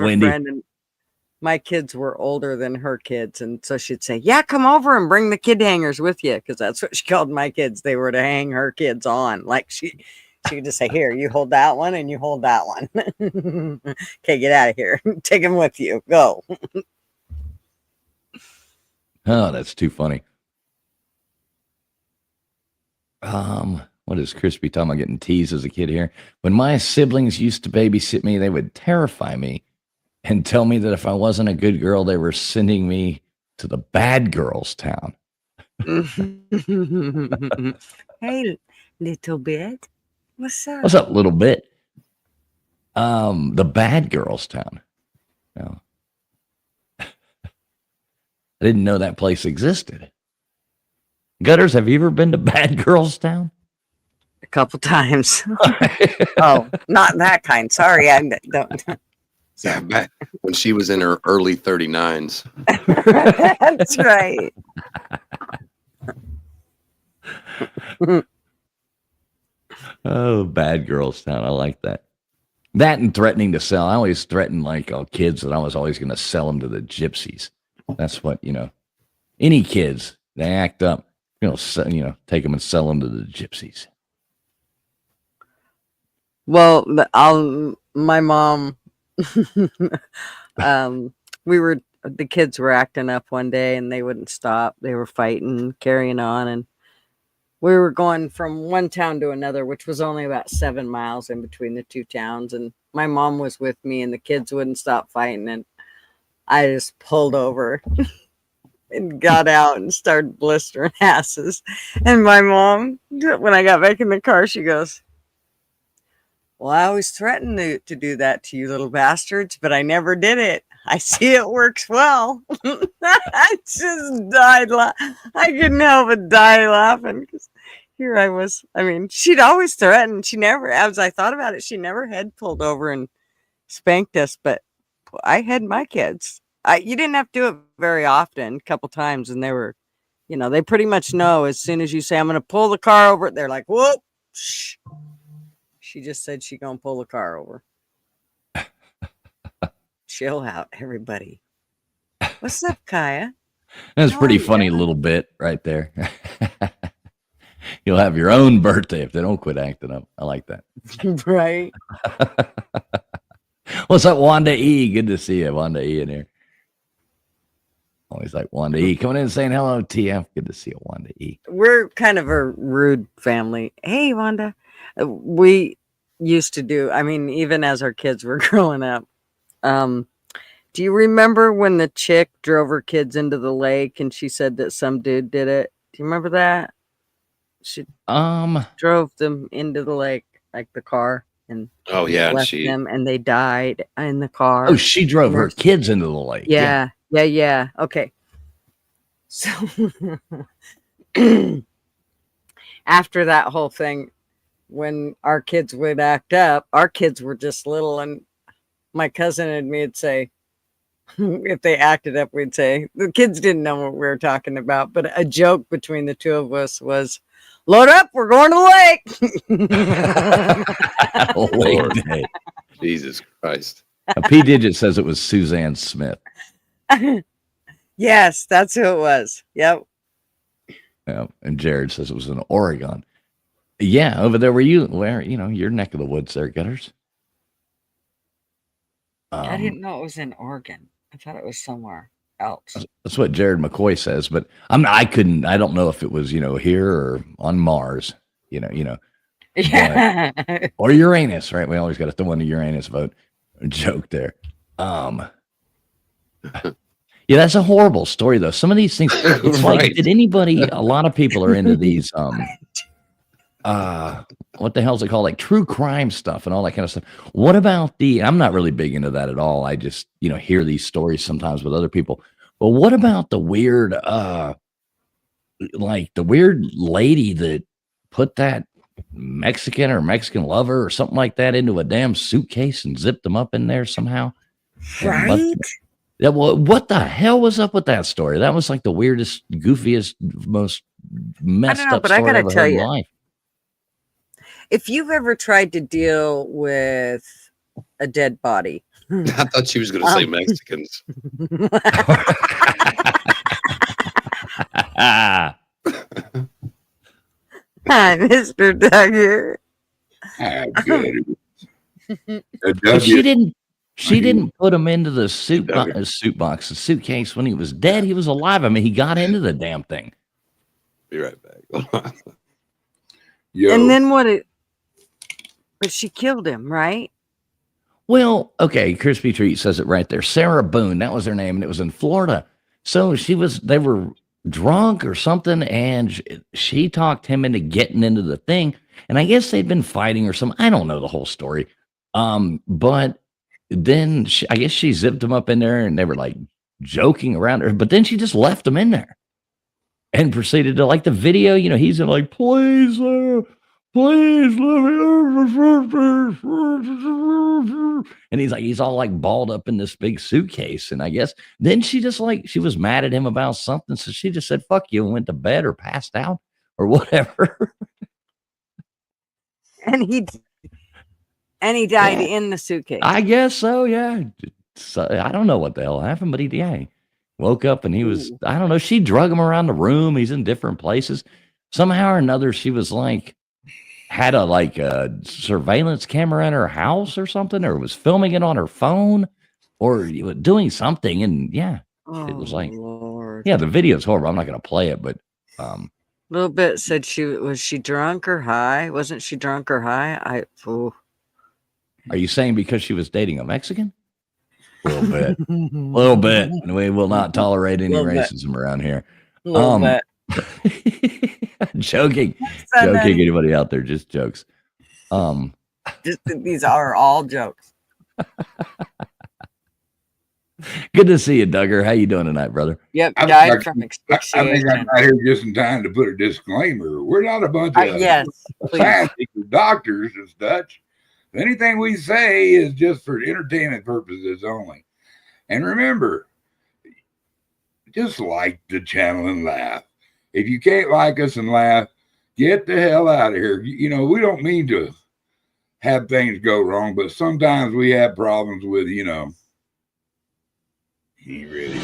have a Wendy. friend, and my kids were older than her kids, and so she'd say, "Yeah, come over and bring the kid hangers with you," because that's what she called my kids. They were to hang her kids on. Like she could just say, "Here, you hold that one, and you hold that one." Okay, get out of here. Take them with you. Go. Oh, that's too funny. What is Crispy talking about getting teased as a kid here? When my siblings used to babysit me, they would terrify me and tell me that if I wasn't a good girl, they were sending me to the bad girls' town. Hey, little bit. What's up? What's up, little bit? The bad girls' town. No. I didn't know that place existed. Gutters, have you ever been to Bad Girls Town? A couple times. Oh, not that kind. Sorry, I don't. Yeah, back when she was in her early 39s. That's right. Oh, Bad Girls Town. I like that. That and threatening to sell. I always threatened like kids that I was always going to sell them to the gypsies. That's what, any kids, they act up, take them and sell them to the gypsies. Well, my mom, the kids were acting up one day and they wouldn't stop. They were fighting, carrying on. And we were going from one town to another, which was only about 7 miles in between the two towns. And my mom was with me and the kids wouldn't stop fighting. And I just pulled over and got out and started blistering asses. And my mom, when I got back in the car, she goes, "Well, I always threatened to do that to you little bastards, but I never did it. I see it works well." I just died. I couldn't help but die laughing because here I was. I mean, she'd always threatened. She never, as I thought about it, she never had pulled over and spanked us, but I had my kids. You didn't have to do it very often, a couple times, and they were, they pretty much know as soon as you say, "I'm going to pull the car over," they're like, "Whoop." Shh. She just said she gonna pull the car over. Chill out, everybody. What's up, Kaya? That's pretty funny little bit right there. You'll have your own birthday if they don't quit acting up. I like that. Right. What's up, Wanda E? Good to see you, Wanda E in here. Always like Wanda E coming in and saying hello, TF. Good to see you, Wanda E. We're kind of a rude family. Hey, Wanda. We used to do, I mean, even as our kids were growing up. Do you remember when the chick drove her kids into the lake and she said that some dude did it? Do you remember that? She drove them into the lake, like the car, and left them, and they died in the car. Oh, she drove her kids into the lake. Yeah. Okay. So after that whole thing, when our kids would act up, our kids were just little, and my cousin and me would say, if they acted up, we'd say, the kids didn't know what we were talking about, but a joke between the two of us was, "Load up, we're going to the lake." Lord. Jesus Christ. P. Digit says it was Suzanne Smith. Yes, that's who it was. Yep. Yeah, and Jared says it was in Oregon. Yeah, over there where your neck of the woods there, Gutters. I didn't know it was in Oregon. I thought it was somewhere else. That's what Jared McCoy says, but I don't know if it was, here or on Mars, Yeah. Or Uranus, right? We always got to throw in the Uranus vote joke there. Yeah, that's a horrible story though. Some of these things, it's Right. like, a lot of people are into these, what the hell is it called? Like true crime stuff and all that kind of stuff. What about I'm not really big into that at all. I just, hear these stories sometimes with other people. But what about the weird, like the weird lady that put that Mexican lover or something like that into a damn suitcase and zipped them up in there somehow? Right? What the hell was up with that story? That was like the weirdest, goofiest, most messed up story I've ever heard in life. If you've ever tried to deal with a dead body, I thought she was going to say Mexicans. Hi, Mr. Duggar. But she didn't put him into the the suitcase when he was dead. He was alive. I mean, he got into the damn thing. Be right back. And then but she killed him, right? Well, okay, Crispy Treat says it right there. Sarah Boone, that was her name, and it was in Florida. So they were drunk or something, and she talked him into getting into the thing. And I guess they'd been fighting or something. I don't know the whole story. But then I guess she zipped him up in there, and they were like joking around her. But then she just left him in there and proceeded to, like, the video. You know, he's like, please let me. And he's all like balled up in this big suitcase. And I guess then she was mad at him about something. So she just said, fuck you, and went to bed or passed out or whatever. And he died in the suitcase. I guess so, yeah. So, I don't know what the hell happened, but he woke up and he was, I don't know, she drug him around the room. He's in different places. Somehow or another, she was like, had a surveillance camera in her house or something, or was filming it on her phone or doing something. And it was like, Lord. the video's horrible. I'm not going to play it, but Little bit said was she drunk or high? Wasn't she drunk or high? Are you saying because she was dating a Mexican? A little bit. And we will not tolerate any racism around here. A little bit. Joking. Anybody out there? Just jokes. These are all jokes. Good to see you, Duggar. How you doing tonight, brother? Yep, died from asphyxiation. I think I got here just in time to put a disclaimer. We're not a bunch of scientists or doctors and such. Anything we say is just for entertainment purposes only. And remember, just like the channel and laugh. If you can't like us and laugh, get the hell out of here. You know, we don't mean to have things go wrong, but sometimes we have problems with, he really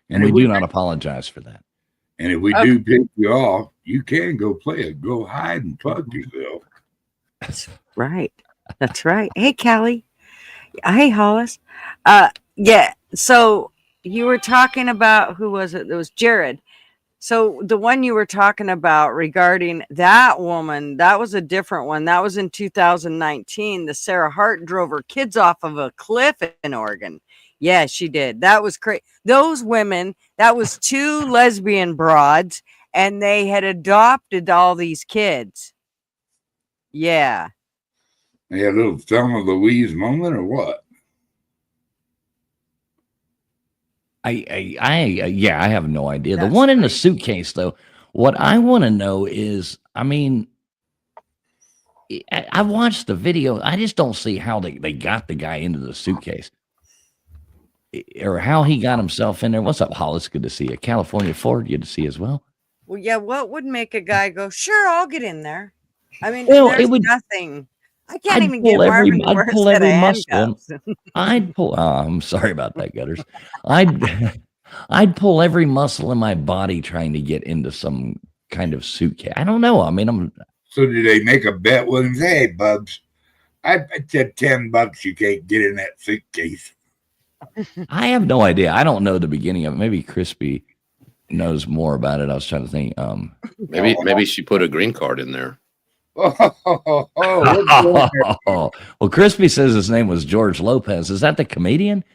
And we do not apologize for that. And if we do pick you off, you can go play it. Go hide and fuck yourself. That's right. That's right. Hey, Callie. Hey, Hollis. Yeah. So you were talking about, who was it? It was Jared. So the one you were talking about regarding that woman, that was a different one. That was in 2019. The Sarah Hart drove her kids off of a cliff in Oregon. Yeah, she did. That was crazy. Those women, that was two lesbian broads, and they had adopted all these kids. Yeah. They had a little Thelma Louise moment or what? I have no idea. The one in the suitcase, though, what I want to know is, I mean, I watched the video. I just don't see how they got the guy into the suitcase or how he got himself in there. What's up, Hollis? Good to see you. California Ford, good to see you as well. Well, yeah, what would make a guy go, sure, I'll get in there? I mean, it would nothing. I can't even get Marvin to wear a set of handcuffs. I'm sorry about that, Gutters. I'd pull every muscle in my body trying to get into some kind of suitcase. I don't know. I mean, So did they make a bet with him? Say, hey, Bubs, I bet you $10 you can't get in that suitcase. I have no idea. I don't know the beginning of it. Maybe Crispy knows more about it. I was trying to think. Maybe she put a green card in there. Well, Crispy says his name was George Lopez. Is that the comedian?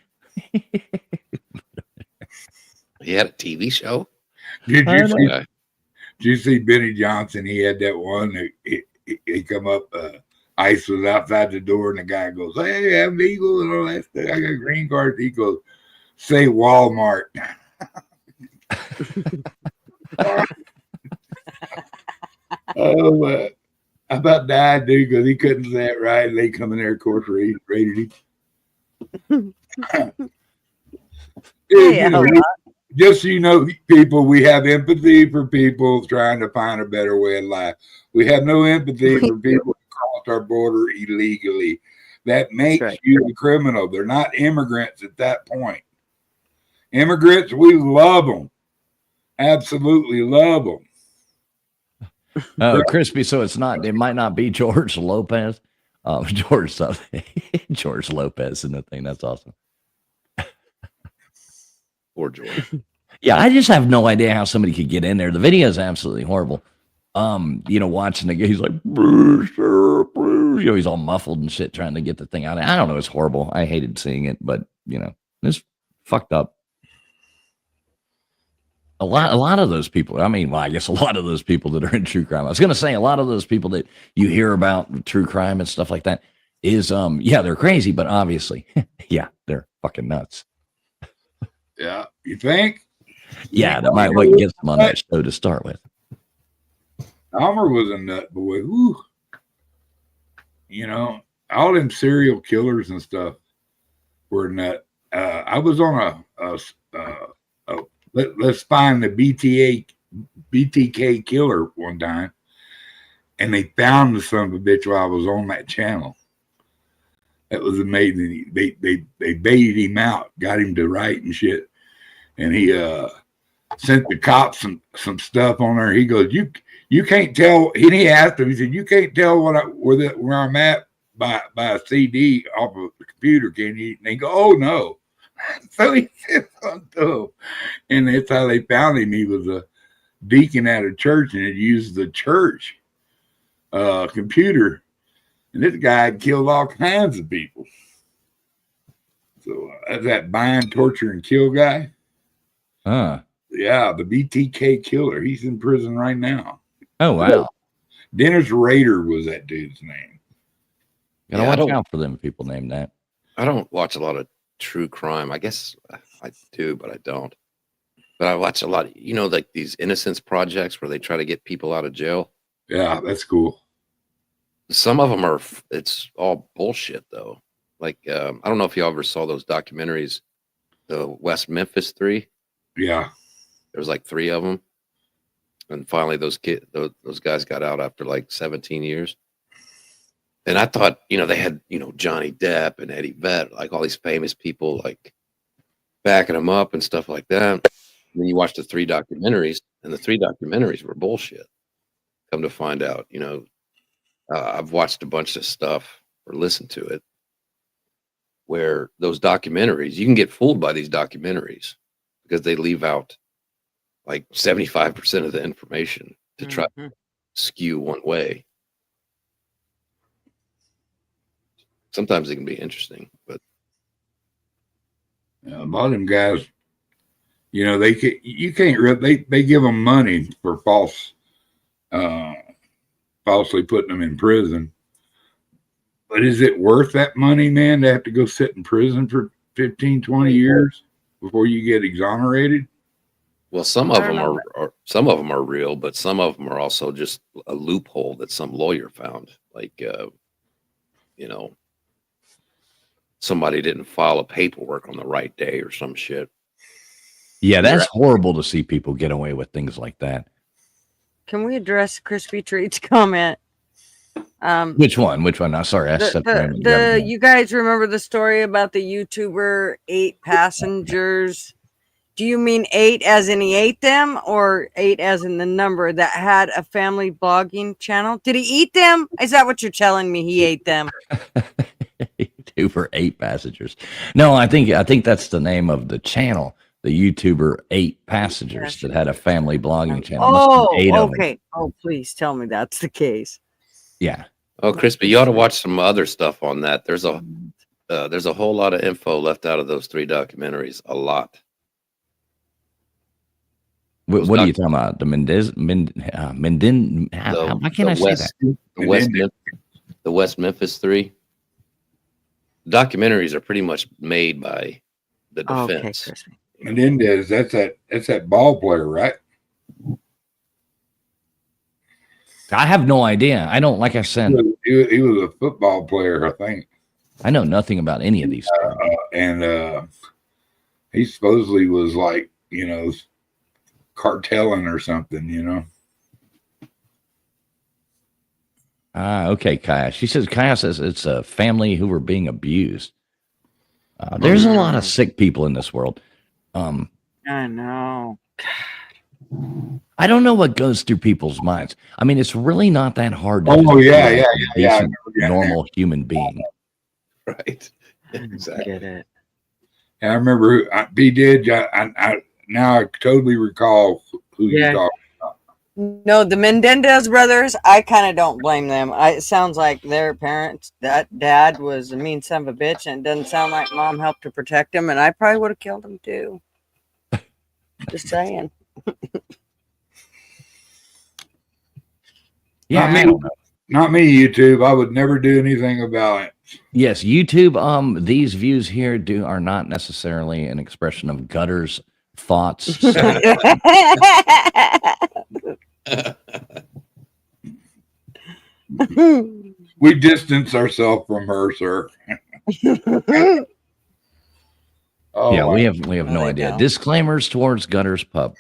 He had a TV show. Did you see Benny Johnson? He had that one. He come up. Ice was outside the door, and the guy goes, "Hey, I'm legal and all that stuff. I got a green card." He goes, "Say Walmart." Oh, I about died, dude, because he couldn't say it right. And they come in there, of course, rated him. Dude, just so you know, people, we have empathy for people trying to find a better way of life. We have no empathy for people who cross our border illegally. That makes right. you a criminal. They're not immigrants at that point. Immigrants, we love them. Absolutely love them. Oh, Crispy. So it might not be George Lopez. George something. George Lopez in the thing. That's awesome. Poor George. Yeah, I just have no idea how somebody could get in there. The video is absolutely horrible. Watching the guy, he's like, Bruce, Bruce. He's all muffled and shit trying to get the thing out. I don't know. It's horrible. I hated seeing it, but it's fucked up. A lot of those people. I mean, well, I guess a lot of those people that are in true crime. I was going to say a lot of those people that you hear about true crime and stuff like that is, they're crazy, but obviously, yeah, they're fucking nuts. Yeah, you think? Yeah, that might what gets them on that show to start with. Dahmer was a nut boy. Woo. All them serial killers and stuff were nut. I was on let's find the BTK killer one time, and they found the son of a bitch while I was on that channel. That was amazing. They baited him out, got him to write and shit, and he sent the cops some stuff on there. He goes, you can't tell. And he asked him, he said, you can't tell where I'm at by a CD off of the computer, can you? And they go, oh no. So he said something to him, and that's how they found him. He was a deacon at a church, and had used the church computer. And this guy had killed all kinds of people. So that's that bind, torture, and kill guy. Yeah, the BTK killer. He's in prison right now. Oh, wow. Dennis Rader was that dude's name. Gotta watch out for them people named that. I don't watch a lot of true crime. I guess I do, but I don't. But I watch a lot, like these innocence projects where they try to get people out of jail. Yeah, that's cool. Some of them it's all bullshit though. Like, I don't know if you ever saw those documentaries, the West Memphis 3. Yeah. There was like 3 of them. And finally those guys got out after like 17 years. And I thought, they had, Johnny Depp and Eddie Vedder, like all these famous people, like backing them up and stuff like that. And then you watch the 3 documentaries, and the 3 documentaries were bullshit. Come to find out, I've watched a bunch of stuff or listened to it where those documentaries, you can get fooled by these documentaries because they leave out like 75% of the information to try to skew one way. Sometimes it can be interesting, but a lot of them guys, they give them money for falsely putting them in prison. But is it worth that money, man, to have to go sit in prison for 15, 20 years before you get exonerated? Well, some of them are real, but some of them are also just a loophole that some lawyer found. Like, somebody didn't file a paperwork on the right day or some shit. Yeah, that's horrible to see people get away with things like that. Can we address Crispy Treat's comment? Which one? I'm sorry. You guys remember the story about the YouTuber 8 passengers? Do you mean 8 as in he ate them, or 8 as in the number that had a family blogging channel? Did he eat them? Is that what you're telling me? He ate them. 2 for 8 passengers. No, I think that's the name of the channel. The YouTuber 8 passengers that had a family blogging channel. Oh, okay. Oh, please tell me that's the case. Yeah. Oh, Crispy, you ought to watch some other stuff on that. There's a whole lot of info left out of those 3 documentaries. A lot. What are you talking about? The why can't I say that? The West Memphis 3 documentaries are pretty much made by the defense. Okay, Menendez, that's that ball player, right? I have no idea. I don't, like I said, he was a football player, I think. I know nothing about any of these. And he supposedly was like carteling or something. Okay, Kaya. Kaya says it's a family who were being abused. There's a lot of sick people in this world. I know. I don't know what goes through people's minds. I mean, it's really not that hard to decent, normal human being. Right. Exactly. Get it. I remember B did. I now I totally recall who you talking about. No, the Mendendez brothers, I kind of don't blame them. It sounds like their parents, that dad was a mean son of a bitch, and it doesn't sound like mom helped to protect him, and I probably would have killed him too. Just saying. Yeah, not me, YouTube. I would never do anything about it. Yes, YouTube. These views here are not necessarily an expression of Gutter's thoughts. We distance ourselves from her, sir. Yeah, we have no idea. Disclaimers towards Gutter's Pub.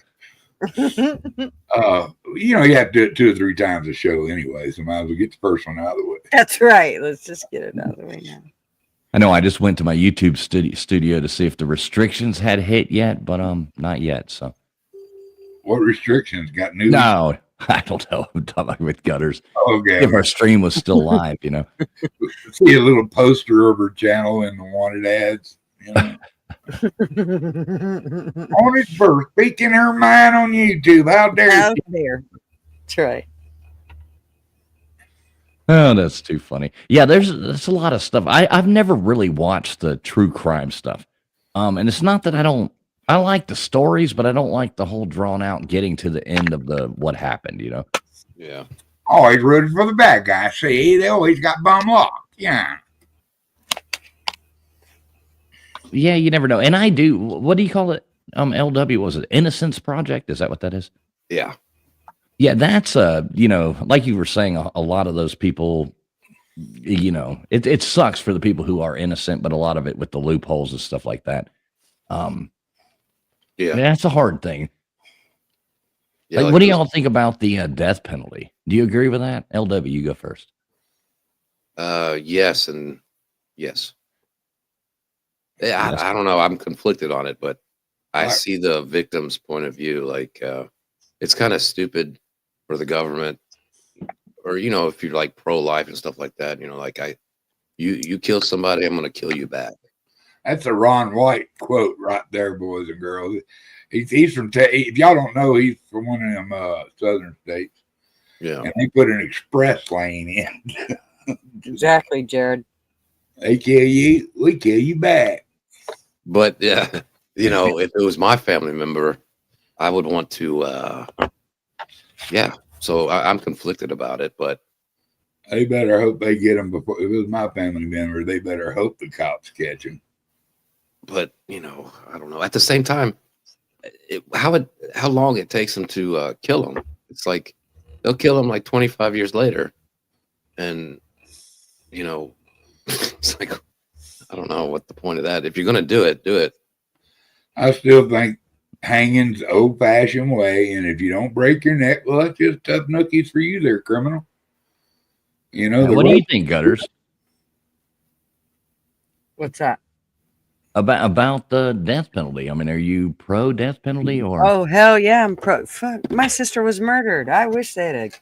You have to do it 2 or 3 times a show anyway, so might as well get the first one out of the way. That's right. Let's just get it out of the way now. I know I just went to my YouTube studio to see if the restrictions had hit yet, but not yet. So, what restrictions? Got news? No, I don't know. I'm talking with Gutters. Okay. If our stream was still live, See a little poster of her channel in the wanted ads. On his birth, speaking her mind on YouTube. How dare you? That's right. Oh, that's too funny. Yeah, there's a lot of stuff. I've never really watched the true crime stuff. And it's not that I like the stories, but I don't like the whole drawn out getting to the end of what happened, Yeah. Always rooted for the bad guy. See, they always got bum luck. Yeah. Yeah, you never know. And I do. What do you call it? LW, was it Innocence Project? Is that what that is? Yeah. Yeah, that's like you were saying, a lot of those people, it sucks for the people who are innocent, but a lot of it with the loopholes and stuff like that. Yeah, that's a hard thing. Yeah, what do y'all think about the death penalty? Do you agree with that? LW, you go first. Yes and yes. Yeah, I don't know. I'm conflicted on it, but I see the victim's point of view. Like, it's kind of stupid for the government, or if you're like pro-life and stuff like that. You kill somebody, I'm gonna kill you back. That's a Ron White quote right there, boys and girls. He's from if y'all don't know, he's from one of them southern states. Yeah, and they put an express lane in. Exactly, Jared. They kill you, we kill you back. But yeah, if it was my family member, I would want to. Yeah, so I'm conflicted about it, but they better hope they get him before. If it was my family member, they better hope the cops catch him. But I don't know. At the same time, how long it takes them to kill him? It's like they'll kill him like 25 years later, and it's like I don't know what the point of that. If you're gonna do it, do it. I still think hanging's old-fashioned way, and if you don't break your neck, well, that's just tough nookies for you, there, criminal. What do you think, Gutters? What's that? About the death penalty. I mean, are you pro death penalty or? Oh hell yeah, I'm pro. Fuck, my sister was murdered. I wish they'd have.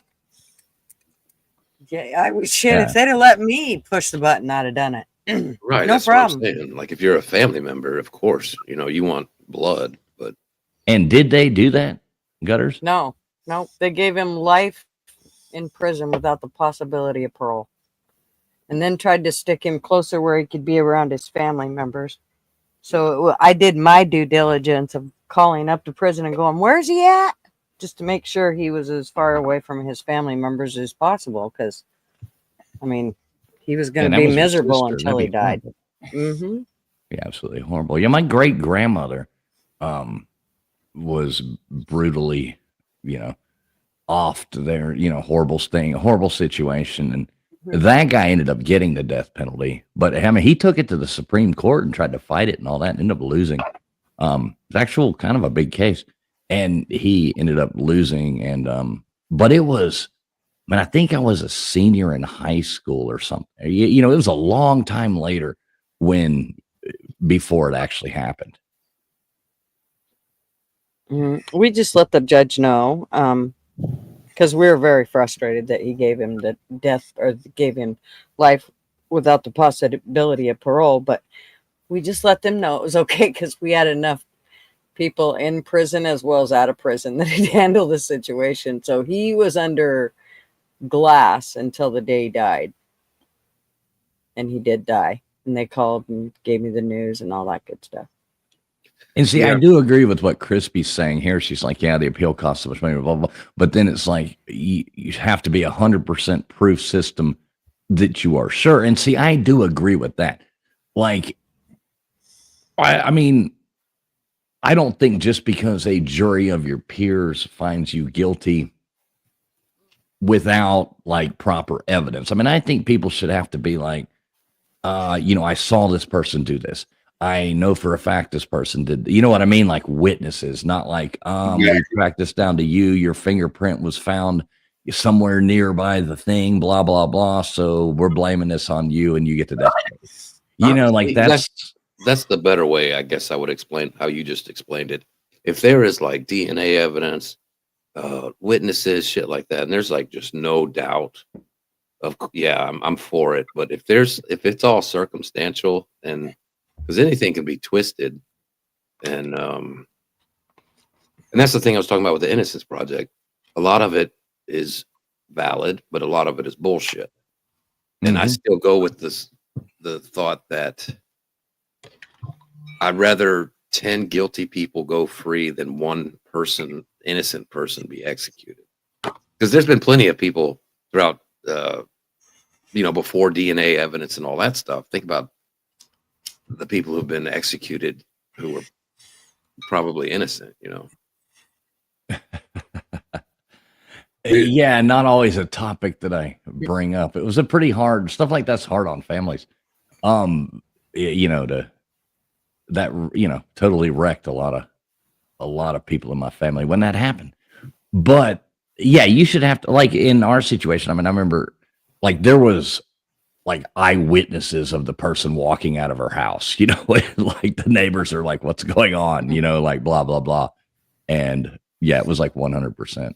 Yeah, I wish shit. If they'd have let me push the button, I'd have done it. Right, no that's problem. What I'm saying. Like if you're a family member, of course, you want blood, but. And did they do that, Gutters? No, they gave him life in prison without the possibility of parole, and then tried to stick him closer where he could be around his family members. So I did my due diligence of calling up to prison and going, "Where's he at?" Just to make sure he was as far away from his family members as possible, because, I mean, he was going to be miserable until he died. Mm-hmm. Yeah, absolutely horrible. Yeah, my great grandmother was brutally, offed there, horrible situation. And that guy ended up getting the death penalty. But I mean, he took it to the Supreme Court and tried to fight it and all that and ended up losing. It's actual kind of a big case, and he ended up losing. And but it was, I think I was a senior in high school or something. It was a long time later before it actually happened. We just let the judge know, because we were very frustrated that he gave him the death or gave him life without the possibility of parole. But we just let them know it was okay because we had enough people in prison as well as out of prison that he'd handle the situation. So he was under glass until the day he died. And he did die. And they called and gave me the news and all that good stuff. And see, I do agree with what Crispy's saying here. She's like, yeah, the appeal costs so much money, blah, blah, blah. But then it's like, you have to be 100% proof system that you are sure. And see, I do agree with that. Like, I mean, I don't think just because a jury of your peers finds you guilty without like proper evidence. I mean, I think people should have to be like, I saw this person do this. I know for a fact this person did. You know what I mean? Like witnesses, not like, we tracked this down to you. Your fingerprint was found somewhere nearby the thing, blah, blah, blah. So we're blaming this on you and you get to death. Like that's the better way, I guess I would explain how you just explained it. If there is like DNA evidence, witnesses, shit like that, and there's like just no doubt I'm for it. But if it's all circumstantial and because anything can be twisted, and that's the thing I was talking about with the Innocence Project. A lot of it is valid, but a lot of it is bullshit. And I still go with the thought that I'd rather 10 guilty people go free than one innocent person be executed. Because there's been plenty of people throughout, before DNA evidence and all that stuff. Think about the people who've been executed who were probably innocent, Yeah, not always a topic that I bring up. It was a pretty hard stuff like that's hard on families. Totally wrecked a lot of people in my family when that happened. But yeah, you should have to, like in our situation. I mean, I remember like there was like eyewitnesses of the person walking out of her house, like the neighbors are like, what's going on? Like blah, blah, blah. And yeah, it was like 100%.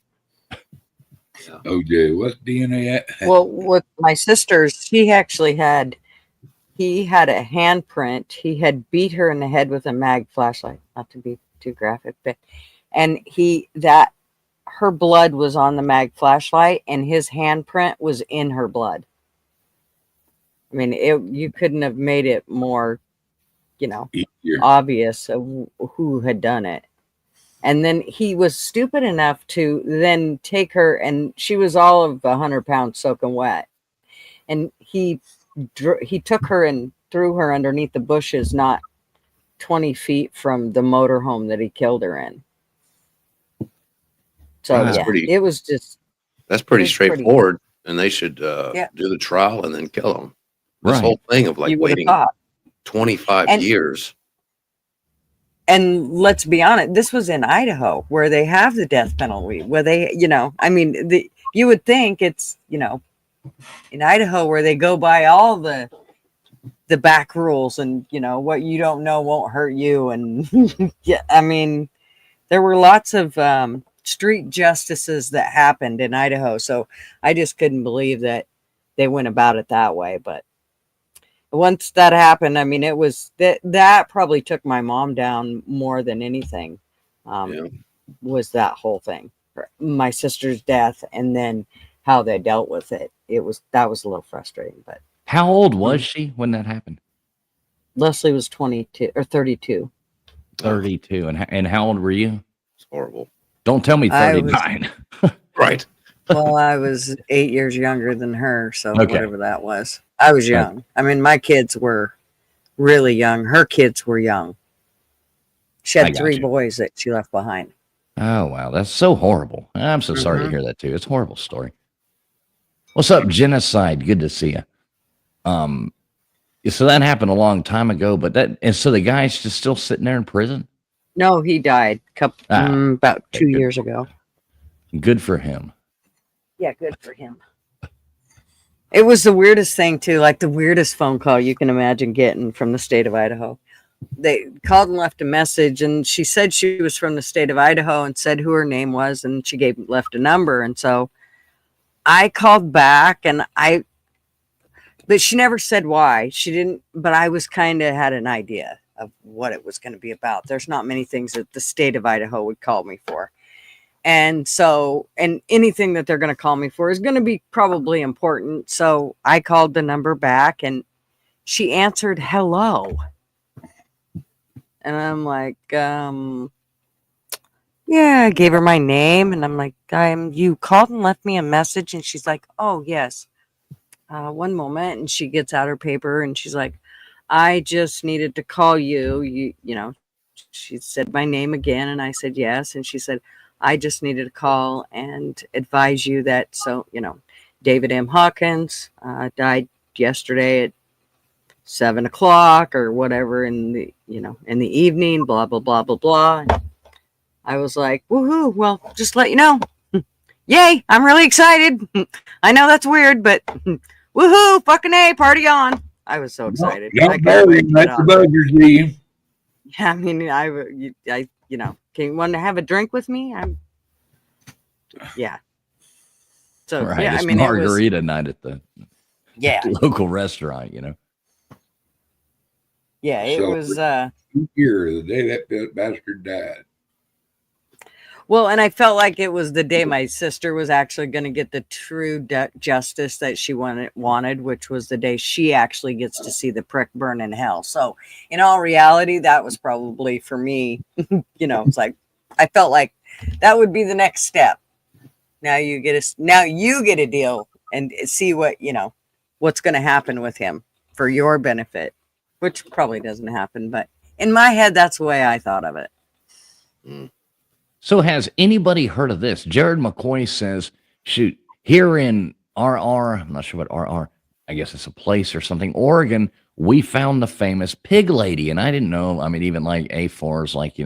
OJ, what's DNA at? Well, with my sisters, he had a handprint. He had beat her in the head with a mag flashlight, not to be too graphic, but her blood was on the mag flashlight and his handprint was in her blood. I mean, you couldn't have made it more, obvious of who had done it. And then he was stupid enough to then take her, and she was all of 100 pounds soaking wet. And he took her and threw her underneath the bushes, not 20 feet from the motorhome that he killed her in. So it was just. That's pretty straightforward, and they should do the trial and then kill him. This whole thing of like waiting 25 years. And let's be honest, this was in Idaho where they have the death penalty, where they, you would think it's, in Idaho where they go by all the back rules and, what you don't know won't hurt you. And there were lots of street justices that happened in Idaho. So I just couldn't believe that they went about it that way. But once that happened, it was that probably took my mom down more than anything. Was that whole thing, my sister's death, and then how they dealt with it. That was a little frustrating. But how old was she when that happened? Leslie was 22 or 32. 32, and how old were you? It's horrible. Don't tell me 39. Right. Well, I was 8 years younger than her, so whatever that was. I was young. My kids were really young. Her kids were young. She had 3 boys that she left behind. Oh, wow. That's so horrible. I'm so sorry to hear that, too. It's a horrible story. What's up, Genocide? Good to see you. So that happened a long time ago, and so the guy's just still sitting there in prison? No, he died about 2 years ago. Good for him. Yeah, good for him. It was the weirdest thing too, like the weirdest phone call you can imagine getting from the state of Idaho. They called and left a message, and she said she was from the state of Idaho and said who her name was, and she left a number. And so I called back, but she never said why. She didn't, but I was kind of had an idea of what it was going to be about. There's not many things that the state of Idaho would call me for. And so, and anything that they're going to call me for is going to be probably important. So I called the number back, and she answered hello. And I'm like, yeah, I gave her my name, and I'm like, you called and left me a message. And she's like, oh, yes. One moment. And she gets out her paper, and she's like, I just needed to call you. You know, she said my name again, and I said yes. And she said, I just needed to call and advise you that, so, you know, David M. Hawkins died yesterday at 7:00 or whatever in the evening, blah, blah, blah, blah, blah. And I was like, woohoo, well, just let you know. Yay, I'm really excited. I know that's weird, but woohoo, fucking A, party on. I was so excited. Don't worry, let the buggers leave. Yeah, I mean, I can you want to have a drink with me? Yeah. So right, yeah, it's I mean, margarita night at the local restaurant, you know. Yeah, it was here the day that bastard died. Well, and I felt like it was the day my sister was actually going to get the true justice that she wanted, which was the day she actually gets to see the prick burn in hell. So in all reality, that was probably for me, it's like, I felt like that would be the next step. Now you get a deal and see what's going to happen with him for your benefit, which probably doesn't happen. But in my head, that's the way I thought of it. Mm. So has anybody heard of this? Jared McCoy says, shoot, here in I'm not sure what RR, I guess it's a place or something, Oregon, we found the famous pig lady. And I didn't know, I mean, even like A4's like,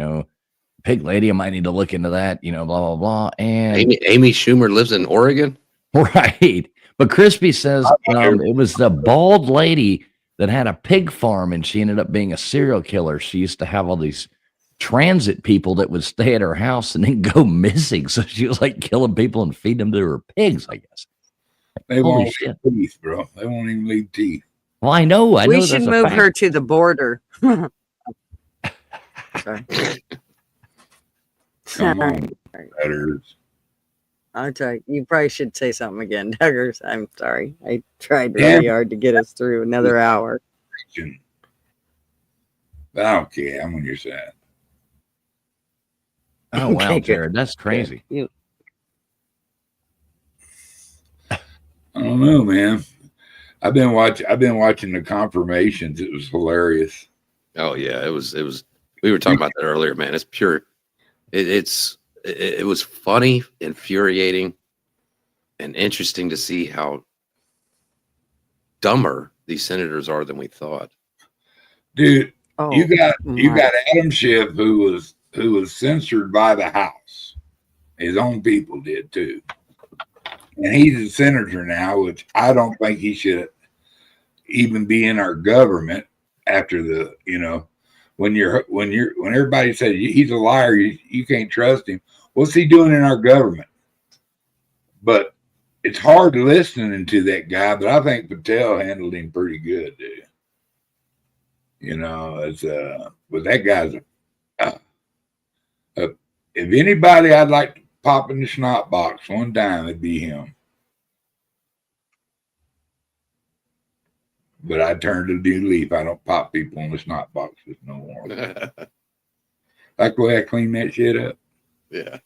pig lady, I might need to look into that, blah, blah, blah. And Amy Schumer lives in Oregon? Right. But Crispy says it was the bald lady that had a pig farm, and she ended up being a serial killer. She used to have all these transit people that would stay at her house and then go missing. So she was like killing people and feeding them to her pigs, I guess. They won't leave teeth, bro. They won't even leave teeth. Well, I know. We should move her to the border. Sorry. Come on, Duggars. I'll try. You probably should say something again, Duggars. I'm sorry. I tried really hard to get us through another hour. I don't care. I'm on your side. Oh, wow, okay, Jared. That's crazy. Yeah. I don't know, man. I've been watching the confirmations. It was hilarious. Oh yeah, it was. We were talking about that earlier, man. It's pure. It was funny, infuriating, and interesting to see how dumber these senators are than we thought. Dude, you got Adam Schiff, who was censored by the House. His own people did too. And he's a senator now, which I don't think he should even be in our government after when everybody says he's a liar, you can't trust him. What's he doing in our government? But it's hard listening to that guy, but I think Patel handled him pretty good, dude. But that guy's if anybody I'd like to pop in the snot box one time, it'd be him. But I turned a new leaf. I don't pop people in the snot boxes no more. Like the way I clean that shit up. Yeah.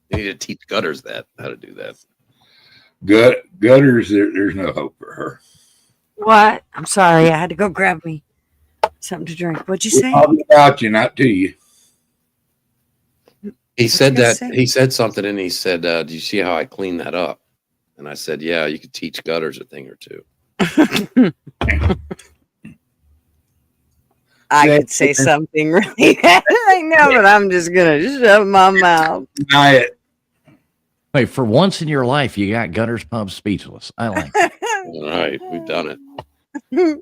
You need to teach Gutters how to do that. Gutters, there's no hope for her. What? I'm sorry. I had to go grab me something to drink. What'd you say? Talking about you, not to you. He said that. He said something, and he said, "Do you see how I clean that up?" And I said, "Yeah, you could teach Gutters a thing or two." I could say something really bad right now, but I'm just gonna shut my mouth. Deny it. Wait, for once in your life, you got Gutters Pub speechless. I like it. All right, we've done it.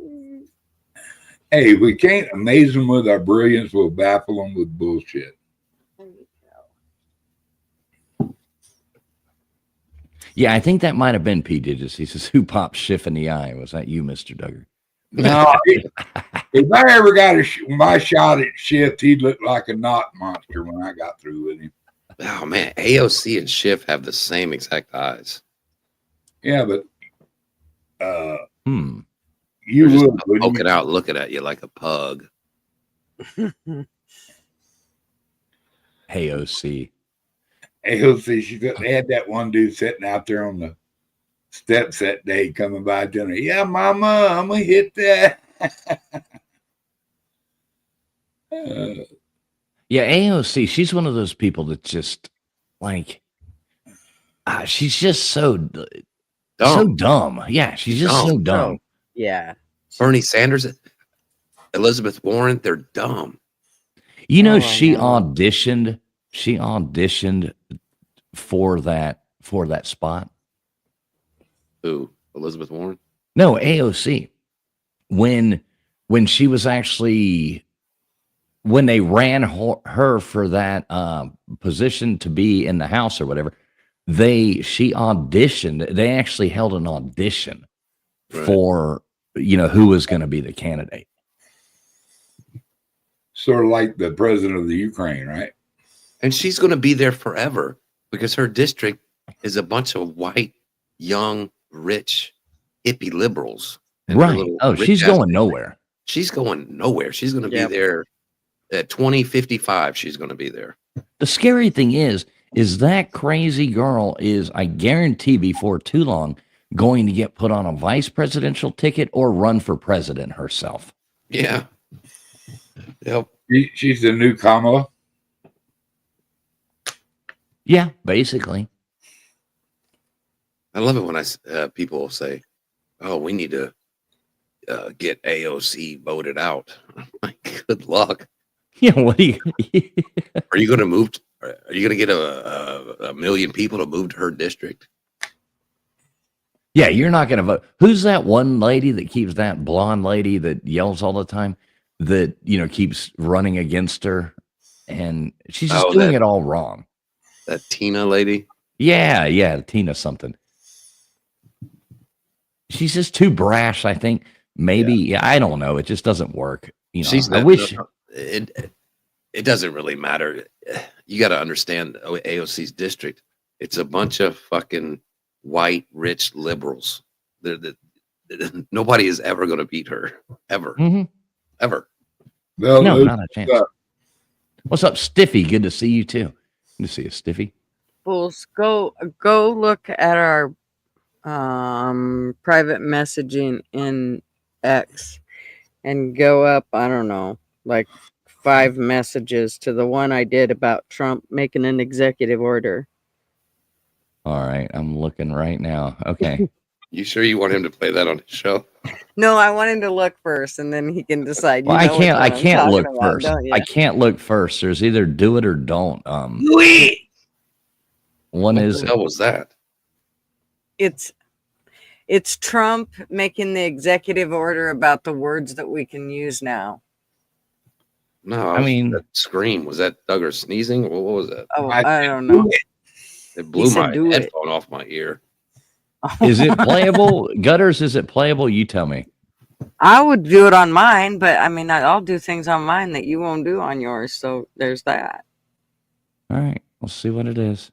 Hey, we can't amaze them with our brilliance. We'll baffle them with bullshit. Yeah, I think that might have been P. Digits. He says, "Who popped Schiff in the eye?" Was that you, Mr. Duggar? No, if I ever got my shot at Schiff, he'd look like a knot monster when I got through with him. Oh man, AOC and Schiff have the same exact eyes. Yeah, but you would poking out, looking at you like a pug. AOC. AOC, they had that one dude sitting out there on the steps that day coming by telling her, "Yeah, mama, I'm gonna hit that." Yeah, AOC, she's one of those people that just like she's just so dumb. Yeah, she's just so dumb. Yeah. Bernie Sanders, Elizabeth Warren, they're dumb. You know, she auditioned for that spot. Who? Elizabeth Warren? No, AOC. When she was actually, when they ran her for that position to be in the House or whatever, she auditioned. They actually held an audition for who was going to be the candidate. Sort of like the president of the Ukraine, right? And she's going to be there forever because her district is a bunch of white, young, rich, hippie liberals. Right. Oh, she's going nowhere. She's going nowhere. She's going to be there at 2055. She's going to be there. The scary thing is that crazy girl is, I guarantee, before too long, going to get put on a vice presidential ticket or run for president herself. Yeah. Yep. She's the new Kamala. Yeah, basically. I love it when people say, "Oh, we need to get AOC voted out." I'm like, good luck. Yeah, what do you? Are you going to move? Are you going to get a million people to move to her district? Yeah, you're not going to vote. Who's that one lady that keeps, that blonde lady that yells all the time, that keeps running against her, and she's just doing it all wrong. That Tina lady. Yeah, Tina something. She's just too brash, I think. Maybe I don't know. It just doesn't work. I wish it doesn't really matter. You got to understand AOC's district. It's a bunch of fucking white, rich liberals. Nobody is ever going to beat her, ever, ever. No, not a chance. What's up, Stiffy? Good to see you too. Good to see you, Stiffy. Fools, go look at our private messaging in X and go up, I don't know, like 5 messages to the one I did about Trump making an executive order. All right, I'm looking right now. Okay. You sure you want him to play that on his show? No, I want him to look first, and then he can decide. Well, I can't look first. I can't look first. There's either do it or don't. One is. What the hell was that? It's Trump making the executive order about the words that we can use now. No, I mean, that scream, was that Duggar sneezing? What was that? Oh, I don't know. It blew my headphone off my ear. Is it playable? Gutters, is it playable? You tell me. I would do it on mine, but I mean, I'll do things on mine that you won't do on yours. So there's that. All right. We'll see what it is.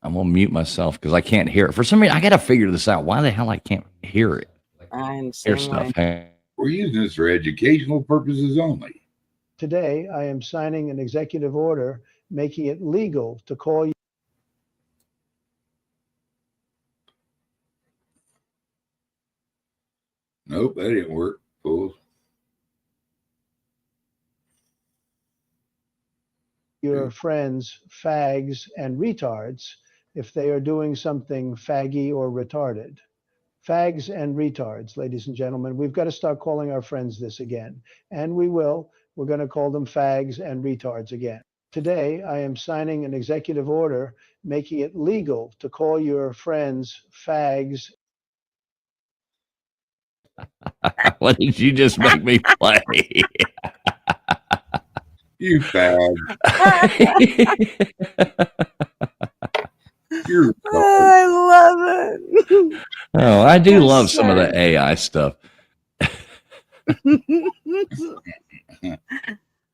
I'm going to mute myself because I can't hear it. For some reason, I got to figure this out. Why the hell I can't hear it? Hear stuff. We're using this for educational purposes only. Today, I am signing an executive order making it legal to call you. Nope, that didn't work, fools. Your friends, fags, and retards if they are doing something faggy or retarded. fags and retards, ladies and gentlemen. We've got to start calling our friends this again. And we will. We're going to call them fags and retards again. Today, I am signing an executive order making it legal to call your friends fags. What did you just make me play? You fag. You're I love it. Oh, I do That's love some of the sad. AI stuff.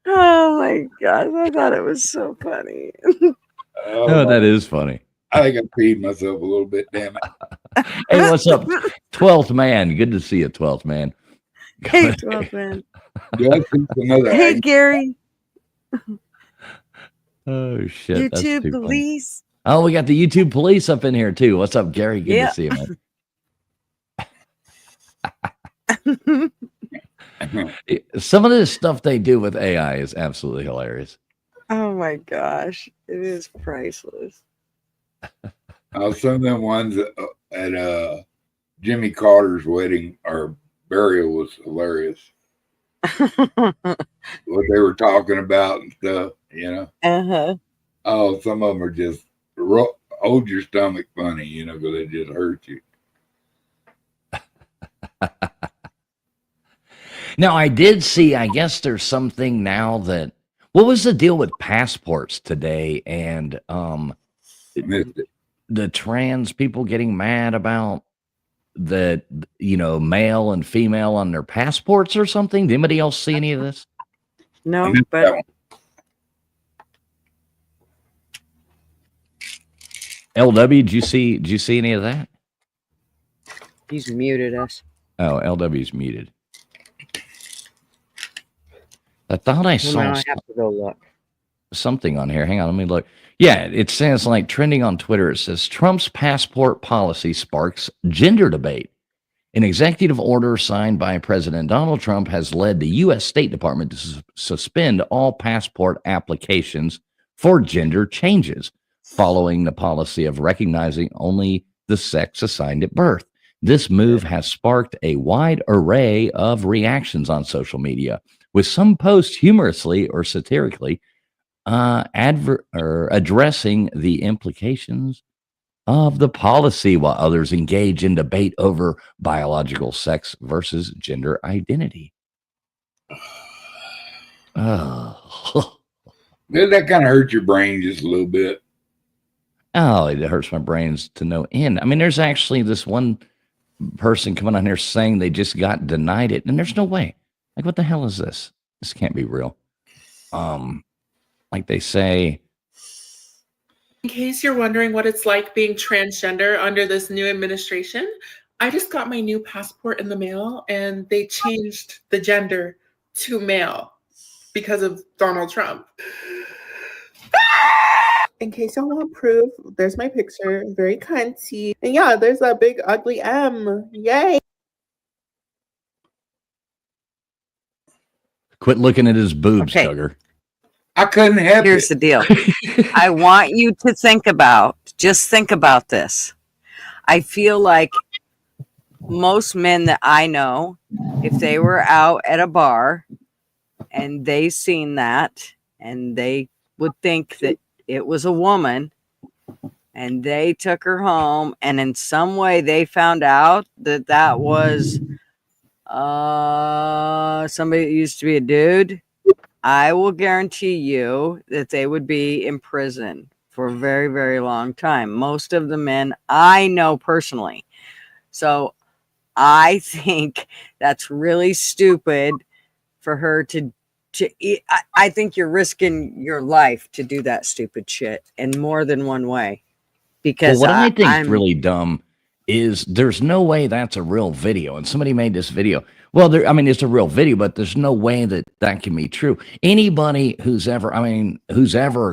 Oh my gosh, I thought it was so funny. Oh, that is funny. I think I peed myself a little bit, damn it. Hey, what's up? 12th man. Good to see you, 12th man. Hey, 12 man. Another Hey, Gary. Oh, shit. That's YouTube too funny. police. Oh, we got the YouTube police up in here, too. What's up, Gary? Good to see you, man. Some of this stuff they do with AI is absolutely hilarious. Oh my gosh, it is priceless. Some of them ones at Jimmy Carter's wedding or burial was hilarious. What they were talking about and stuff, you know. Uh-huh. Oh, some of them are just hold your stomach funny, you know, because they just hurt you. Now, I did see, I guess there's something now that, what was the deal with passports today and the trans people getting mad about that, you know, male and female on their passports or something? Did anybody else see any of this? No, but LW, did you see any of that? he's muted us. Oh, LW's muted. I thought I saw I have to go look. something on here. Hang on, let me look. Yeah, it says like trending on Twitter. It says Trump's passport policy sparks gender debate. An executive order signed by President Donald Trump has led the U.S. State Department to suspend all passport applications for gender changes, following the policy of recognizing only the sex assigned at birth. This move has sparked a wide array of reactions on social media, with some posts humorously or satirically addressing the implications of the policy, while others engage in debate over biological sex versus gender identity. Oh, Does that kind of hurt your brain just a little bit? Oh, it hurts my brains to no end. I mean, there's actually this one person coming on here saying they just got denied it, and there's no way. Like, what the hell is this? This can't be real. Like they say. In case you're wondering what it's like being transgender under this new administration, I just got my new passport in the mail, and they changed the gender to male because of Donald Trump. In case y'all want proof, there's my picture, very cunty. And yeah, there's that big ugly M. Yay. Quit looking at his boobs, Okay. Tugger. I couldn't help Here's it. the deal. I want you to think about this. I feel like most men that I know, if they were out at a bar and they seen that, and they would think that it was a woman, and they took her home, and in some way they found out that that was somebody that used to be a dude, I will guarantee you that they would be in prison for a very, very long time. Most of the men I know personally. So I think that's really stupid for her to I think you're risking your life to do that stupid shit in more than one way. Because what I think is really dumb is there's no way that's a real video. And somebody made this video. Well, it's a real video, but there's no way that that can be true. Anybody who's ever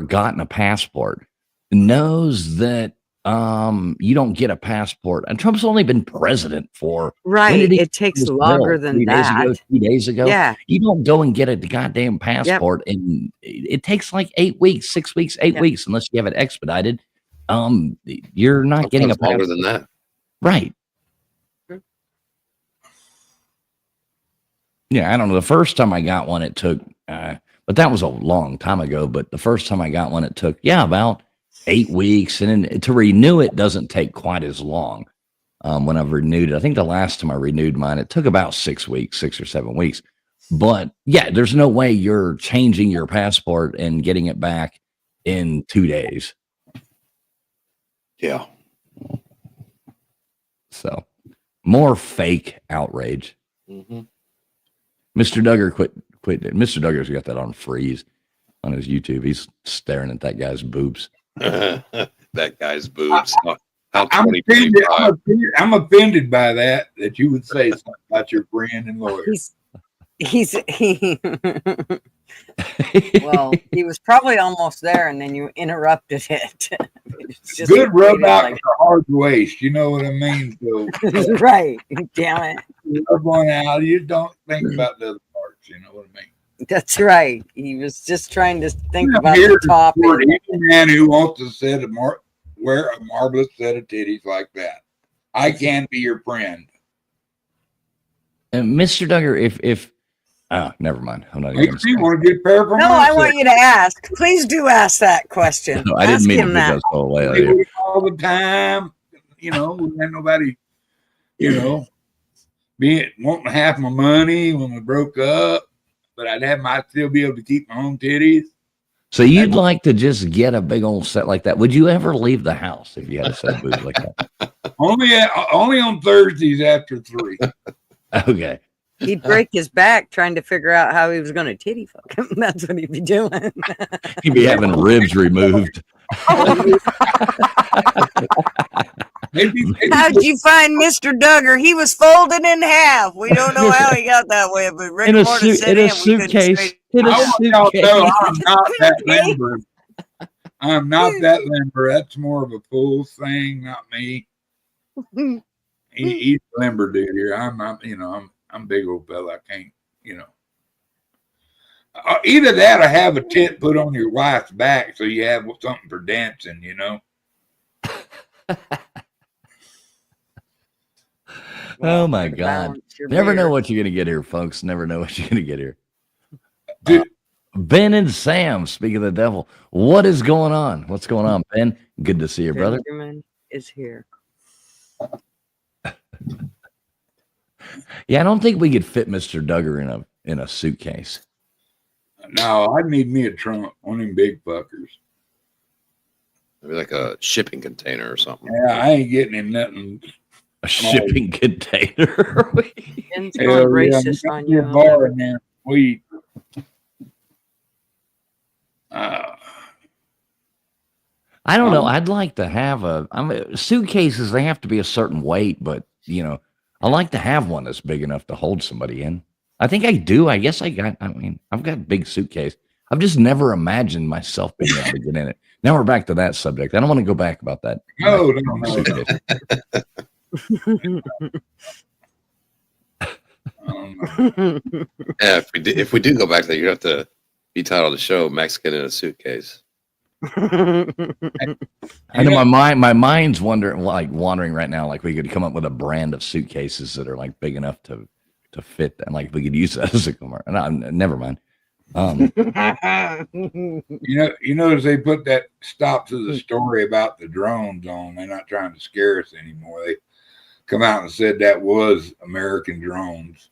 gotten a passport knows that you don't get a passport. And Trump's only been president for right. It takes longer than that. 2 days ago. Yeah. You don't go and get a goddamn passport, and it takes like 8 weeks, 6 weeks, 8 weeks, unless you have it expedited. You're not getting a longer than that. Right. Yeah, I don't know. The first time I got one, it took, but that was a long time ago. But the first time I got one, it took, about 8 weeks. And then to renew it doesn't take quite as long when I've renewed it. I think the last time I renewed mine, it took about 6 weeks, 6 or 7 weeks. But yeah, there's no way you're changing your passport and getting it back in 2 days. Yeah. So more fake outrage. Mm-hmm. Mr. Duggar quit. Mr. Duggar's got that on freeze on his YouTube. He's staring at that guy's boobs. That guy's boobs. I'm offended by that you would say something about your friend and lawyer. Well, he was probably almost there, and then you interrupted it. Good rub out like, the hard waste. You know what I mean? So, right. Damn it. Rub one out. You don't think about the other parts. You know what I mean? That's right. He was just trying to think about the top. Any man who wants to wear a marvelous set of titties like that, I can be your friend. And Mr. Duggar, if never mind. I'm not even. You want to get pair from? No, I want you to ask. Please do ask that question. No, I didn't mean to that whole way. All the time, you know, and nobody, you know, wanting half my money when we broke up, but I'd still be able to keep my own titties. So you'd like to just get a big old set like that? Would you ever leave the house if you had a set of boobs like that? Only on Thursdays after 3. Okay. He'd break his back trying to figure out how he was going to titty fuck him. That's what he'd be doing. He'd be having ribs removed. How'd you find Mr. Duggar? He was folded in half. We don't know how he got that way, but Rick in a suitcase. I'm not that limber. I'm not that limber. That's more of a fool thing, not me. He's a limber dude here. I'm big old fella. I can't, either that or have a tent put on your wife's back so you have something for dancing, Oh my God. Never know what you're going to get here, folks. Never know what you're going to get here. Ben and Sam, speak of the devil. What is going on? What's going on, Ben? Good to see you, brother. Benjamin is here. Yeah, I don't think we could fit Mr. Duggar in a suitcase. No, I need me a trunk, one of them big fuckers. Maybe like a shipping container or something. Yeah, I ain't getting him nothing. A shipping container. Ben's going racist on you. Bar in there. I don't know. I'd like to have suitcases. They have to be a certain weight, but I like to have one that's big enough to hold somebody in. I think I do. I guess I've got a big suitcase. I've just never imagined myself being able to get in it. Now we're back to that subject. I don't want to go back about that. No. Yeah, if we do go back there, you have to be titled the show "Mexican in a Suitcase." I know my mind's wandering right now. Like we could come up with a brand of suitcases that are like big enough to fit, and like we could use that as a commercial. No, never mind. You notice they put that stop to the story about the drones on. They're not trying to scare us anymore. They come out and said that was American drones.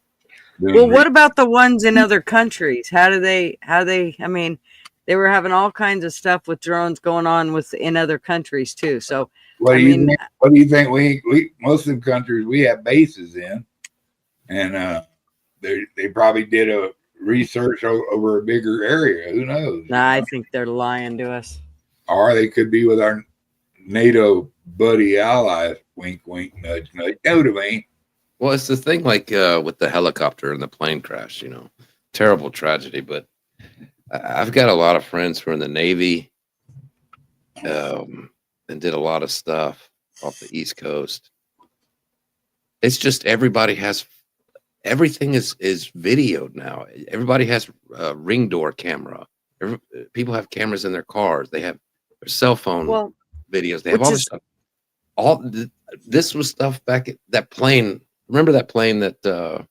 Well, what about the ones in other countries? How they, I mean, they were having all kinds of stuff with drones going on in other countries too. So what do you think? We most of the countries we have bases in, and they probably did a research over a bigger area. Who knows? Nah, I think they're lying to us. Or they could be with our NATO buddy allies. Wink, wink, nudge, nudge. Know what I mean? Well, it's the thing like with the helicopter and the plane crash, terrible tragedy. But I've got a lot of friends who are in the Navy and did a lot of stuff off the East Coast. It's just everything is videoed now. Everybody has a Ring door camera. People have cameras in their cars. They have their cell phone videos. They have all this stuff. This was stuff back at that plane. Remember that plane that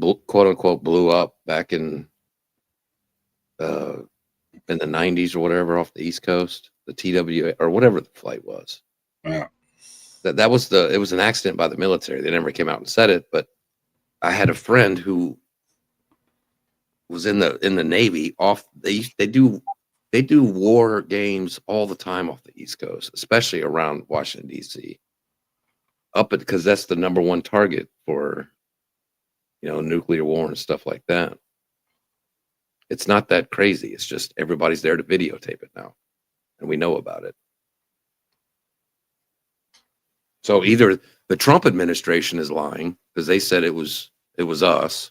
quote unquote blew up back in the 90s or whatever off the East Coast, the TWA or whatever the flight was. Yeah. It was an accident by the military. They never came out and said it, but I had a friend who was in the Navy. They do war games all the time off the East Coast, especially around Washington D.C. Because that's the number one target for nuclear war and stuff like that. It's not that crazy. It's just everybody's there to videotape it now, and we know about it. So either the Trump administration is lying because they said it was us.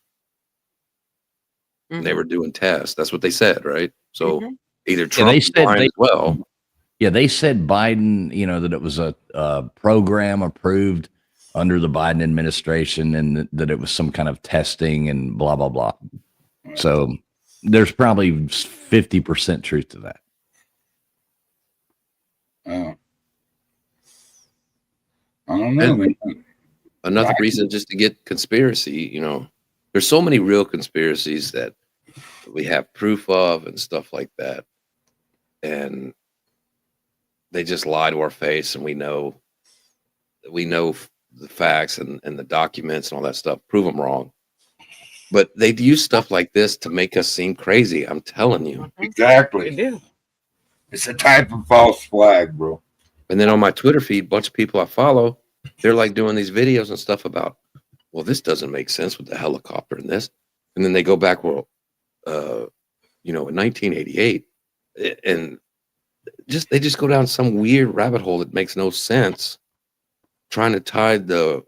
And they were doing tests. That's what they said, right? So either Trump is lying as well. Yeah, they said Biden, that it was a program approved under the Biden administration and that it was some kind of testing and blah, blah, blah. So there's probably 50% truth to that. I don't know. Another reason just to get conspiracy, there's so many real conspiracies that we have proof of and stuff like that. And they just lie to our face, and we know the facts and the documents and all that stuff, prove them wrong. But they use stuff like this to make us seem crazy. I'm telling you. Exactly. They do. It's a type of false flag, bro. And then on my Twitter feed, a bunch of people I follow, they're like doing these videos and stuff about, well, this doesn't make sense with the helicopter and this. And then they go back, well, in 1988, and they just go down some weird rabbit hole that makes no sense, trying to tie the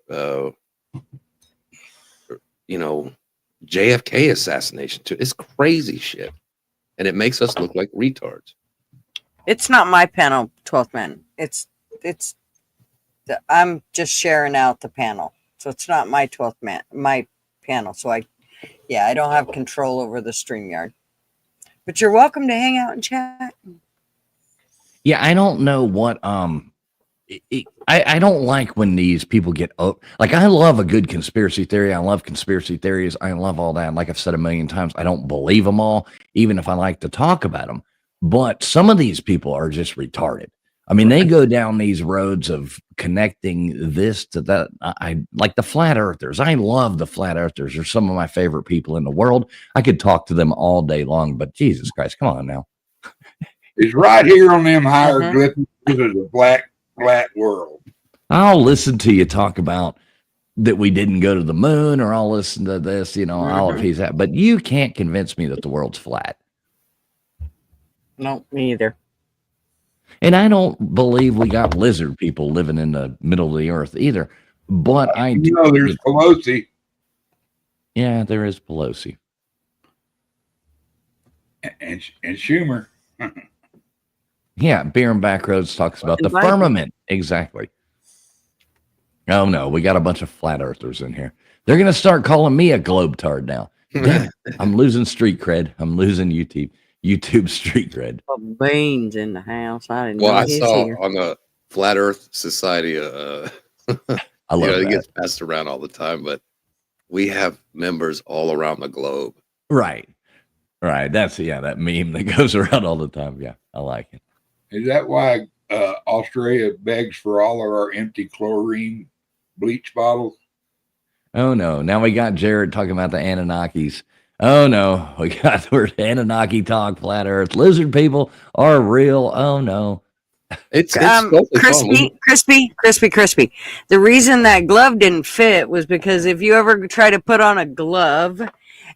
JFK assassination to it's crazy shit, and it makes us look like retards. It's not my panel, 12th man. I'm just sharing out the panel, so it's not my 12th man, my panel. So I don't have control over the StreamYard, but you're welcome to hang out and chat. Yeah, I don't know what I don't like when these people get like, I love a good conspiracy theory. I love conspiracy theories. I love all that. And like I've said a million times, I don't believe them all, even if I like to talk about them. But some of these people are just retarded. I mean, they go down these roads of connecting this to that. I like the flat earthers. I love the flat earthers. They're some of my favorite people in the world. I could talk to them all day long, but Jesus Christ, come on now. It's right here on them hieroglyphics. This is a flat world. I'll listen to you talk about that we didn't go to the moon, or I'll listen to this, I'll appease that. But you can't convince me that the world's flat. No, me either. And I don't believe we got lizard people living in the middle of the earth either. But there's Pelosi. Yeah, there is Pelosi. And Schumer. Yeah, Beer and Backroads talks about the firmament. Exactly. Oh, no, we got a bunch of flat earthers in here. They're going to start calling me a globetard now. Damn, I'm losing street cred. I'm losing YouTube street cred. Beans in the house. I didn't know I saw here. On the Flat Earth Society, I love it gets passed around all the time, but we have members all around the globe. Right. That's that meme that goes around all the time. Yeah, I like it. Is that why Australia begs for all of our empty chlorine bleach bottles? Oh no! Now we got Jared talking about the Anunnakis. Oh no, we got the word Anunnaki talk, flat Earth, lizard people are real. Oh no, it's crispy. The reason that glove didn't fit was because if you ever try to put on a glove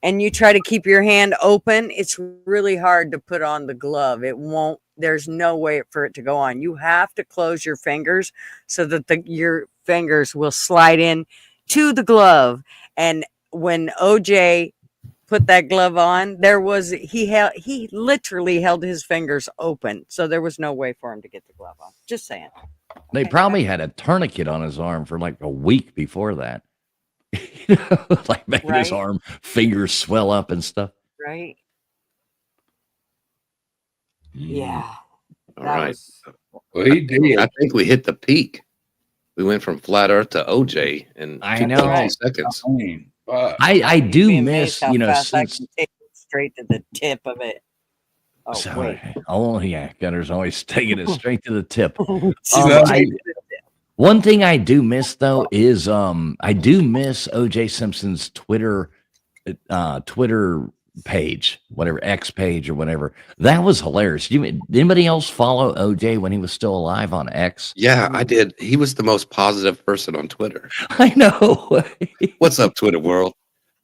and you try to keep your hand open, it's really hard to put on the glove. It won't. There's no way for it to go on. You have to close your fingers so that your fingers will slide in to the glove. And when OJ put that glove on, he literally held his fingers open, so there was no way for him to get the glove on. Just saying. They probably had a tourniquet on his arm for like a week before that. Like making his arm fingers swell up and stuff. Right. Yeah. All right. Well, he did. I think we hit the peak. We went from flat Earth to OJ in 50 seconds. I do You'd be miss, amazed how fast I since can take it straight to the tip of it. Oh sorry. wait. Oh yeah, Gunner's always taking it straight to the tip. Straight I to the tip. One thing I do miss though is I do miss OJ Simpson's Twitter page, whatever X page or whatever. That was hilarious. Did anybody else follow OJ when he was still alive on X? Yeah, I did. He was the most positive person on Twitter. I know. What's up, Twitter world?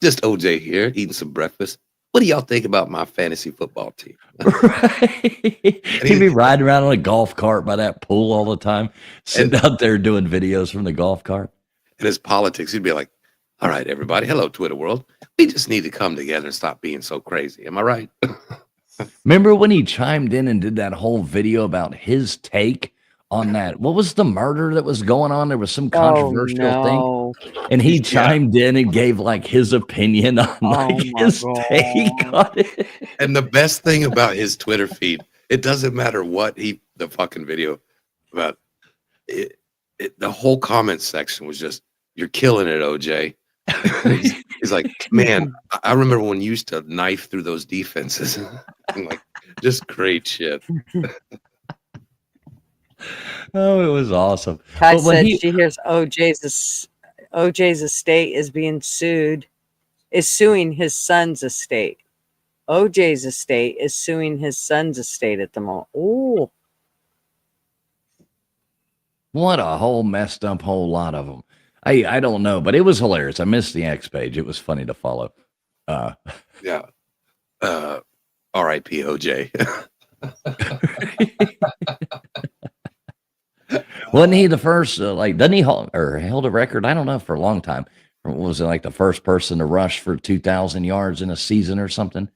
Just OJ here, eating some breakfast. What do y'all think about my fantasy football team? Right. He'd be riding around on a golf cart by that pool all the time, sitting out there doing videos from the golf cart. And his politics, he'd be like, all right, everybody. Hello, Twitter world. We just need to come together and stop being so crazy. Am I right? Remember when he chimed in and did that whole video about his take on that? What was the murder that was going on? There was some controversial thing. And he chimed in and gave like his opinion on like his take on it. And the best thing about his Twitter feed, it doesn't matter what the fucking video about it, the whole comment section was just, you're killing it, OJ. He's like, man, I remember when you used to knife through those defenses. I'm like, just great shit. Oh, it was awesome. Kai said she hears OJ's estate is being suing his son's estate. OJ's estate is suing his son's estate at the moment. Ooh. What a whole messed up whole lot of them. I don't know, but it was hilarious. I missed the X page. It was funny to follow. Yeah. R.I.P. OJ. Wasn't he the first, doesn't he held a record? I don't know, for a long time. Was it like the first person to rush for 2,000 yards in a season or something?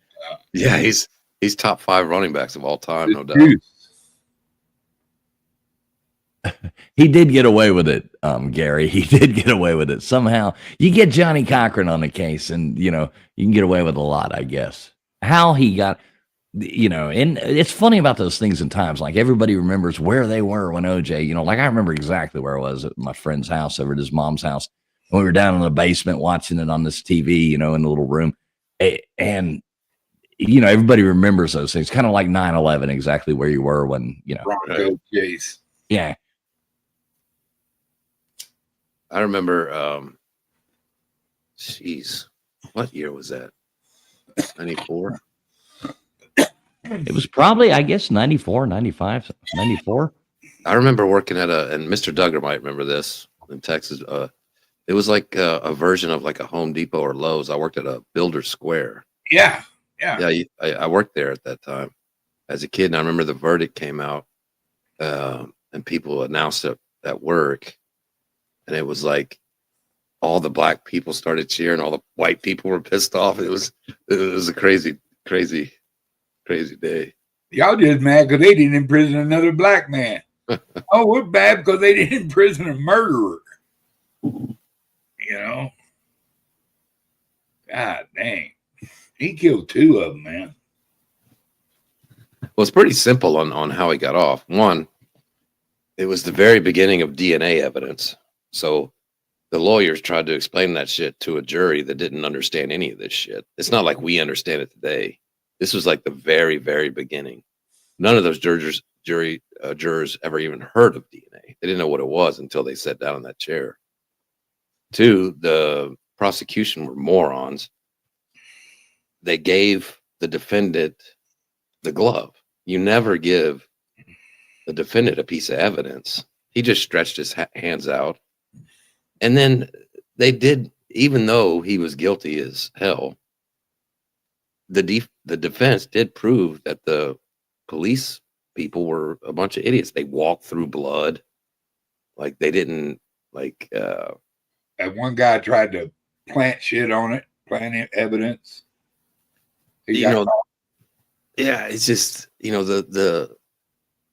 Yeah, he's top 5 running backs of all time, no doubt. He did get away with it, Gary. He did get away with it. Somehow you get Johnny Cochran on the case and, you can get away with a lot, I guess. How he got, and it's funny about those things in times. Like everybody remembers where they were when OJ, like I remember exactly where I was at my friend's house over at his mom's house. When we were down in the basement watching it on this TV, in the little room. And, everybody remembers those things, kind of like 9/11, exactly where you were when, Bronco chase. Yeah. I remember, what year was that? 94? It was probably, I guess, 94, 95, 94. I remember working and Mr. Duggar might remember this in Texas. It was like a version of like a Home Depot or Lowe's. I worked at a Builder Square. Yeah. I worked there at that time as a kid. And I remember the verdict came out and people announced it at work. And it was like all the black people started cheering. All the white people were pissed off. It was a crazy day. Y'all just mad because they didn't imprison another black man. Oh, we're bad because they didn't imprison a murderer. God dang. He killed 2 of them, man. Well, it's pretty simple on how he got off. One, it was the very beginning of DNA evidence. So the lawyers tried to explain that shit to a jury that didn't understand any of this shit. It's not like we understand it today. This was like the very, very beginning. None of those jurors ever even heard of DNA. They didn't know what it was until they sat down in that chair. 2, the prosecution were morons. They gave the defendant the glove. You never give the defendant a piece of evidence. He just stretched his hands out. And then they did, even though he was guilty as hell, the defense did prove that the police people were a bunch of idiots. They walked through blood. Like they didn't that one guy tried to plant shit on it, plant evidence. Yeah, it's just,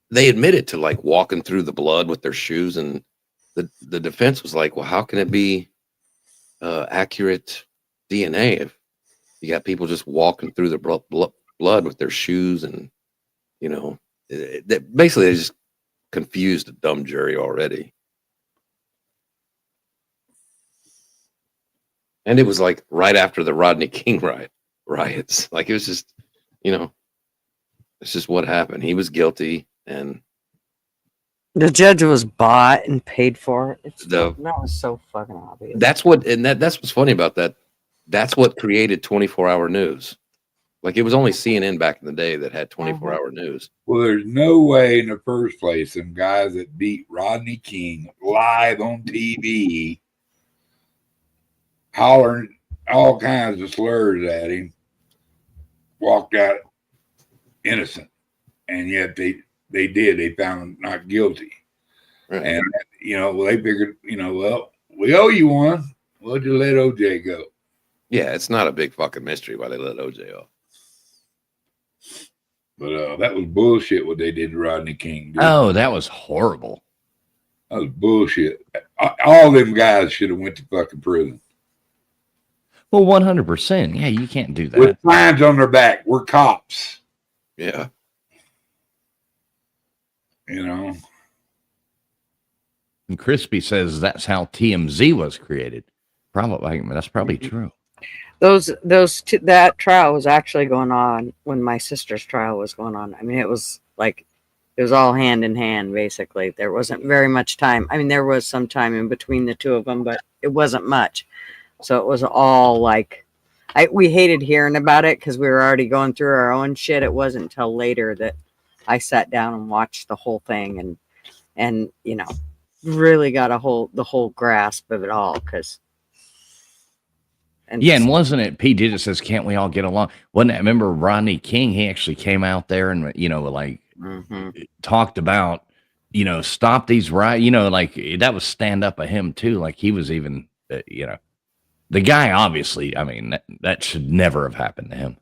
they admitted to like walking through the blood with their shoes, and the defense was like, well, how can it be accurate DNA if you got people just walking through the blood with their shoes? And basically they just confused a dumb jury already. And it was like right after the Rodney King riots. Like it was just, it's just what happened. He was guilty, and the judge was bought and paid for. That was so fucking obvious. That's what's funny about that. That's what created 24-hour news. Like it was only CNN back in the day that had 24-hour news. Well, there's no way in the first place some guys that beat Rodney King live on TV, hollering all kinds of slurs at him, walked out innocent, and yet they found him not guilty. Right. And they figured, well, we owe you one. We'll just let OJ go. Yeah, it's not a big fucking mystery why they let OJ off. But that was bullshit what they did to Rodney King. Dude. Oh, that was horrible. That was bullshit. All them guys should have went to fucking prison. Well, 100%. Yeah, you can't do that. With fines on their back. We're cops. Yeah. And Crispy says that's how TMZ was created. Probably, that's probably true. That trial was actually going on when my sister's trial was going on. I mean, it was all hand in hand, basically. There wasn't very much time. I mean, there was some time in between the two of them, but it wasn't much. So it was all like, we hated hearing about it because we were already going through our own shit. It wasn't until later that I sat down and watched the whole thing and really got the whole grasp of it all. And wasn't it P. Diddy says, can't we all get along? Wasn't it, remember Rodney King? He actually came out there and, talked about, stop these riots, that was stand up of him too. Like he was even, the guy, obviously, I mean, that should never have happened to him.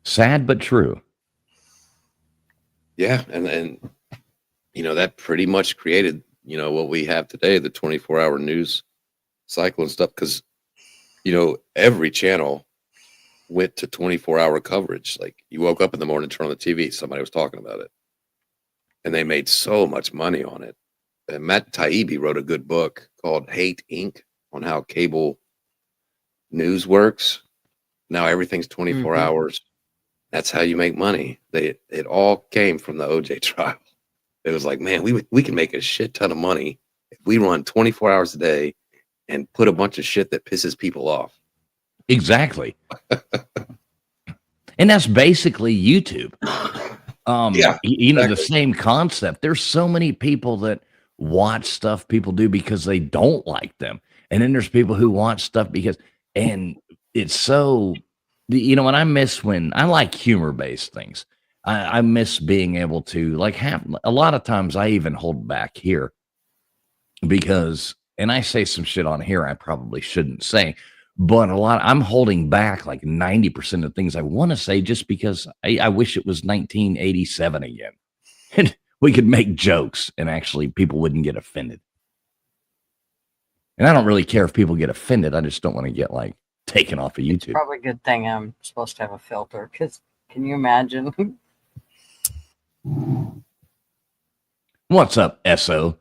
Sad, but true. Yeah. And that pretty much created, what we have today, the 24-hour news cycle and stuff. Cause, every channel went to 24-hour coverage. Like you woke up in the morning, turn on the TV, somebody was talking about it. And they made so much money on it. And Matt Taibbi wrote a good book called Hate Inc. on how cable news works. Now everything's 24 hours. That's how you make money. It all came from the OJ trial. It was like, man, we can make a shit ton of money if we run 24 hours a day and put a bunch of shit that pisses people off. Exactly. And that's basically YouTube. The same concept. There's so many people that watch stuff people do because they don't like them. And then there's people who watch stuff and it's so, when I like humor-based things. I miss being able to have a lot of times I even hold back here because, and I say some shit on here I probably shouldn't say, but I'm holding back like 90% of things I want to say just because I wish it was 1987 again. And we could make jokes and actually people wouldn't get offended. And I don't really care if people get offended. I just don't want to get taken off of YouTube. Probably a good thing I'm supposed to have a filter because can you imagine? What's up, SO?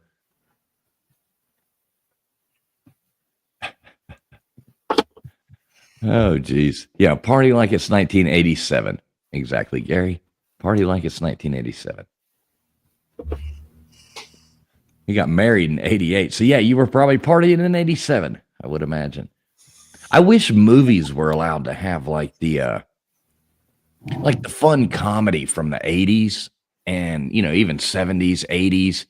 Oh, geez. Yeah, party like it's 1987. Exactly, Gary. Party like it's 1987. You got married in 88. So, yeah, you were probably partying in 87, I would imagine. I wish movies were allowed to have the fun comedy from the 80s and, even 70s, 80s,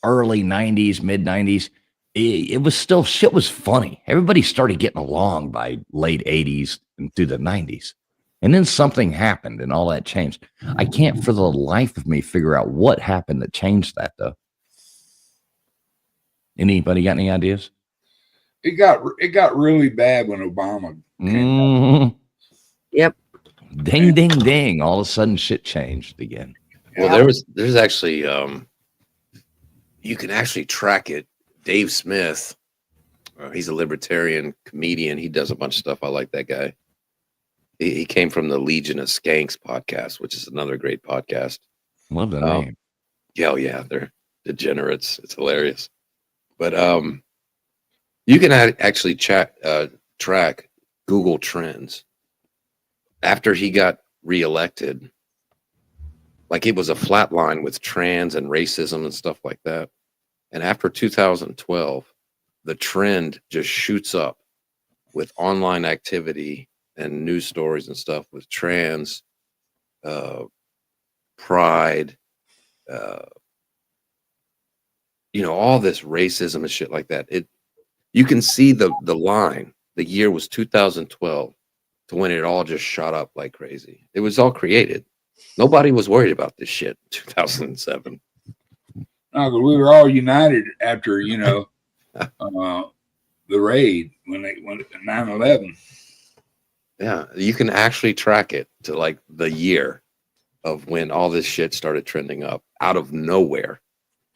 early 90s, mid 90s. It was still, shit was funny. Everybody started getting along by late 80s and through the 90s. And then something happened and all that changed. I can't for the life of me figure out what happened that changed that, though. Anybody got any ideas? It got really bad when Obama came. Yep. Ding, ding, ding. All of a sudden shit changed again. Well, there's actually, you can actually track it. Dave Smith, he's a libertarian comedian. He does a bunch of stuff. I like that guy. He came from the Legion of Skanks podcast, which is another great podcast. Love the name. Yeah, they're degenerates. It's hilarious. But you can actually track Google Trends after he got reelected. Like it was a flat line with trans and racism and stuff like that. And after 2012, the trend just shoots up with online activity and news stories and stuff with trans, pride, all this racism and shit like that. You can see the line. The year was 2012 to when it all just shot up like crazy. It was all created. Nobody was worried about this shit in 2007. No, but we were all united after, the raid when they went at 9/11. Yeah, you can actually track it to like the year of when all this shit started trending up out of nowhere.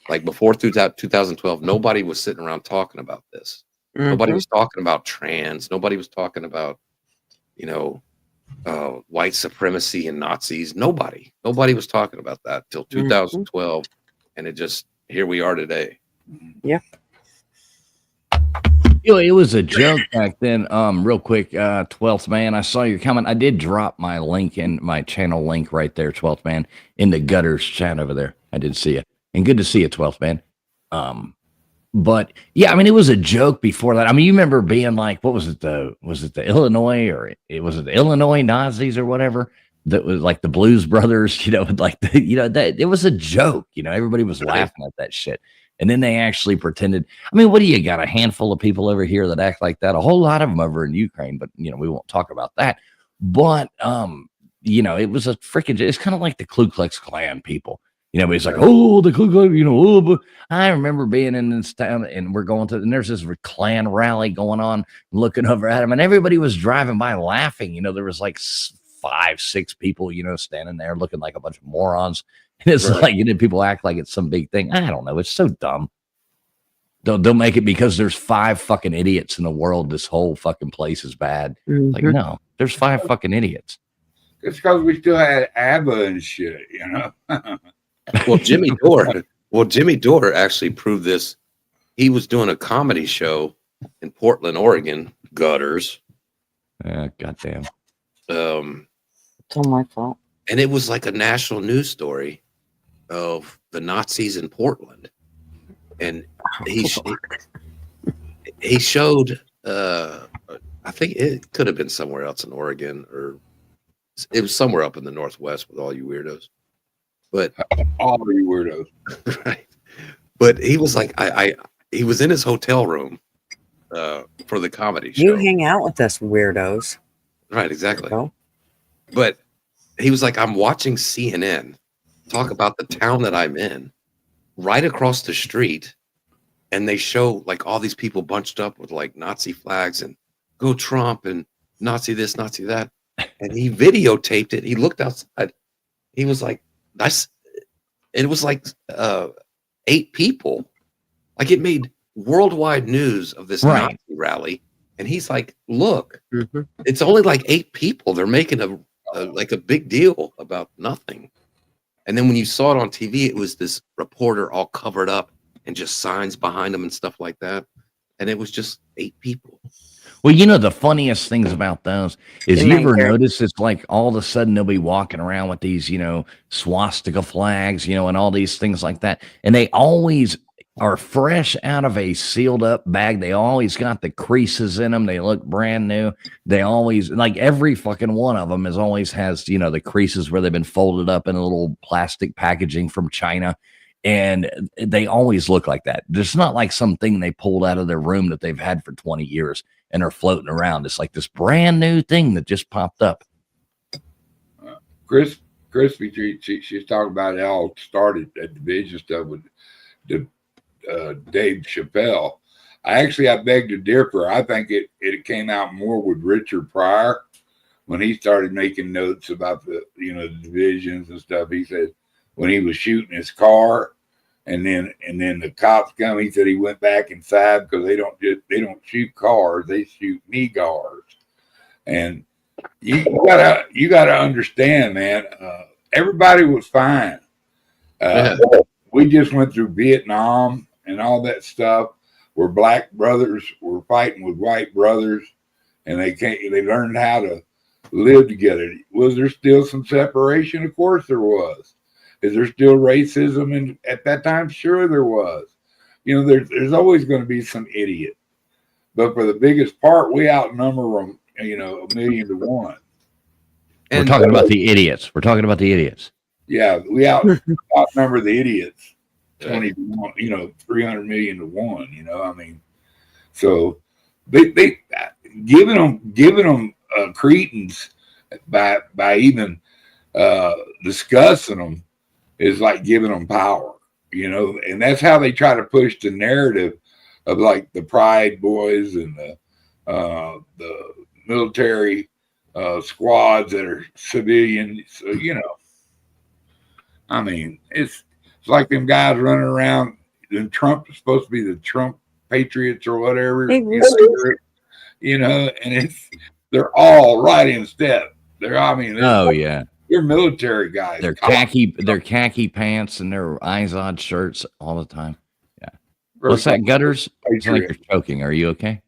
Like before 2012, nobody was sitting around talking about this. Mm-hmm. Nobody was talking about trans. Nobody was talking about, white supremacy and Nazis. Nobody was talking about that till 2012. And here we are today. Yeah. It was a joke back then. Real quick, 12th Man, I saw your comment. I did drop my link in my channel link right there, 12th Man, in the gutters chat over there. I did see it. And good to see you, 12th Man. But yeah, I mean, it was a joke before that. I mean, you remember being like, what was it? Was it the Illinois was it the Illinois Nazis or whatever? That was like the Blues Brothers, like that it was a joke. Everybody was laughing at that shit. And then they actually pretended. I mean, what do you got? A handful of people over here that act like that. A whole lot of them over in Ukraine, but we won't talk about that. But it was a freaking. It's kind of like the Ku Klux Klan people. It's like, oh, the Ku Klux, but I remember being in this town and we're going to, and there's this Klan rally going on, looking over at him, and everybody was driving by laughing. There was like 5-6 people, standing there looking like a bunch of morons. And it's like, people act like it's some big thing. I don't know. It's so dumb. They'll make it because there's 5 fucking idiots in the world. This whole fucking place is bad. Mm-hmm. Like, no, there's 5 fucking idiots. It's because we still had ABBA and shit, Well, Jimmy Dore actually proved this. He was doing a comedy show in Portland, Oregon, gutters. Goddamn. It's all my fault. And it was like a national news story of the Nazis in Portland. And he showed, I think it could have been somewhere else in Oregon, or it was somewhere up in the Northwest with all you weirdos. But all you weirdos, right? But he was like, he was in his hotel room for the comedy show. You hang out with us weirdos, right? Exactly. But he was like, I'm watching CNN talk about the town that I'm in, right across the street, and they show like all these people bunched up with like Nazi flags and go Trump and Nazi this, Nazi that, and he videotaped it. He looked outside. He was like. It was like 8 people. Like it made worldwide news of this Nazi rally. And he's like, look, it's only like 8 people. They're making a big deal about nothing. And then when you saw it on TV, it was this reporter all covered up and just signs behind him and stuff like that. And it was just 8 people. Well, the funniest things about those is you ever notice it's like all of a sudden they'll be walking around with these, swastika flags, and all these things like that. And they always are fresh out of a sealed up bag. They always got the creases in them. They look brand new. They always, like every fucking one of them always has, the creases where they've been folded up in a little plastic packaging from China. And they always look like that. It's not like something they pulled out of their room that they've had for 20 years and are floating around. It's like this brand new thing that just popped up. Crispy, she's talking about it all started at division stuff with Dave Chappelle. I beg to differ. I think it came out more with Richard Pryor when he started making notes about the divisions and stuff. He said when he was shooting his car, and then the cops come. He said he went back inside because they don't shoot cars, they shoot knee guards. And you gotta understand, man. Everybody was fine. We just went through Vietnam and all that stuff. where black brothers were fighting with white brothers, and they learned how to live together. Was there still some separation? Of course there was. Is there still racism at that time? Sure there was. You know, there's always going to be some idiot. But for the biggest part, we outnumber them, you know, 1,000,000 to 1. We're talking about the idiots. We're talking about the idiots. Yeah, we outnumber the idiots 20 to 1, you know, 300 million to 1, you know, I mean, so they giving them credence by even discussing them is like giving them power, you know, and that's how they try to push the narrative of like the Pride Boys and the military squads that are civilian. So, you know, I mean, it's like them guys running around, and Trump is supposed to be the Trump Patriots or whatever, you know, and they're all right in step. They're military guys. They're khaki pants and their Izod shirts all the time. Yeah. What's that, Gutters? It's like you're choking. Are you okay?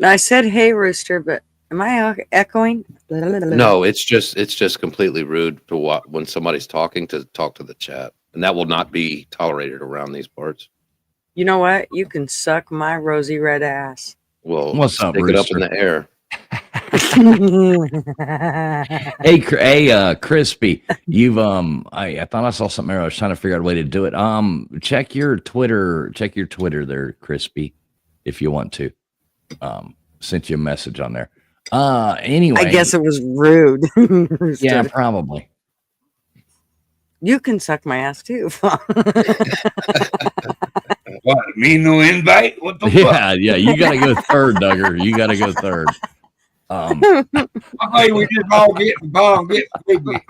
I said, "Hey, Rooster," but am I echoing? No, it's just completely rude to when somebody's talking to talk to the chat, and that will not be tolerated around these parts. You know what? You can suck my rosy red ass. Well, what's up, stick it up in the air. Hey, Crispy, you've I thought I saw something there. I was trying to figure out a way to do it. Check your Twitter there, Crispy, if you want to. Sent you a message on there. Anyway, I guess it was rude. Yeah, probably. You can suck my ass too. What, me no invite? What the fuck? Yeah, you gotta go third, Duggar. You gotta go third. I thought we just all get the ball and get quickly.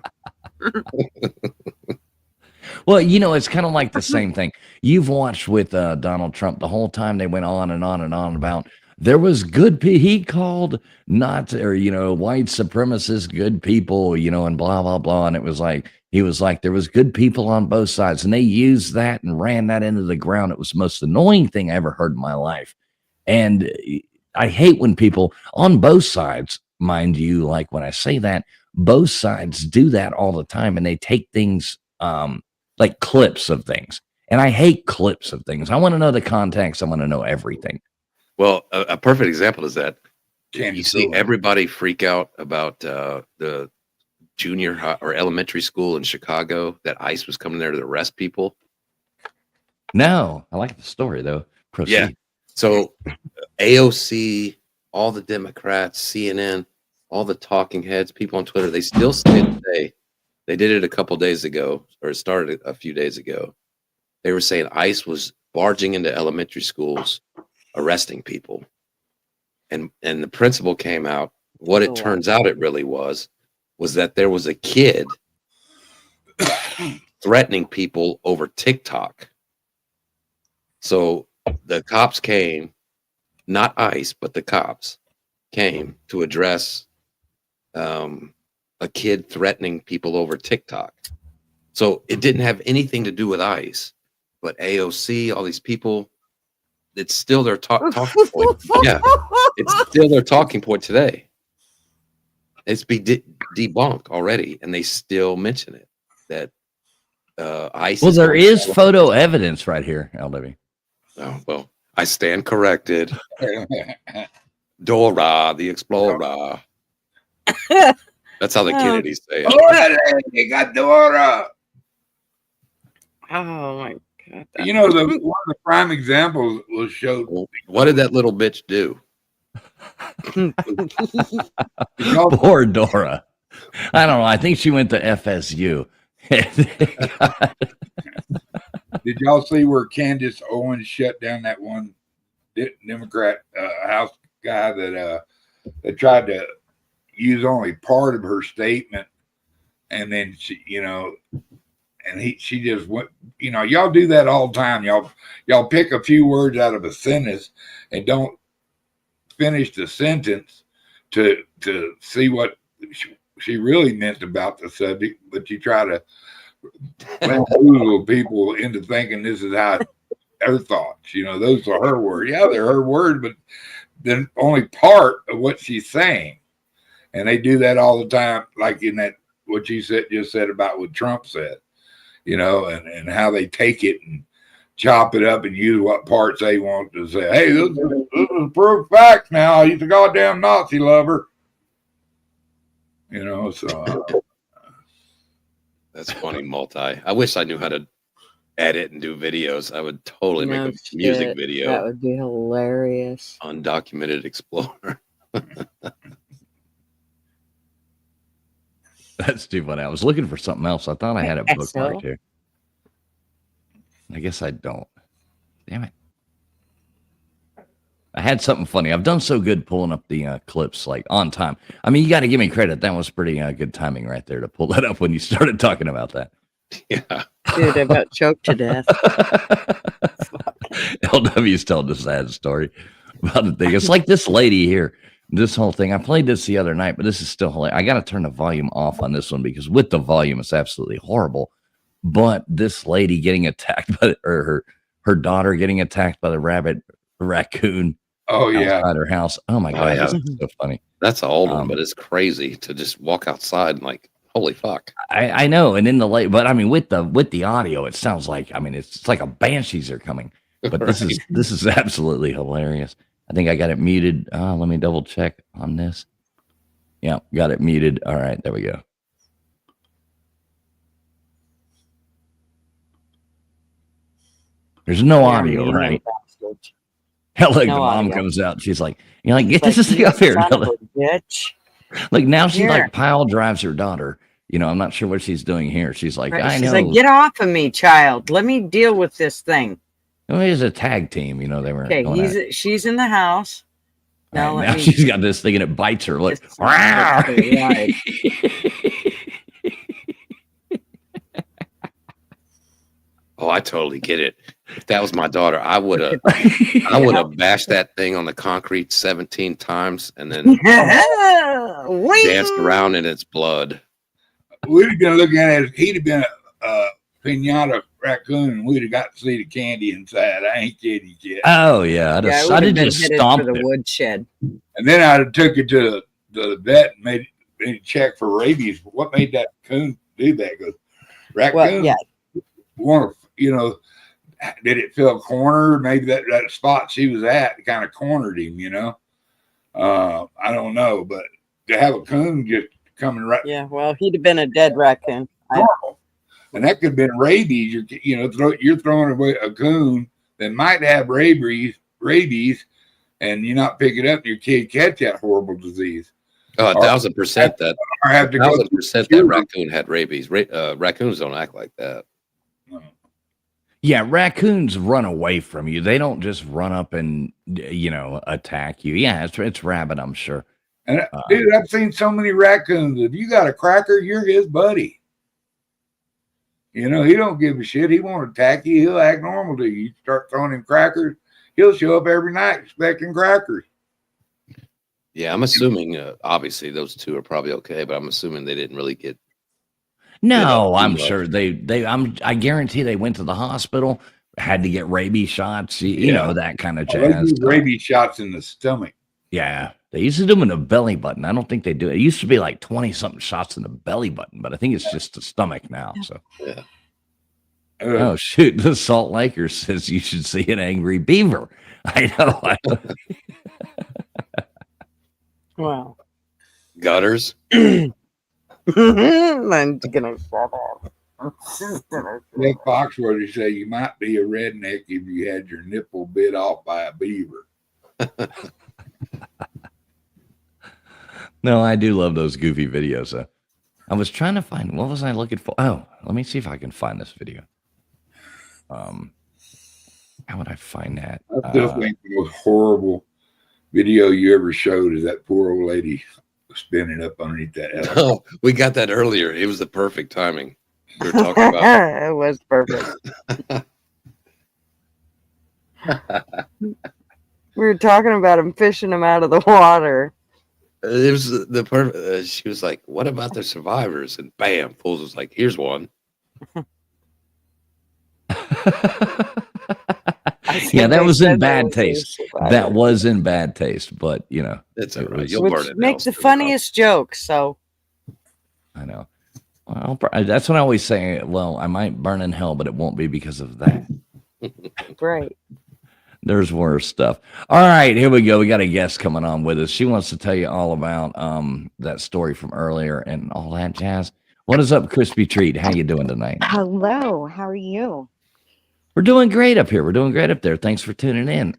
Well, you know, it's kind of like the same thing. You've watched with Donald Trump the whole time. They went on and on and on about there was good people. He called white supremacists good people, you know, and blah, blah, blah. And it was like, he was like, there was good people on both sides. And they used that and ran that into the ground. It was the most annoying thing I ever heard in my life. And I hate when people on both sides, mind you, like when I say that, both sides do that all the time. And they take things like clips of things. And I hate clips of things. I want to know the context. I want to know everything. Well, a perfect example is that you see everybody freak out about the junior high or elementary school in Chicago that ICE was coming there to arrest people. No, I like the story though. Proceed. Yeah. So AOC, all the Democrats, CNN, all the talking heads, people on Twitter, they still say today, they did it a couple days ago, or it started a few days ago. They were saying ICE was barging into elementary schools, arresting people. And the principal came out. What it turns out it really was that there was a kid threatening people over TikTok. So the cops came, not ICE, but the cops came to address a kid threatening people over TikTok. So it didn't have anything to do with ICE, but AOC, all these people, it's still their talking point. Yeah, it's still their talking point today. It's been debunked already, and they still mention it. That ICE. Well, there is photo evidence right here, LW. Oh, well, I stand corrected. Dora the Explorer. That's how the Kennedys say it. Oh, they got Dora. Oh my God. You know, one of the prime examples was showed. What did that little bitch do? Poor Dora. I don't know. I think she went to FSU. Did y'all see where Candace Owens shut down that one Democrat House guy that tried to use only part of her statement, and then she, you know, and she just went, you know, y'all do that all the time. Y'all pick a few words out of a sentence and don't finish the sentence to see what she really meant about the subject, but you try to bamboozle people into thinking this is how her thoughts. Those are her words. Yeah, they're her words, but then only part of what she's saying. And they do that all the time, like in that what you just said about what Trump said, and how they take it and chop it up and use what parts they want to say. Hey, this is proof facts now. He's a goddamn Nazi lover. So that's funny. I wish I knew how to edit and do videos. I would totally make a music video. That would be hilarious. Undocumented explorer. That's too funny. I was looking for something else. I thought I had it bookmarked here. I guess I don't. Damn it. I had something funny. I've done so good pulling up the clips like on time. I mean, you got to give me credit. That was pretty good timing right there to pull that up when you started talking about that. Yeah. Dude, I about choked to death. LW's telling a sad story about the thing. It's like this lady here. This whole thing. I played this the other night, but this is still hilarious. I got to turn the volume off on this one because with the volume, it's absolutely horrible. But this lady getting attacked by her daughter getting attacked by the raccoon. Oh yeah, outside her house. Oh my god, that's so funny. That's an old one, but it's crazy to just walk outside and like, holy fuck. I know, and in the late, but I mean, with the audio, it sounds like it's like a banshees are coming. But right. This is absolutely hilarious. I think I got it muted. Let me double check on this. Yeah, got it muted. All right, there we go. There's no audio, right? Hell, like no the mom audio. Comes out. She's like, get this thing up here. Bitch. Like now she like pile drives her daughter. I'm not sure what she's doing here. She's like, right. She's like, get off of me, child. Let me deal with this thing. It was a tag team. They were. Okay, she's in the house. Now she's got this thing and it bites her. Look. Oh, I totally get it. If that was my daughter, I would have bashed that thing on the concrete 17 times and then danced around in its blood. We'd have been looking at it. He'd have been a pinata raccoon, and we'd have got to see the candy inside. I ain't kidding you, kid. Oh yeah, I did just stomp the woodshed, and then I'd have took it to the vet and made a check for rabies. What made that coon do that? Goes raccoon. Well, yeah. Did it feel cornered? Maybe that spot she was at kind of cornered him, I don't know, but to have a coon just coming right. Yeah, well, he'd have been a dead raccoon. And that could have been rabies. You're throwing away a coon that might have rabies, and you not pick it up, and your kid catch that horrible disease. Oh, 1,000% that. Or have to 1,000% that raccoon had rabies. Raccoons don't act like that. Yeah, raccoons run away from you. They don't just run up and attack you. Yeah, it's rabbit, I'm sure. And dude, I've seen so many raccoons. If you got a cracker, you're his buddy. He don't give a shit. He won't attack you. He'll act normal to you. You start throwing him crackers, he'll show up every night expecting crackers. Yeah, I'm assuming. Obviously, those two are probably okay, but I'm assuming they didn't really get. No, I'm sure I guarantee they went to the hospital, had to get rabies shots, that kind of jazz. Rabies shots in the stomach. Yeah, they used to do them in the belly button. I don't think they do. It used to be like 20-something shots in the belly button, but I think it's just the stomach now. So, yeah. Oh shoot! The Salt Laker says you should see an angry beaver. I know. Wow. Gutters. I'm gonna shut up. Nick Foxworthy say you might be a redneck if you had your nipple bit off by a beaver. No, I do love those goofy videos. I was trying to find, what was I looking for? Oh, let me see if I can find this video. How would I find that? I still think the most horrible video you ever showed is that poor old lady spinning up underneath that elevator. Oh, we got that earlier. It was the perfect timing. We were talking about it was perfect. We were talking about him fishing him out of the water. It was the perfect. She was like, "What about the survivors?" And bam, Fools was like, "Here's one." Yeah, that was in bad taste. That was in bad taste, but you know, it's all right. was, You'll burn it. Make the funniest jokes. So I know. Well, that's what I always say. Well, I might burn in hell, but it won't be because of that. right. There's worse stuff. All right, here we go. We got a guest coming on with us. She wants to tell you all about that story from earlier and all that jazz. What is up, Crispy Treat? How you doing tonight? Hello. How are you? We're doing great up here. We're doing great up there. Thanks for tuning in.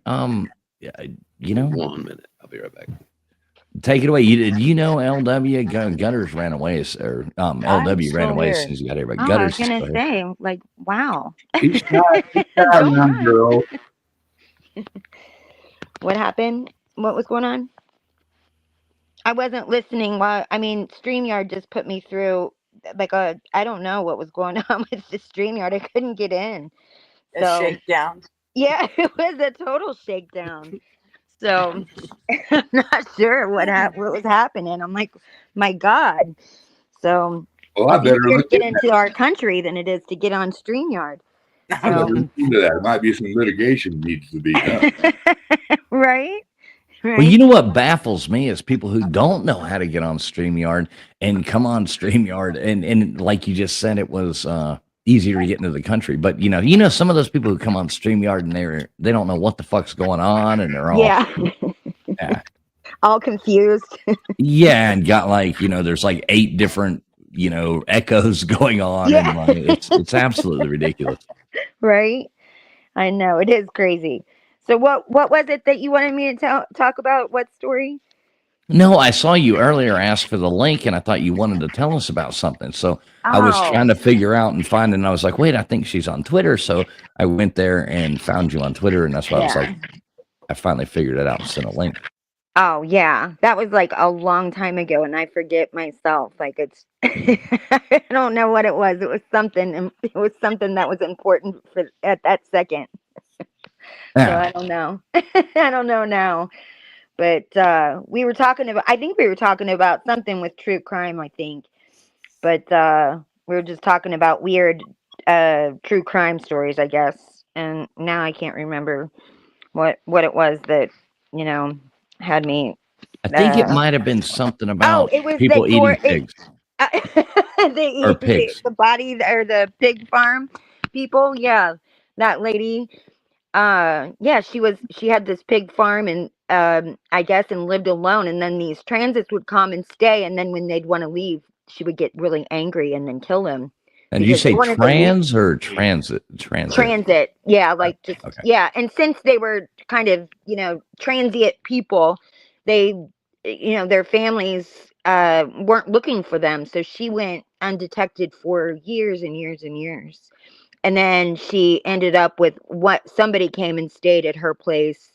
You know, 1 minute. I'll be right back. Take it away. You know, LW Gutters ran away, or LW ran away as soon as he got here. But Gutters, I was gonna say, like, wow. He's not young girl. What happened? What was going on? I wasn't listening. StreamYard just put me through I don't know what was going on with the StreamYard. I couldn't get in. A shakedown. Yeah, it was a total shakedown. So I'm not sure what was happening. I'm like, my God. So well, I better look get into our country than it is to get on StreamYard. I better look into that. It might be some litigation needs to be done. Right? Well, you know what baffles me is people who don't know how to get on StreamYard and come on StreamYard and like you just said, it was easier to get into the country. But you know, some of those people who come on StreamYard and they don't know what the fuck's going on and they're all yeah. all confused. Yeah, and got there's 8 different echoes going on. Yeah. And it's absolutely ridiculous. Right? I know it is crazy. So what was it that you wanted me to talk about? What story? No, I saw you earlier ask for the link, and I thought you wanted to tell us about something. So I was trying to figure out and find, and I was like, wait, I think she's on Twitter. So I went there and found you on Twitter, and that's why I was like, I finally figured it out and sent a link. Oh yeah, that was a long time ago, and I forget myself. It's I don't know what it was. It was something. It was something that was important at that second. So I don't know. I don't know now. But we were talking about. I think we were talking about something with true crime. I think, but we were just talking about weird true crime stories, I guess. And now I can't remember what it was that had me. I think it might have been something about people eating pigs. They eat pigs. The body or the pig farm people. Yeah, that lady. She had this pig farm and I guess and lived alone, and then these transits would come and stay, and then when they'd want to leave, she would get really angry and then kill them. And you say trans or transit? Transit. Yeah, yeah. And since they were kind of, transient people, they, their families weren't looking for them. So she went undetected for years and years and years. And then she ended up with somebody came and stayed at her place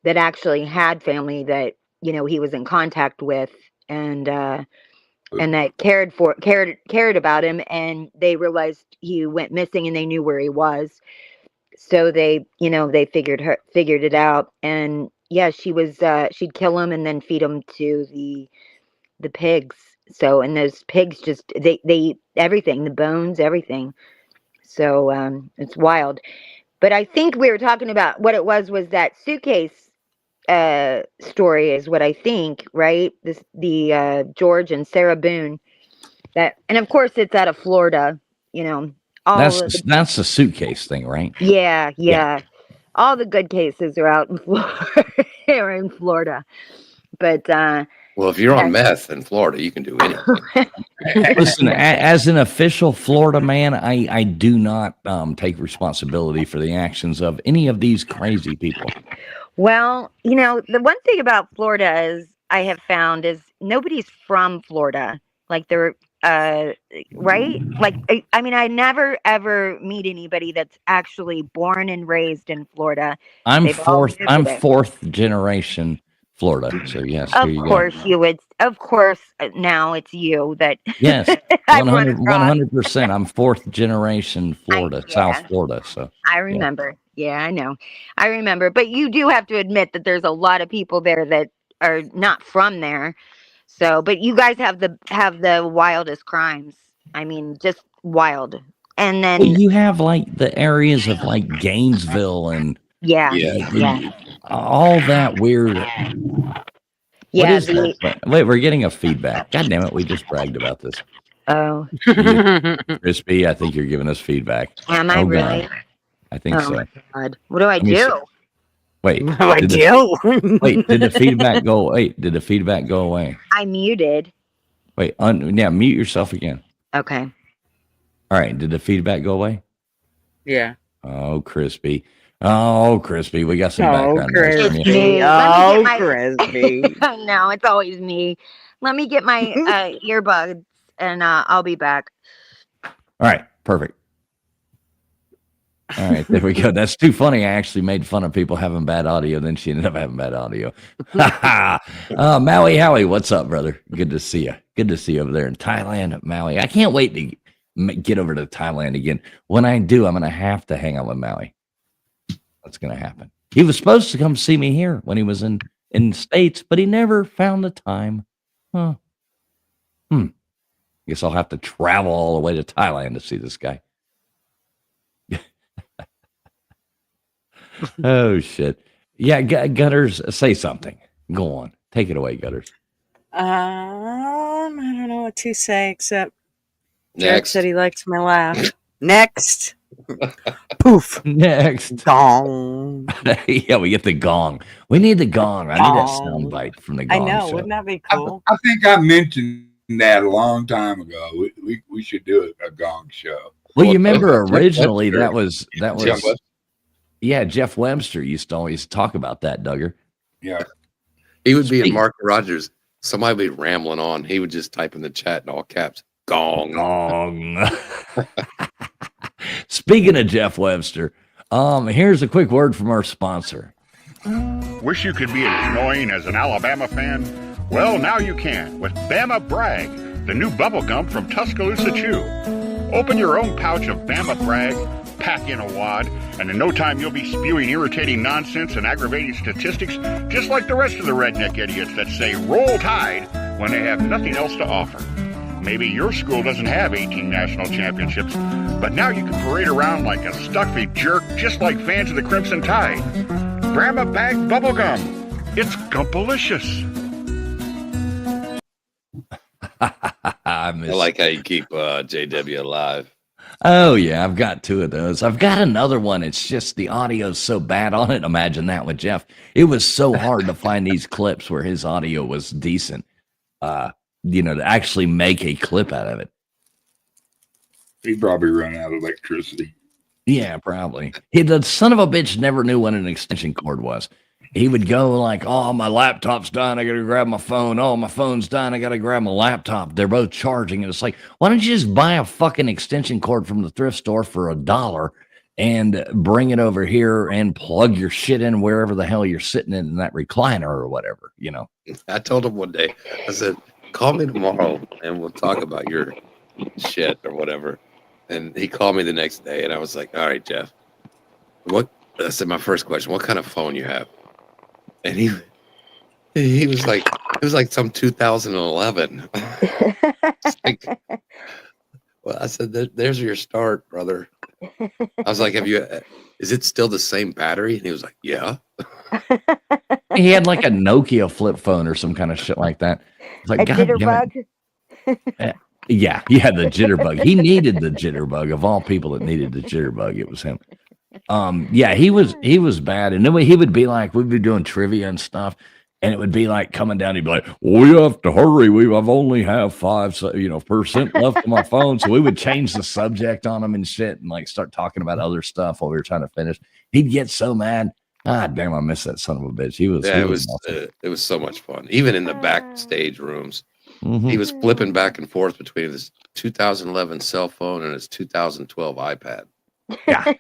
that actually had family that, he was in contact with and that cared about him, and they realized he went missing and they knew where he was. So they figured it out. And yeah, she'd kill him and then feed him to the pigs. So, and those pigs just, they eat everything, the bones, everything. So it's wild. But I think we were talking about what it was that suitcase story is what I think, right? The George and Sarah Boone. And of course it's out of Florida, that's the suitcase thing, right? Yeah. All the good cases are out in Florida. But well, if you're on meth in Florida, you can do anything. Listen, as an official Florida man, I do not take responsibility for the actions of any of these crazy people. Well, the one thing about Florida is I have found is nobody's from Florida. They're right? I never ever meet anybody that's actually born and raised in Florida. I'm fourth generation Florida. So yes, of course you would. Of course, now it's you that. Yes, 100%. I'm fourth generation Florida, South Florida. So I remember. Yeah, I know. I remember. But you do have to admit that there's a lot of people there that are not from there. So, but you guys have the wildest crimes. I mean, just wild. And then you have like the areas of like Gainesville and all that weird. What is that? Wait, we're getting a feedback. God damn it, we just bragged about this. Oh. Crispy, I think you're giving us feedback. Am I really? God. I think so. My God. What do I do? Wait. What do I do? Wait, did the feedback go? Wait, did the feedback go away? I muted. Wait, mute yourself again. Okay. All right, did the feedback go away? Yeah. Oh, Crispy. Oh, Crispy. We got some background noise from you. Crispy. No, it's always me. Let me get my earbuds and I'll be back. All right, perfect. All right, there we go. That's too funny. I actually made fun of people having bad audio. Then she ended up having bad audio. Maui Howie, what's up, brother? Good to see you. Good to see you over there in Thailand, Maui. I can't wait to get over to Thailand again. When I do, I'm going to have to hang out with Maui. What's going to happen? He was supposed to come see me here when he was in States, but he never found the time. Huh. Guess I'll have to travel all the way to Thailand to see this guy. Oh, shit. Yeah, Gutters, say something. Go on. Take it away, Gutters. I don't know what to say except Next. Jack said he likes my laugh. Next. Poof. Next. Gong. Yeah, we get the gong. We need the gong. I need that sound bite from the gong. I know. Show. Wouldn't that be cool? I think I mentioned that a long time ago. We should do a gong show. Well, you remember originally that was Jeff Jeff Webster used to always talk about that, Duggar. Yeah. He would be in Mark Rogers. Somebody would be rambling on. He would just type in the chat in all caps, gong. Gong. Speaking of Jeff Webster, here's a quick word from our sponsor. Wish you could be as annoying as an Alabama fan? Well, now you can with Bama Brag, the new bubble gum from Tuscaloosa Chew. Open your own pouch of Bama Brag, pack in a wad, and in no time you'll be spewing irritating nonsense and aggravating statistics just like the rest of the redneck idiots that say roll tide when they have nothing else to offer. Maybe your school doesn't have 18 national championships, but now you can parade around like a stuffy jerk just like fans of the Crimson Tide. Bama Bag Bubblegum. It's gumpalicious. I like how you keep JW alive. Oh, yeah, I've got two of those. I've got another one. It's just the audio's so bad on it. Imagine that with Jeff. It was so hard to find these clips where his audio was decent, to actually make a clip out of it. He probably run out of electricity. Yeah, probably. The son of a bitch never knew what an extension cord was. He would go like, oh, my laptop's dying. I got to grab my phone. Oh, my phone's dying. I got to grab my laptop. They're both charging. And it's like, why don't you just buy a fucking extension cord from the thrift store for $1 and bring it over here and plug your shit in wherever the hell you're sitting in that recliner or whatever, I told him one day, I said, call me tomorrow and we'll talk about your shit or whatever. And he called me the next day and I was like, all right, Jeff, I said, my first question, what kind of phone you have? And he was like, it was like some 2011. Well, I said, there's your start, brother. I was like, is it still the same battery? And he was like, yeah. He had like a Nokia flip phone or some kind of shit like that. Like, a jitterbug. Yeah, the jitterbug. He needed the jitterbug. Of all people that needed the jitterbug, it was him. He was bad. And then he would be like, we'd be doing trivia and stuff, and it would be like coming down. He'd be like, well, we have to hurry. I've only have 5% left on my phone. So we would change the subject on him and shit and like start talking about other stuff while we were trying to finish. He'd get so mad. Ah, damn, I miss that son of a bitch. It was so much fun. Even in the backstage rooms, he was flipping back and forth between his 2011 cell phone and his 2012 iPad. Yeah.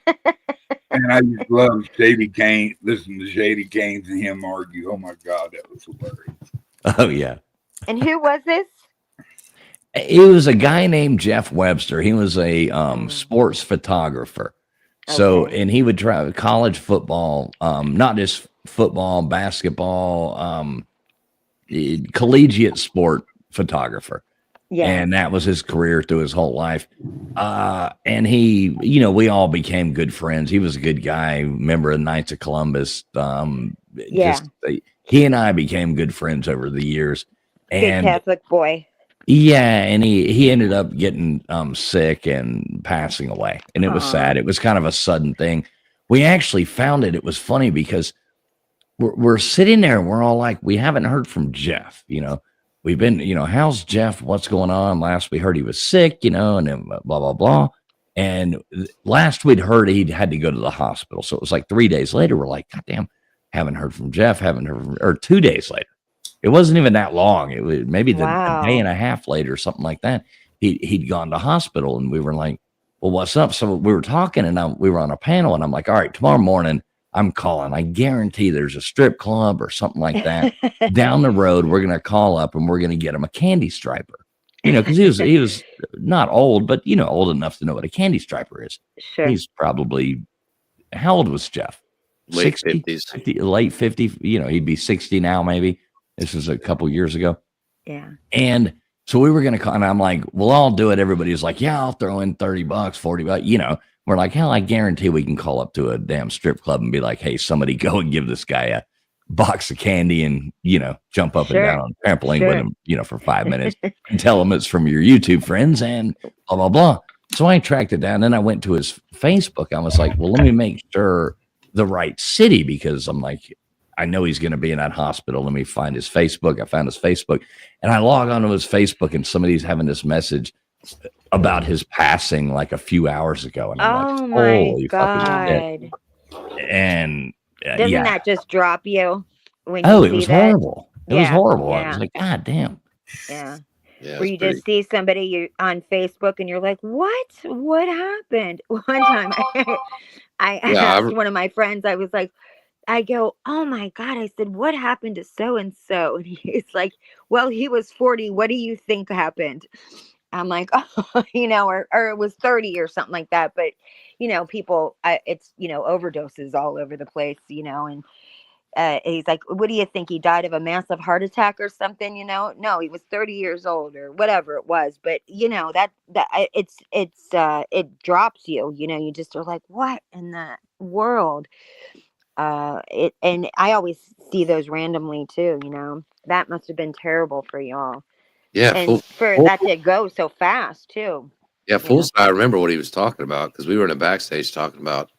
And I just love Shady Kane, listen to Shady Canes and him argue. Oh my God, that was hilarious. Oh yeah. And who was this? It was a guy named Jeff Webster. He was a sports photographer. So, and he would try college football, not just football, basketball, collegiate sport photographer. Yeah. And that was his career through his whole life. And he, we all became good friends. He was a good guy, member of Knights of Columbus. He and I became good friends over the years. Good Catholic boy. Yeah, and he ended up getting sick and passing away. And it was sad. It was kind of a sudden thing. We actually found it. It was funny because we're sitting there and we're all like, we haven't heard from Jeff, We've been, how's Jeff? What's going on? Last we heard he was sick, and then blah, blah, blah. And last we'd heard he'd had to go to the hospital. So it was like 3 days later, we're like, God damn, haven't heard from Jeff, or 2 days later. It wasn't even that long. It was maybe a day and a half later, something like that. He'd gone to hospital and we were like, well, what's up? So we were talking and we were on a panel and I'm like, all right, tomorrow morning, I'm calling. I guarantee there's a strip club or something like that down the road. We're going to call up and we're going to get him a candy striper, because he was not old, but old enough to know what a candy striper is. Sure. He's probably, how old was Jeff? Late 50s. Late 50. He'd be 60 now, maybe. This was a couple years ago. Yeah. And so we were going to call and I'm like, well, I'll do it. Everybody's like, yeah, I'll throw in $30, $40, We're like, hell, I guarantee we can call up to a damn strip club and be like, hey, somebody go and give this guy a box of candy and, jump up and down on the trampoline with him, for 5 minutes and tell him it's from your YouTube friends and blah, blah, blah. So I tracked it down. Then I went to his Facebook. I was like, well, let me make sure the right city because I'm like, I know he's going to be in that hospital. Let me find his Facebook. I found his Facebook and I log onto his Facebook and somebody's having this message about his passing like a few hours ago. And I'm like, holy fucking shit. And doesn't that just drop you? When it was horrible. It was horrible. Yeah. I was like, God damn. Yeah. Where you just see somebody on Facebook and you're like, what happened? One time I asked one of my friends, I go, oh my God. I said, what happened to so-and-so? And he's like, well, he was 40. What do you think happened? I'm like, oh, or it was 30 or something like that. But, people, it's, overdoses all over the place, and he's like, what do you think? He died of a massive heart attack or something, No, he was 30 years old or whatever it was. But, it drops you, you just are like, what in the world? And I always see those randomly too, that must have been terrible for y'all. Yeah. And that to go so fast too. Yeah. I remember what he was talking about because we were in a backstage talking about,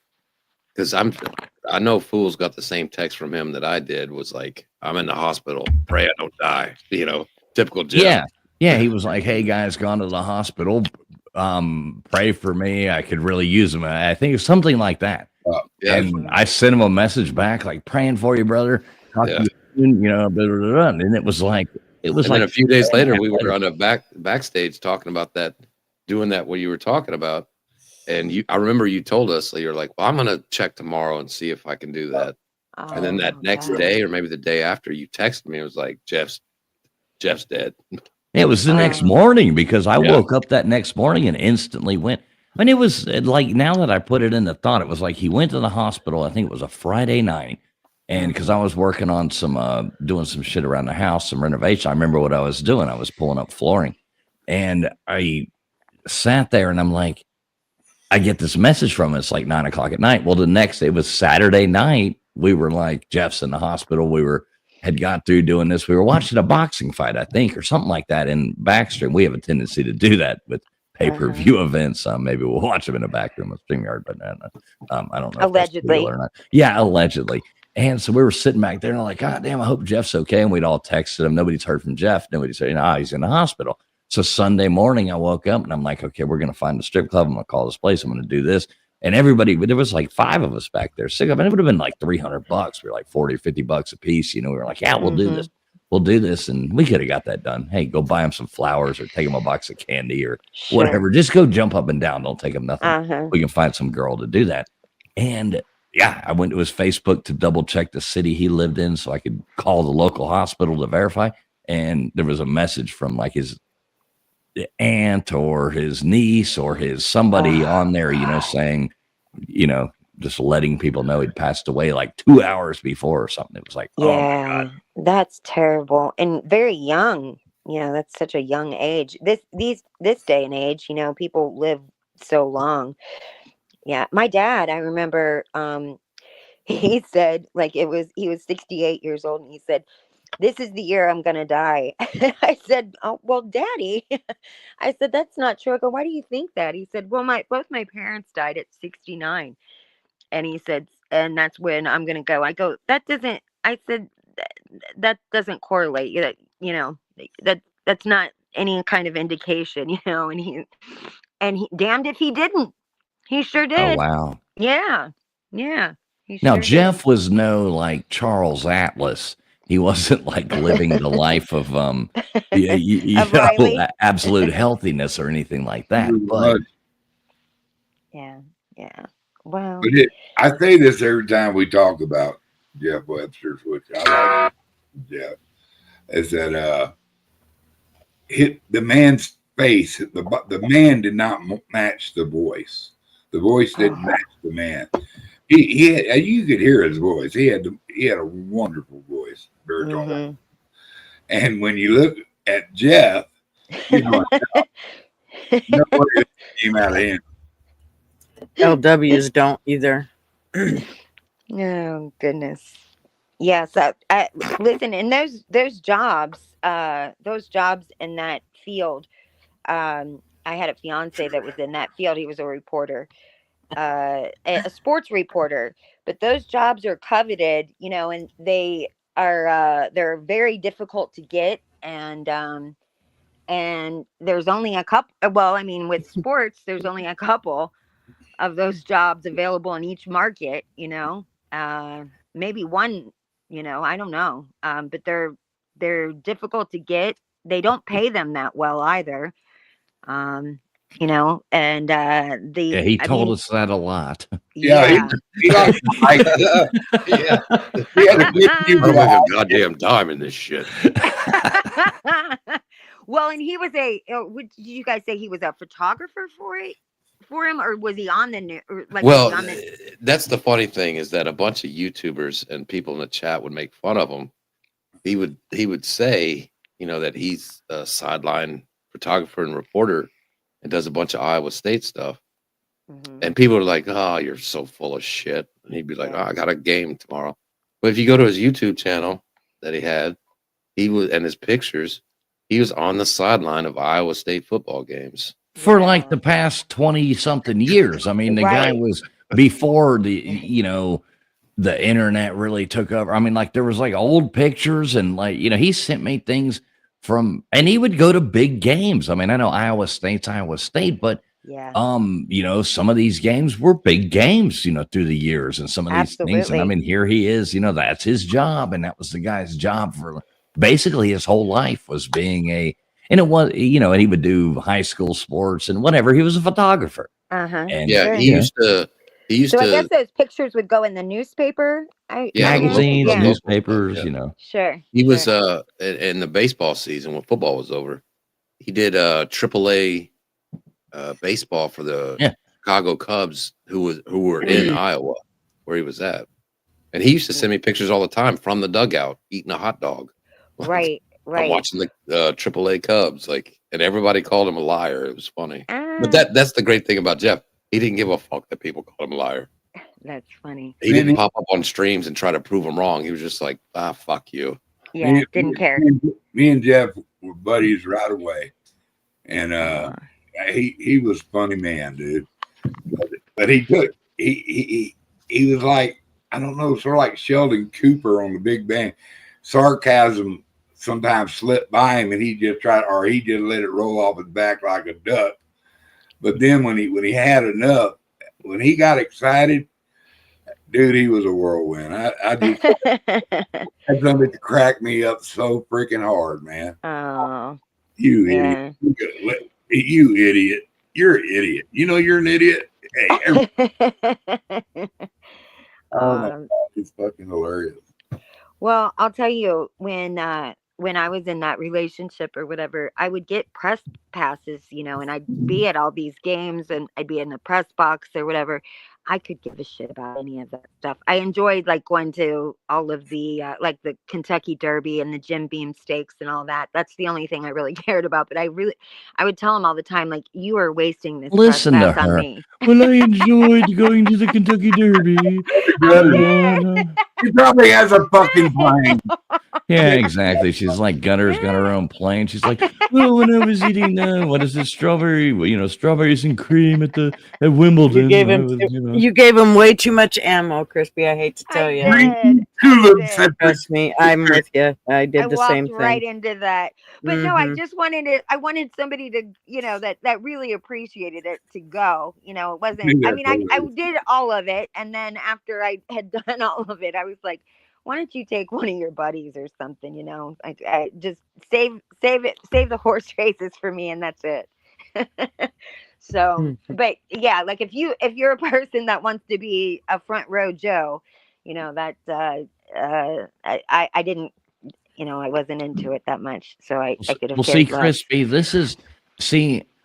because I know Fool's got the same text from him that I did was like, I'm in the hospital, pray I don't die, typical Jeff. Yeah. He was like, hey guys, gone to the hospital. Pray for me. I could really use him. I think it was something like that. And I sent him a message back, like praying for you, brother. Talk to you soon, blah, blah, blah. And it was like, then a few days later, we were on a backstage talking about that, doing that, what you were talking about. And I remember you told us, you're like, well, I'm going to check tomorrow and see if I can do that. And then that next day, or maybe the day after, you texted me. It was like, Jeff's dead. It was the next morning because I woke up that next morning and instantly went. I mean, it was like, now that I put it into thought, it was like he went to the hospital. I think it was a Friday night. And because I was working on doing some shit around the house, some renovation. I remember what I was doing. I was pulling up flooring. And I sat there and I'm like, I get this message from him. It's like 9:00 at night. Well, the next day, it was Saturday night. We were like, Jeff's in the hospital. Had got through doing this. We were watching a boxing fight, I think, or something like that in Backstream. We have a tendency to do that with pay-per-view events. Maybe we'll watch them in a back room of StreamYard, but I don't know. Allegedly. Or not. Yeah, allegedly. And so we were sitting back there and I'm like, God damn, I hope Jeff's okay. And we'd all texted him. Nobody's heard from Jeff. Nobody said, he's in the hospital. So Sunday morning I woke up and I'm like, okay, we're going to find a strip club. I'm going to call this place. I'm going to do this. And everybody, there was like 5 of us back there. 6 of it would have been like $300. We were like 40 or $50 a piece. We were like, yeah, we'll do this. We'll do this. And we could have got that done. Hey, go buy him some flowers or take him a box of candy or whatever. Just go jump up and down. Don't take him nothing. We can find some girl to do that. And I went to his Facebook to double check the city he lived in so I could call the local hospital to verify. And there was a message from like his aunt or his niece or his somebody on there, saying, just letting people know he'd passed away like 2 hours before or something. It was like, oh my God. That's terrible. And very young. That's such a young age. This day and age, people live so long. Yeah, my dad, I remember, he said, like, he was 68 years old, and he said, "This is the year I'm gonna die." I said, "Oh, well, Daddy," I said, "that's not true." I go, "Why do you think that?" He said, "Well, both my parents died at 69," and he said, "And that's when I'm gonna go." I go, "That doesn't." I said, "That doesn't correlate. That's not any kind of indication, And he damned if he didn't. He sure Oh, did. wow. Yeah, yeah, he Now, sure did. Jeff was no like Charles Atlas. He wasn't like living the life of Of Riley. absolute healthiness or anything like that. But Yeah, well, I say this every time we talk about Jeff Webster's, which I like Jeff, is that the man's face, the man did not match the voice. The voice didn't match the man. He had, you could hear his voice. He had a wonderful voice, baritone. Mm-hmm. And when you look at Jeff, no way came out of him. LWs don't either. Oh goodness. Yeah, so listen, and those jobs in that field, I had a fiance that was in that field. He was a reporter, a sports reporter, but those jobs are coveted, and they're very difficult to get, and there's only a couple. Well, I mean, with sports, there's only a couple of those jobs available in each market, maybe one, I don't know. But they're difficult to get. They don't pay them that well either. And yeah, he told us that a lot. Yeah. He likes Yeah. I don't make a goddamn dime in this shit. Well, and he was did you guys say he was a photographer for him, or was he on the new? Well, that's the funny thing, is that a bunch of YouTubers and people in the chat would make fun of him. He would say, that he's a sideline photographer and reporter and does a bunch of Iowa State stuff. Mm-hmm. And people are like, "Oh, you're so full of shit." And he'd be like, "Oh, I got a game tomorrow." But if you go to his YouTube channel that he had, and his pictures, he was on the sideline of Iowa State football games for like the past 20 something years. I mean, the guy was before the internet really took over. I mean, like there was like old pictures and like, he sent me things and he would go to big games. I mean, I know Iowa State's Iowa State, but some of these games were big games, through the years, and some of these things. And I mean, here he is, that's his job. And that was the guy's job for basically his whole life, was being and it was, and he would do high school sports and whatever. He was a photographer. And he used to. So I guess those pictures would go in the newspaper, magazines, newspapers, Sure. He was in the baseball season when football was over. He did AAA baseball for the Chicago Cubs, who were in Iowa, where he was at, and he used to send me pictures all the time from the dugout eating a hot dog. Right. I'm watching the AAA Cubs, and everybody called him a liar. It was funny, but that's the great thing about Jeff. He didn't give a fuck that people called him a liar. That's funny. He didn't pop up on streams and try to prove him wrong. He was just like, fuck you. Yeah, didn't care. Me and Jeff were buddies right away, and he was a funny man, dude. But he was like, I don't know, sort of like Sheldon Cooper on The Big Bang. Sarcasm sometimes slipped by him, and he just let it roll off his back like a duck. But then when he had enough, when he got excited, dude, he was a whirlwind. I just had something to crack me up so freaking hard, man. Oh, you idiot! You idiot! You're an idiot. You're an idiot. Hey, oh my God, it's fucking hilarious. Well, I'll tell you, when I was in that relationship or whatever, I would get press passes, and I'd be at all these games and I'd be in the press box or whatever. I could give a shit about any of that stuff. I enjoyed like going to all of the like the Kentucky Derby and the Jim Beam Stakes and all that. That's the only thing I really cared about. But I would tell him all the time, like, you are wasting this Listen to trespass on her. me. Well, I enjoyed going to the Kentucky Derby. She probably has a fucking plane. Yeah, exactly. She's like, Gunner's got her own plane. She's like, well, when I was eating what is this, strawberries and cream at Wimbledon. You gave him way too much ammo, Crispy. I hate to tell you. I Trust me, I'm with you. I did the same thing. Right into that. But no, I just I wanted somebody to, that really appreciated it to go. It wasn't, I did all of it. And then after I had done all of it, I was like, why don't you take one of your buddies or something, I just save the horse races for me, and that's it. So, but yeah, like if you're a person that wants to be a front row Joe, that I didn't, I wasn't into it that much, so I could have. Well, see, Crispy,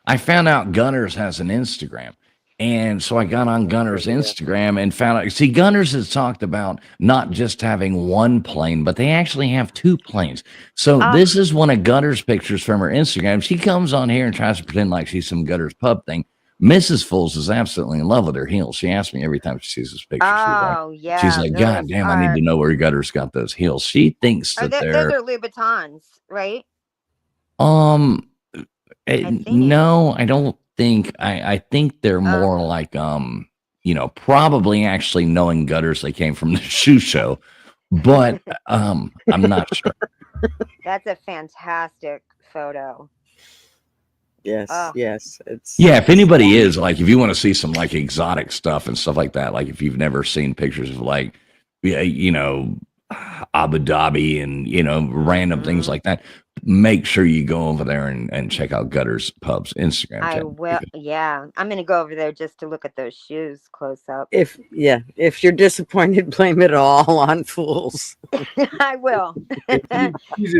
I found out Gunners has an Instagram. And so I got on Gunner's Instagram and found out, Gunners has talked about not just having one plane, but they actually have 2 planes. So this is one of Gunner's pictures from her Instagram. She comes on here and tries to pretend like she's some Gunner's pub thing. Mrs. Fools is absolutely in love with her heels. She asks me every time she sees this picture. She's like, God damn, I need to know where Gunner's got those heels. She thinks that those are Louboutins, right? No, I don't think. I think they're more like probably actually knowing Gutters, they came from the shoe show, but I'm not sure. That's a fantastic photo. Yes. If anybody is like, if you want to see some like exotic stuff and stuff like that, like if you've never seen pictures of like Abu Dhabi and random things like that, make sure you go over there and check out Gutter's Pub's Instagram channel. I will. Yeah, I'm gonna go over there just to look at those shoes close up. If you're disappointed, blame it all on Fools. I will.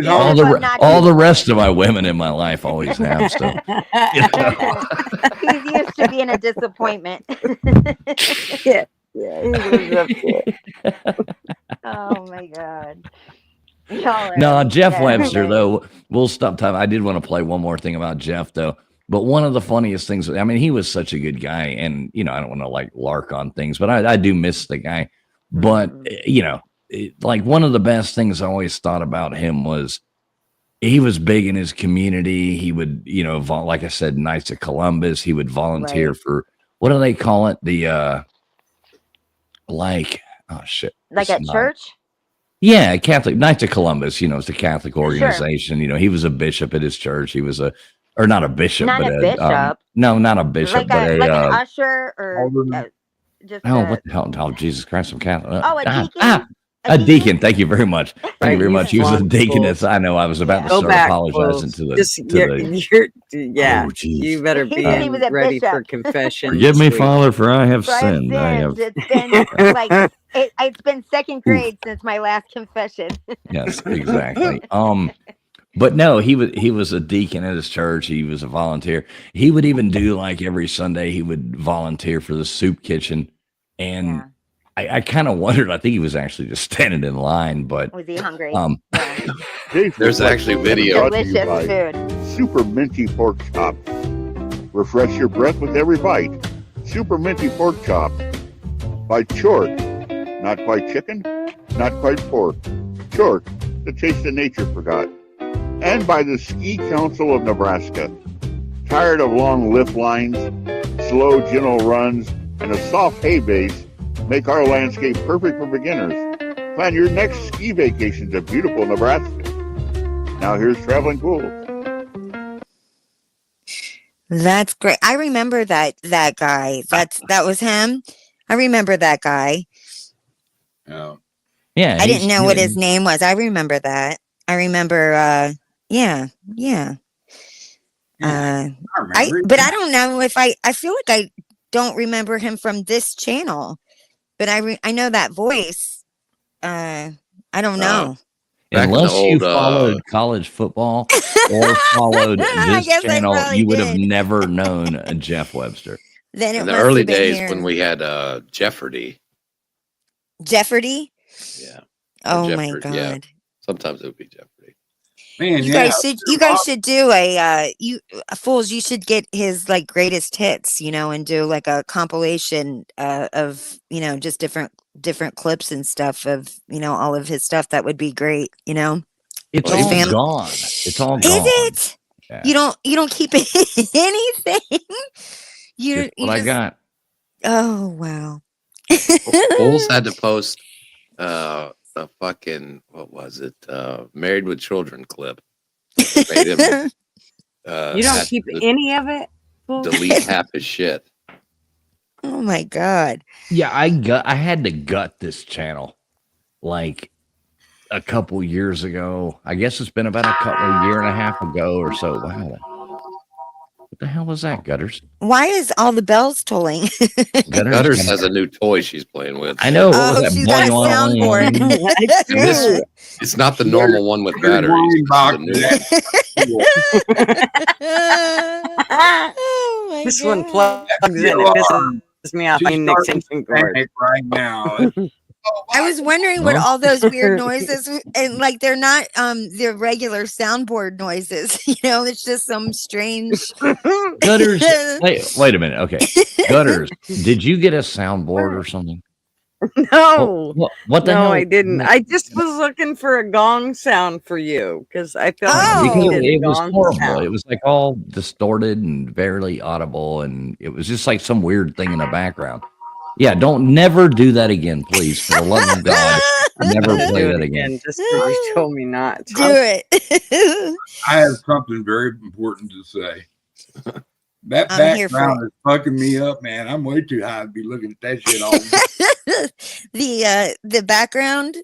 all the rest of my women in my life always have stuff. He's used to being a disappointment. Yeah, he lives up there. Oh my God. No, Jeff Webster, though, we'll stop time. I did want to play one more thing about Jeff, though. But one of the funniest things, I mean, he was such a good guy. And, I don't want to like lark on things, but I do miss the guy. But, like one of the best things I always thought about him was he was big in his community. He would, like I said, Knights of Columbus. He would volunteer for, what do they call it? The, like, oh, shit. Like at church? Yeah, Catholic Knights of Columbus, it's the Catholic organization. Sure. He was a bishop at his church. He was not a bishop, not but a bishop. No, not a bishop, like an usher or just. Oh, what the hell? Oh, Jesus Christ! I'm Catholic. A deacon. A deacon. Thank you very much. Thank you very much. He was a deaconess. I know. I was about to start apologizing to the. You better be ready for confession. Forgive me, Father, for I have sinned. It's been second grade since my last confession. Yes, exactly. But no, he was a deacon at his church. He was a volunteer. He would even do like every Sunday, he would volunteer for the soup kitchen. And I kind of wondered, I think he was actually just standing in line, but was he hungry? There's actually video. Delicious food. Super minty pork chop. Refresh your breath with every bite. Super minty pork chop. By Chort. Not quite chicken, not quite pork. Chort, the taste of nature forgot. And by the Ski Council of Nebraska. Tired of long lift lines, slow gentle runs, and a soft hay base make our landscape perfect for beginners. Plan your next ski vacation to beautiful Nebraska. Now here's Traveling Cool. That's great. I remember that guy. That was him. I remember that guy. Yeah. I didn't know what his name was. I remember that. I remember. But I don't know if I feel like I don't remember him from this channel, but I know that voice. I don't know. Unless you followed college football or followed this channel, you would have never known Jeff Webster. Then it In the must early have been days here. when we had Jeopardy. Jeopardy? Yeah. Oh my Jeopardy, God. yeah. Sometimes it would be Jeopardy. Man, You guys should do a fools, you should get his like greatest hits, and do like a compilation of, just different clips and stuff of, all of his stuff. That would be great, It's Well, all he's- gone. It's all Is gone. it? Yeah. You don't keep anything. Just what I got. Oh wow. Bulls had to post a fucking, what was it? Married with Children clip. Made him, You don't have keep to any of it? delete half his shit. Oh my God. Yeah, I had to gut this channel like a couple years ago. I guess it's been about a year and a half ago or so. Wow. What the hell was that, Gutters? Why is all the bells tolling? Gutters has a new toy she's playing with. I know. What was that? She's got a soundboard. And this, it's not the normal one with batteries. This is the new one. Oh my This God. one plugs in. It pisses me off. I need an extension cord. right now. I was wondering what all those weird noises, and like they're not they're regular soundboard noises. It's just some strange Gutters. Wait a minute. Okay, Gutters. Did you get a soundboard or something? No. What the no, hell? I didn't. I just was looking for a gong sound for you because I felt like Because you needed a it was gong horrible. sound. It was like all distorted and barely audible, and it was just like some weird thing in the background. Yeah, don't never do that again, please. For the love of God, never play that again. Just because you told me not to. Do it. I have something very important to say. That I'm here for background is fucking me up, man. I'm way too high to be looking at that shit all day. The background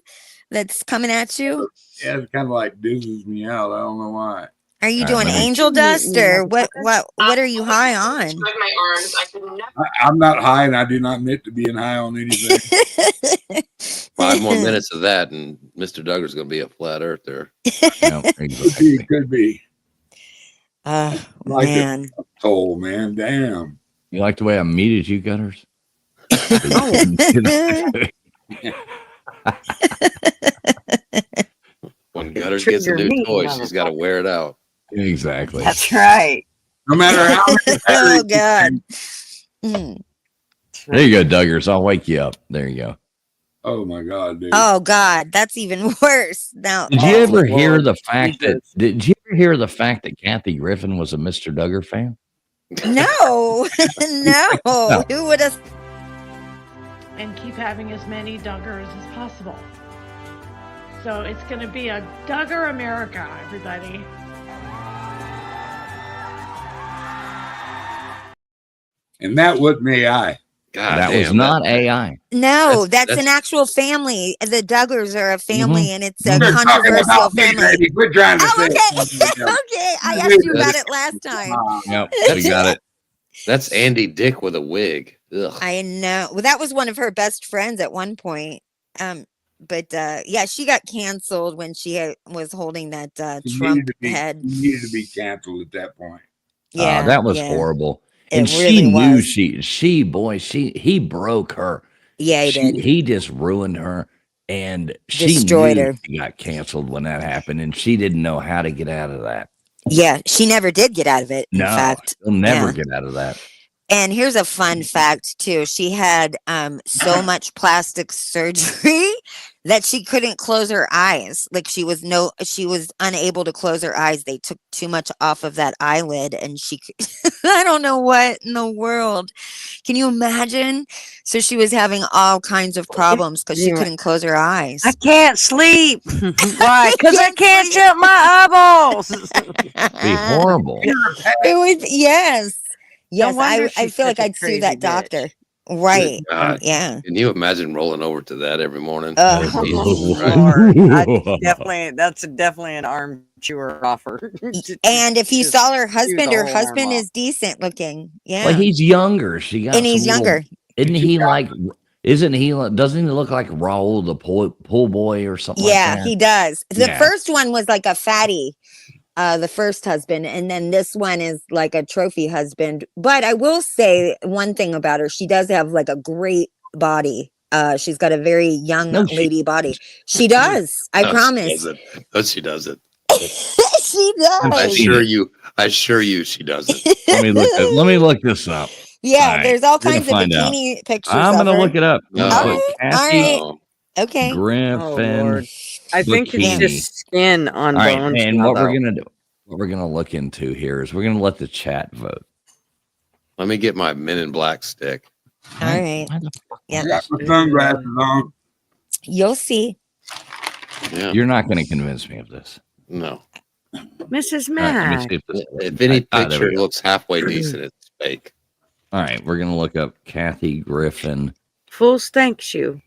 that's coming at you. Yeah, it's kind of like dizzies me out. I don't know why. Are you doing angel dust or what are you high on? I'm not high, and I do not admit to being high on anything. 5 more minutes of that, and Mr. Duggar's going to be a flat earther. No, exactly. Could be. Like man. Oh, man. Damn. You like the way I muted you, Gutters? When Gutters gets a new toy, she's got to wear it out. Exactly. That's right. No matter how many Oh God. Mm. There you go, Duggars. I'll wake you up. There you go. Oh my God, dude. Oh God, that's even worse. Now, Did you ever hear the fact that? Did you ever hear the fact that Kathy Griffin was a Mr. Duggar fan? No, no. Who would have? And keep having as many Duggars as possible. So it's going to be a Duggar America, everybody. And that wasn't AI. God that damn, was not AI. No, that's an actual family. The Duggars are a family, and it's a We're talking controversial about me, family. baby. We're trying to Oh, say okay. Okay, I asked you about it last time. Yep, we got it. That's Andy Dick with a wig. Ugh. I know. Well, that was one of her best friends at one point. But yeah, she got canceled when she was holding that Trump head. She needed to be canceled at that point. Yeah, that was horrible. It And really she knew was. he broke her. Yeah, he did. He just ruined her, and she Destroyed knew her. She got canceled when that happened, and she didn't know how to get out of that. Yeah, she never did get out of it. In fact, she'll never yeah. get out of that. And here's a fun fact too. She had so much plastic surgery that she couldn't close her eyes. Like she was unable to close her eyes. They took too much off of that eyelid, and she I don't know what in the world. Can you imagine? So she was having all kinds of problems because she couldn't close her eyes. I can't sleep. Why? Because I can't shut my eyeballs. It'd be horrible. It was yes. Yes, I feel like I'd sue that doctor. Right. Yeah. Can you imagine rolling over to that every morning? Lord, that's definitely an arm chewer offer. And if you saw her husband is decent looking. Yeah. Well, he's younger. And he's younger. Isn't he like? Doesn't he look like Raul the pool boy or something? Yeah, like that? he does. The first one was like a fatty. the first husband, and then this one is like a trophy husband. But I will say one thing about her: she does have like a great body. She's got a very young lady body. She does. I promise. She doesn't. She does. I assure you, she doesn't. Let me look this up. Yeah, right, there's all kinds of bikini pictures. I'm gonna look it up. No. All right. Okay. Griffin. Oh, Lord. I think it's just skin on all bones. Right, and now, what though. we're gonna do, what we're gonna look into here is we're gonna let the chat vote. Let me get my Men in Black stick. All right. I got my sunglasses on. You'll see. Yeah. You're not gonna convince me of this. No. Mrs. All right, let me Mac. see if this If any there we picture go. looks halfway decent, it's fake. All right, we're gonna look up Kathy Griffin Full stank shoe.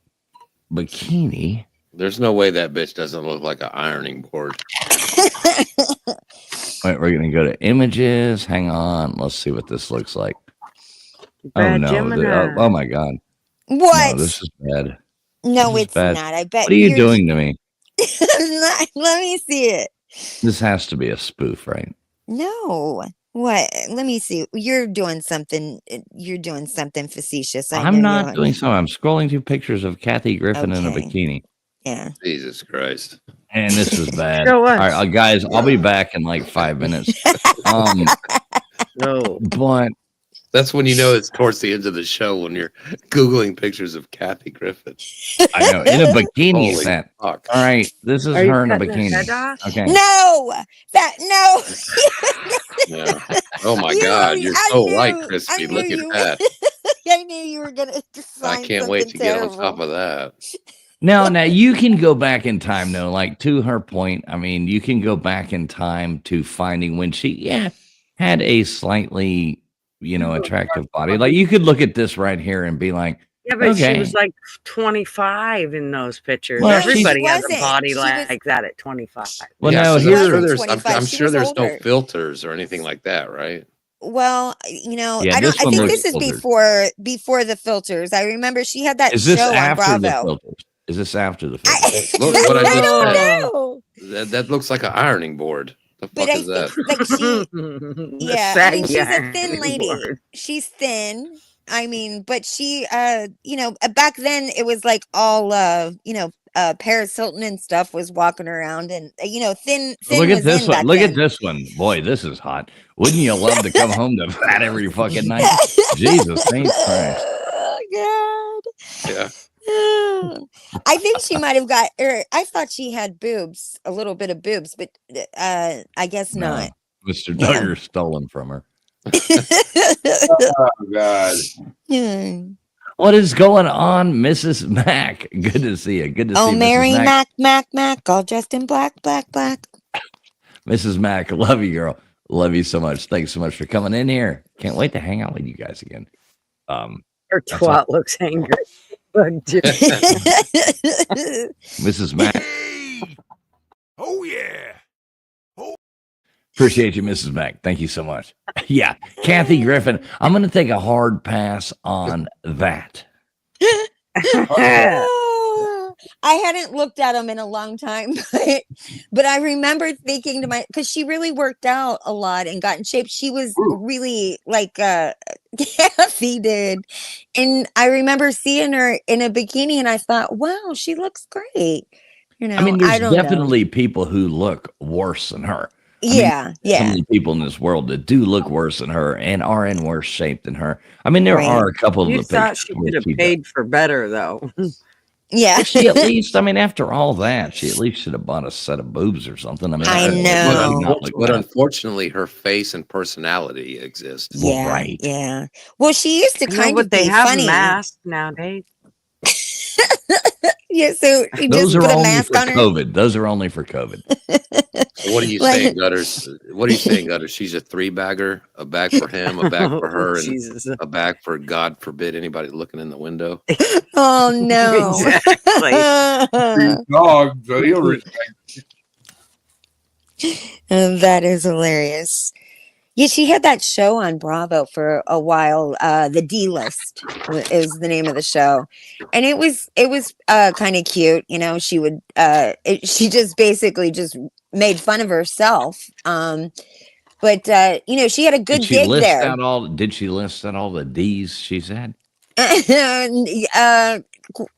bikini. There's no way that bitch doesn't look like an ironing board. Wait, we're gonna go to images. Hang on, let's see what this looks like. Bad oh no! Gemini. Oh my god! What? No, this is bad. No, This is it's bad. not. I bet. What are you doing to me? Let me see it. This has to be a spoof, right? No. What? Let me see. You're doing something. You're doing something facetious. I I'm know not you are. doing so. I'm scrolling through pictures of Kathy Griffin in a Okay. bikini, Yeah. Jesus Christ. and this is bad. Show All us. right, guys, I'll be back in like 5 minutes. No. But That's when you know it's towards the end of the show when you're Googling pictures of Kathy Griffin. I know in a bikini. Holy That fuck. all right? This is Are you her in a cutting his head bikini. off? Okay. No. No. Yeah. Oh my You- God. You're I so knew- right, I Crispy. knew Look at you- that. I knew you were gonna. I can't wait to get on top of that. Now you can go back in time, though. Like to her point, I mean, you can go back in time to finding when she, had a slightly, attractive body. Like you could look at this right here and be like, Yeah, but okay. she was like 25 in those pictures. Well, Everybody has a wasn't. body She like that at 25. Well, Yeah, no, so here, I'm sure wasn't there's, 25. I'm She sure was there's no older. filters or anything like that, right? Well, Yeah, I don't. this I one think looks this is filtered. before the filters. I remember she had that is this show on after the Bravo. filters? Is this after the filters? Look what I I just don't said. know. That looks like an ironing board. The But fuck I is that? think like she. The Yeah, I mean, saggy she's a thin ironing lady. board. She's thin. I mean, but she, back then it was like all, Paris Hilton and stuff was walking around, and thin. Look was at this in one. back Look then. at this one. Boy, this is hot. Wouldn't you love to come home to that every fucking night? Jesus Saint Christ. Oh God. Yeah. I think she might have got. I thought she had boobs, a little bit of boobs, but I guess No, not. Mr. Duggar stolen from her. Oh God. Hmm. What is going on, Mrs. Mac? Good to see you. Good to see Oh, you, Mary Mrs. Mac. Mac, all dressed in black. Mrs. Mac, love you, girl. Love you so much. Thanks so much for coming in here. Can't wait to hang out with you guys again. Her That's twat looks angry. Mrs. Mac. Oh yeah. Appreciate you, Mrs. Mac. Thank you so much. Yeah, Kathy Griffin. I'm going to take a hard pass on that. I hadn't looked at them in a long time, but I remember thinking to because she really worked out a lot and got in shape. She was really like Kathy did. And I remember seeing her in a bikini and I thought, wow, she looks great. I mean, there's I don't know. definitely people who look worse than her. Yeah. So many people in this world that do look worse than her and are in worse shape than her. I mean, there Right. are a couple You of the thought pictures she where could have she paid for better, though. Yeah. does. She at least, I mean, after all that, she at least should have bought a set of boobs or something. I mean, I that would know. not look But bad. unfortunately, her face and personality exist. Well, Yeah. right. Yeah. Well, she used to No, kind but of they be have funny. masks nowadays. Yeah. So you Those just are put a only mask for on her. COVID. Those are only for COVID. So what are you Like- saying, Gutters? What are you saying, Gutters? She's a three-bagger, a bag for him, a bag for her, and Jesus. a bag for God forbid anybody looking in the window. Oh no. Exactly. Dog, so he'll respect. That is hilarious. Yeah, she had that show on Bravo for a while. The D List is the name of the show, and it was kind of cute. You know, she would she just basically just made fun of herself. But you know, she had a good gig there. Did she list out all the D's she's had?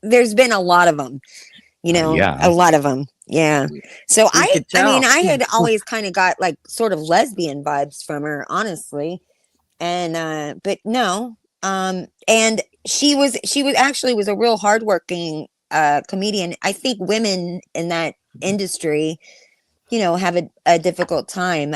There's been a lot of them. You know, Yeah. a lot of them. Yeah. So could I mean, tell. I had always kind of got like sort of lesbian vibes from her, honestly. And but no. And she was actually was a real hardworking comedian. I think women in that industry, you know, have a difficult time.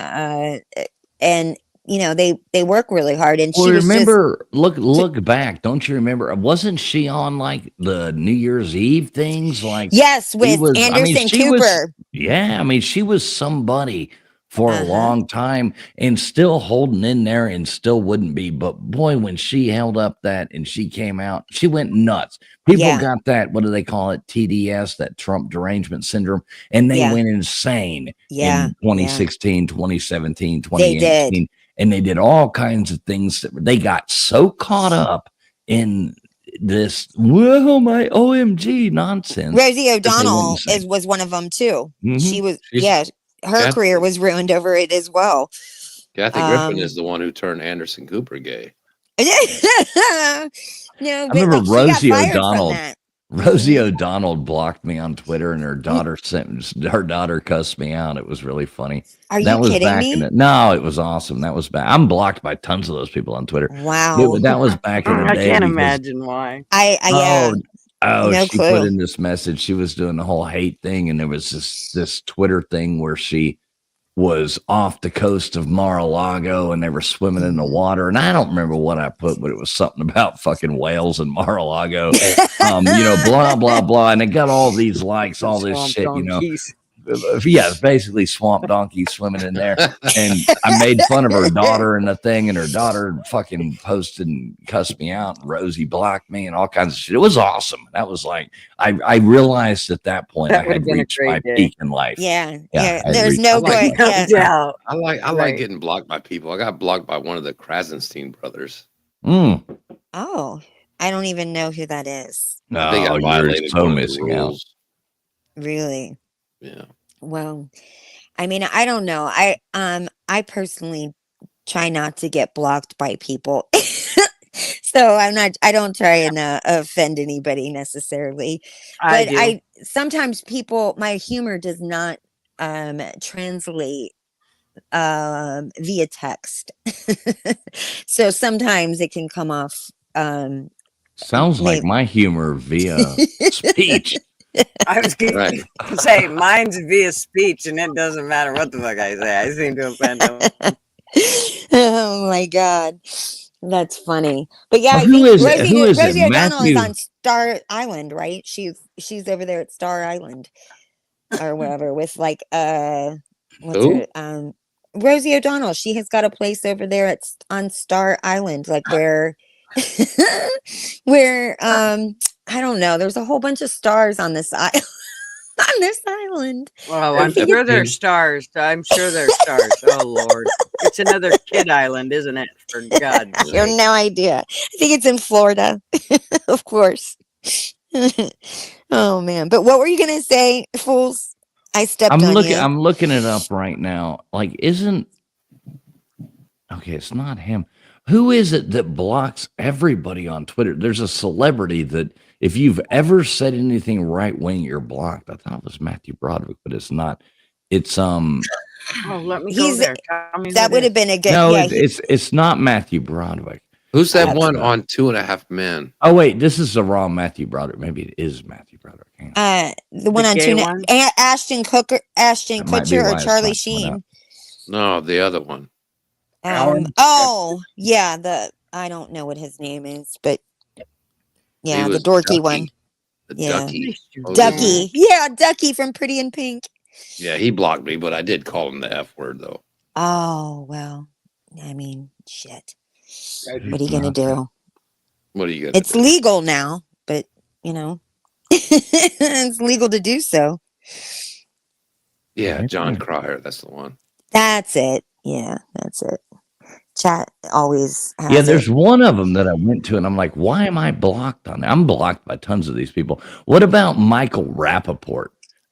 And you know, they work really hard, and Well, she was just remember, look back. Don't you remember? Wasn't she on like the New Year's Eve things? Like yes, she with was. I mean, Anderson she was. Cooper. Yeah, I mean, she was somebody for a Uh-huh. long time, and still holding in there, and still wouldn't be. But boy, when she held up that and she came out, she went nuts. People Yeah. got that. What do they call it? TDS, that Trump derangement syndrome, and they Yeah. went insane Yeah. in 2016, 2017, They did. 2018. And they did all kinds of things that they got so caught up in this, whoa, my OMG nonsense. Rosie O'Donnell was one of them too. She was, her career was ruined over it as well. Kathy Griffin is the one who turned Anderson Cooper gay. No, I but remember like, Rosie she got fired O'Donnell. from that. Rosie O'Donnell blocked me on Twitter, and her daughter cussed me out. It was really funny. Are that you was kidding back me? No, it was awesome. That was back. I'm blocked by tons of those people on Twitter. Wow. That was back in the day. I can't imagine why. Yeah. No She clue. put in this message. She was doing the whole hate thing, and there was this Twitter thing where she was off the coast of Mar-a-Lago, and they were swimming in the water. And I don't remember what I put, but it was something about fucking whales in Mar-a-Lago. You know, blah blah blah, and it got all these likes, all this Swamp shit. donkeys. You know, yeah, it's basically swamp donkeys swimming in there. And I made fun of her daughter and the thing, and her daughter fucking posted and cussed me out. And Rosie blocked me and all kinds of shit. It was awesome. That was like, I realized at that point That I had reached my peak in life. Yeah. Yeah, There's no good. Yeah. I like getting blocked by people. I got blocked by one of the Krasenstein brothers. Oh, I don't even know who that is. I think I violated so one of the missing out. rules. Really? Yeah. Well, I mean, I don't know. I personally try not to get blocked by people. So I don't try and offend anybody necessarily. But sometimes my humor does not translate via text. So sometimes it can come off sounds like my humor via speech. I was going to say mine's via speech, and it doesn't matter what the fuck I say. I seem to offend them. Oh my god, that's funny. But yeah, Who is Rosie it? O'Donnell Matthew? is on Star Island, right? She's over there at Star Island or wherever with like Who? Rosie O'Donnell. She has got a place over there on Star Island, like where I don't know. There's a whole bunch of stars on this island. On this island. Well, I'm sure there's stars. I'm sure there's stars. Oh Lord, it's another kid island, isn't it? For God's sake. You have no idea. I think it's in Florida, of course. Oh man! But what were you gonna say, fools? I stepped on you. I'm looking it up right now. Like, it's not him. Who is it that blocks everybody on Twitter? There's a celebrity that if you've ever said anything right wing, you're blocked. I thought it was Matthew Broderick, but it's not. It's Oh, let me go there. That would have been a good. No, it's not Matthew Broderick. Who's that one on 2.5 Men? Oh wait, this is the wrong Matthew Broderick. Maybe it is Matthew Broderick. The one on Tuna, Ashton Kutcher or Charlie Sheen. No, the other one. Oh yeah, I don't know what his name is, but yeah, the dorky one. Ducky. Yeah, Ducky from Pretty in Pink. Yeah, he blocked me, but I did call him the F word though. Oh well, I mean, shit. What are you gonna do? What are you gonna? It's legal now, but you know, it's legal to do so. Yeah, John Cryer, that's the one. That's it. Yeah, that's it. chat always has Yeah, there's it. one of them that I went to, and I'm like, why am I blocked on that? I'm blocked by tons of these people. What about Michael Rappaport?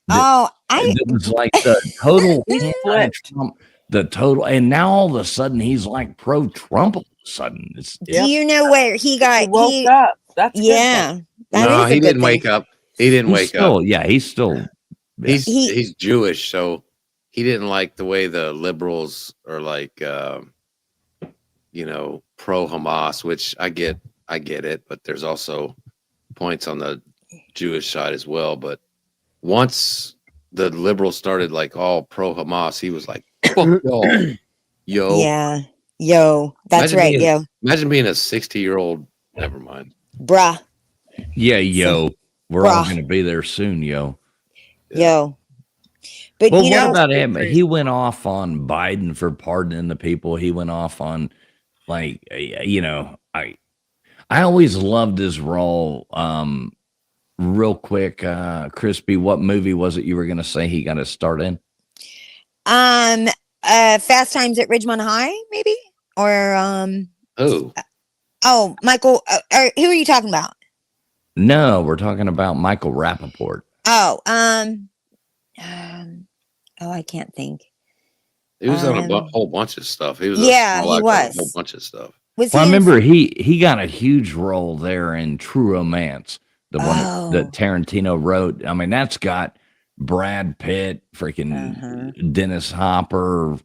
Oh, That was like the total He's flipped. anti-Trump, the total, and now all of a sudden he's like pro-Trump. All of a sudden, do you know where he got? He woke up. That's a good Yeah, thing. that No, is a he good didn't thing. wake up. He didn't wake up. Yeah, he's still. Yeah. He's Jewish, so he didn't like the way the liberals are like, pro Hamas, which I get it, but there's also points on the Jewish side as well. But once the liberals started like all pro Hamas, he was like, fuck y'all. Yo. Yeah. Yo. That's Imagine right. being- Yo. Imagine being a 60-year-old. Never mind. Bruh. Yeah, yo. We're all Bruh. going to be there soon, yo. Yo. But Well, you what know, about him? He went off on Biden for pardoning the people. He went off on, like, I always loved his role. Real quick, Crispy, what movie was it you were going to say he got his start in? Fast Times at Ridgemont High, maybe? Or oh, Michael, who are you talking about? No, we're talking about Michael Rappaport. Oh, I can't think. He was on a whole bunch of stuff. He was he on a was whole bunch of stuff. Was Well, I he in- remember he got a huge role there in True Romance, the one that Tarantino wrote. I mean, that's got Brad Pitt, freaking Dennis Hopper.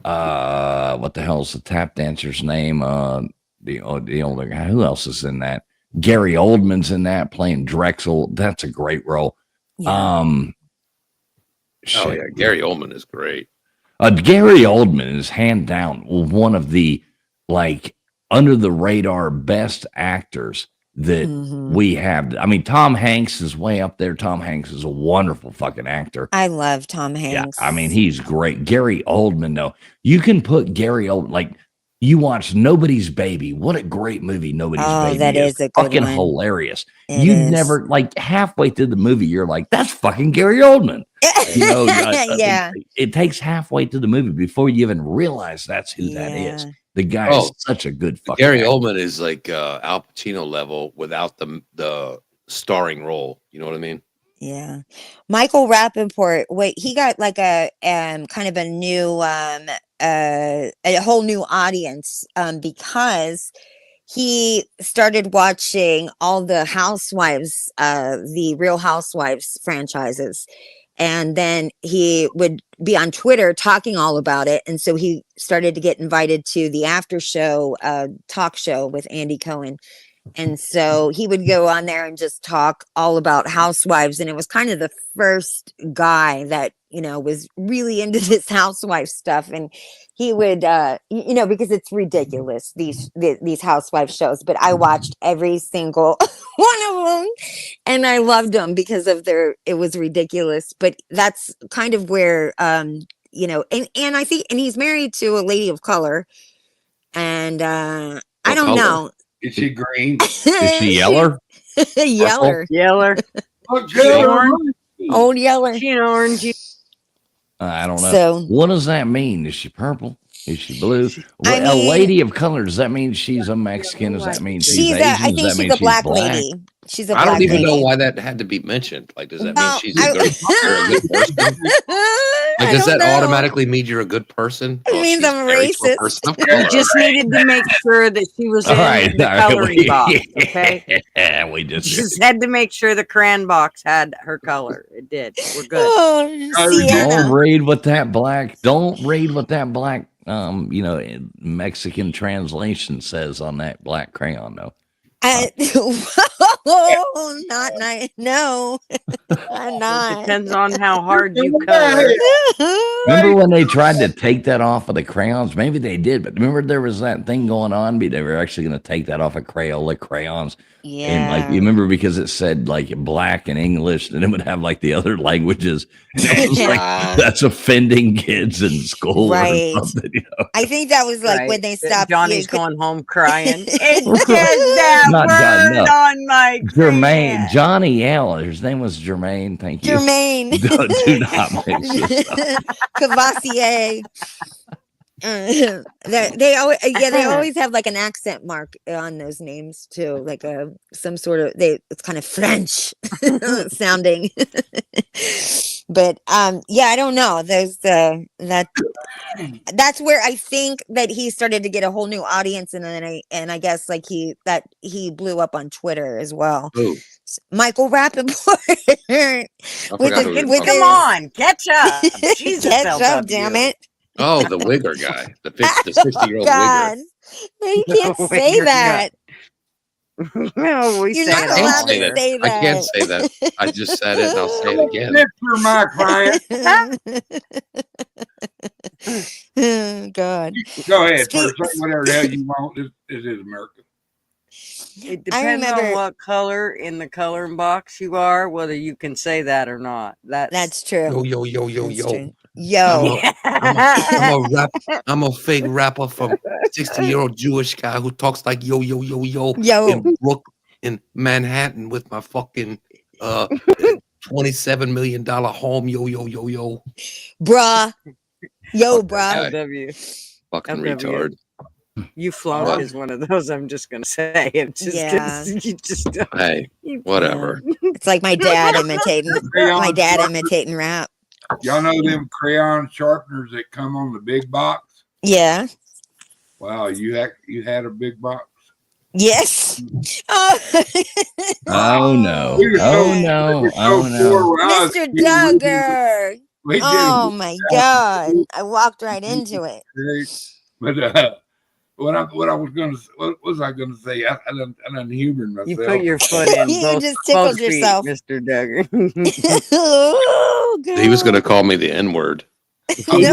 What the hell's the tap dancer's name? The older guy. Who else is in that? Gary Oldman's in that playing Drexel. That's a great role. Yeah. Oh yeah, Gary Oldman is great. Gary Oldman is hand down one of the like under the radar best actors that we have. I mean, Tom Hanks is way up there. Tom Hanks is a wonderful fucking actor. I love Tom Hanks. Yeah, I mean, he's great. Gary Oldman, though, you can put Gary Oldman, like, you watch Nobody's Baby. What a great movie Nobody's Baby that is a good fucking one. hilarious. It You is. never, like, halfway through the movie, you're like, that's fucking Gary Oldman. Yeah. It takes halfway through the movie before you even realize that's who that is. The guy is such a good fucking Gary actor. Oldman is like Al Pacino level without the starring role. You know what I mean? Yeah. Michael Rappaport, he got like a kind of a new a whole new audience because he started watching all the Housewives, the Real Housewives franchises. And then he would be on Twitter talking all about it. And so he started to get invited to the after show talk show with Andy Cohen. And so he would go on there and just talk all about Housewives. And it was kind of the first guy that, was really into this housewife stuff. And he would, because it's ridiculous, these housewife shows, but I watched every single one of them and I loved them because of it was ridiculous. But that's kind of where, and I think, and he's married to a lady of color. And I don't know. Is she green? Is she Yeller? Yeller. Old Yeller. She an orange. I don't know. So- what does that mean? Is she purple? Is she blue? I a mean- lady of color, does that mean she's a Mexican? Does that mean she's Asian? I think Does that she's mean a black lady. She's a black I don't even lady. know why that had to be mentioned. Like, does that Well, mean she's a good person? Like, does that automatically mean you're a good person? It means she's I'm married to a racist. person of You color. just needed to make sure that she was in the coloring box. Okay. We just Just had to make sure the crayon box had her color. It did. We're good. Oh, Don't Sienna. read what that black. Don't read what that black. Mexican translation says on that black crayon. Though. Not nice. No, I'm not. Depends on how hard you color. Remember when they tried to take that off of the crayons? Maybe they did, but remember there was that thing going on. They were actually going to take that off of Crayola crayons. Yeah. And like, you remember because it said like black in English, and it would have like the other languages. It was like, that's offending kids in school. Right. Or something, I think that was like when they stopped. Johnny's going home crying. It says that Not John, word no. on my Jermaine, Johnny L. His name was Jermaine. Thank you. Jermaine. Do not mix this up. Cavassier. They always, yeah, they always have like an accent mark on those names too, like some sort of it's kind of French sounding. But yeah, I don't know. There's that's where I think that he started to get a whole new audience, and then I guess like he blew up on Twitter as well. Who? Michael Rappaport. Come on, catch up. Jesus, catch up, damn it. Oh, the wigger guy, the 60-year-old wigger. No, you can't say that. No, You're not allowed to say that. I can't say that. I just said it, and I'll say it again. Mr. My client. God. Go ahead, say whatever the hell you want. This is America. It depends on what color in the coloring box you are, whether you can say that or not. That's true. Yo. Yo. I'm a fake rapper from 60-year-old Jewish guy who talks like yo in Manhattan with my fucking $27 million home. Yo. Bruh. Yo, bruh. LW. Fucking retard. You flunk is one of those. I'm just gonna say it. You just don't. Hey, whatever. It's like my dad imitating rap. Y'all know them crayon sharpeners that come on the big box? Yeah. Wow, you had a big box? Yes. Oh no. Mr. Duggar. Oh my God. I walked right into it. But what was I gonna say? I done humored myself. You put your foot in. You just tickled yourself, Mr. Duggar. Oh, he was gonna call me the N-word. He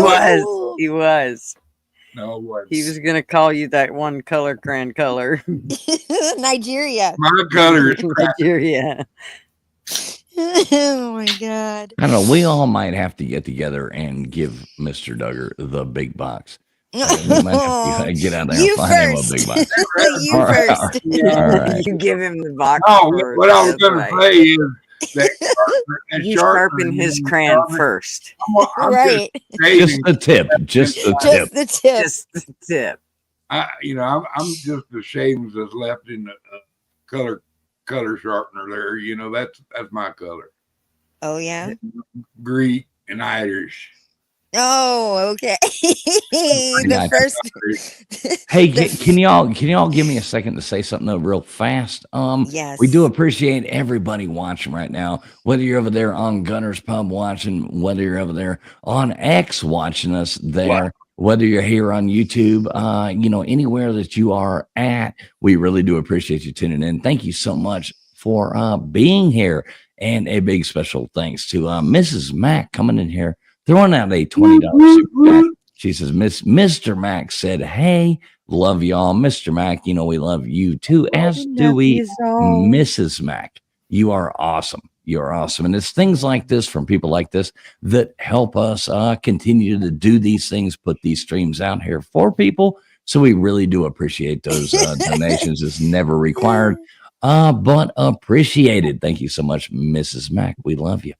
was. No, what? He was gonna call you that one color color. Nigeria. My color is Nigeria. Oh my God. I don't know. We all might have to get together and give Mr. Duggar the big box. We might have to get out there and find him a big box. You first. All right. You give him the box. What I was going to say is that you sharpen his crayon first. Right. Just the tip. Just the tip. I'm just ashamed that's left in the color sharpener there. You know, that's my color. Oh yeah. Greek and Irish. Oh, okay. The first. Hey, can y'all give me a second to say something real fast? Yes. We do appreciate everybody watching right now. Whether you're over there on Gunner's Pub watching, whether you're over there on X watching us there, whether you're here on YouTube, anywhere that you are at, we really do appreciate you tuning in. Thank you so much for being here, and a big special thanks to Mrs. Mack coming in here, throwing out a $20 super chat. She says, Mr. Mack said, hey, love y'all. Mr. Mack, we love you too, as do we, Mrs. Mack. You are awesome. You're awesome. And it's things like this from people like this that help us continue to do these things, put these streams out here for people. So we really do appreciate those donations. It's never required, but appreciated. Thank you so much, Mrs. Mack. We love you.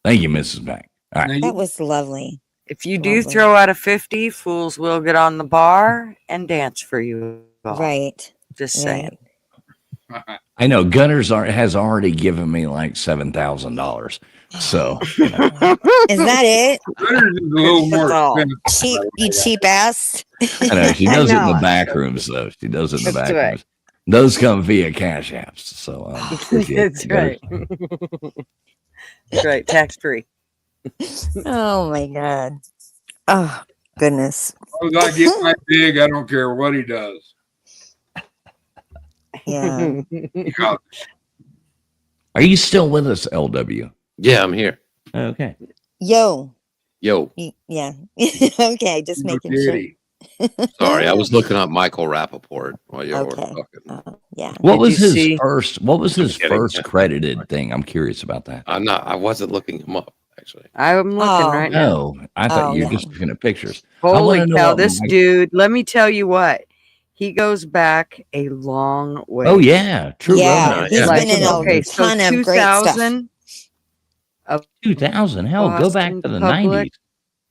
Thank you, Mrs. Mack. All right. That was lovely. If you do throw out a 50, fools will get on the bar and dance for you. Right. Just saying. I know Gunners has already given me like $7,000. So is that it? Gunners is a little more expensive. You cheap ass. I know she does it in the back rooms though. She does it in the back rooms. Those come via Cash Apps. So that's right. That's right. Tax free. Oh my God. Oh goodness. As long as I get my big, I don't care what he does. Yeah. Are you still with us, LW? Yeah, I'm here. Okay. Yo. Yeah. Okay, just making sure. Sorry, I was looking up Michael Rappaport while you were talking. Yeah. What was his first credited thing? I'm curious about that. I wasn't looking him up. actually. I'm looking right now. No, I thought you were no. just looking at pictures. I want Holy to know cow, what this dude, let me tell you what. He goes back a long way. Oh yeah, True Yeah, Romance. he's Like, been in a okay, so ton of great stuff. 2000 of 2000. Hell, go back Boston to the Public. 90s.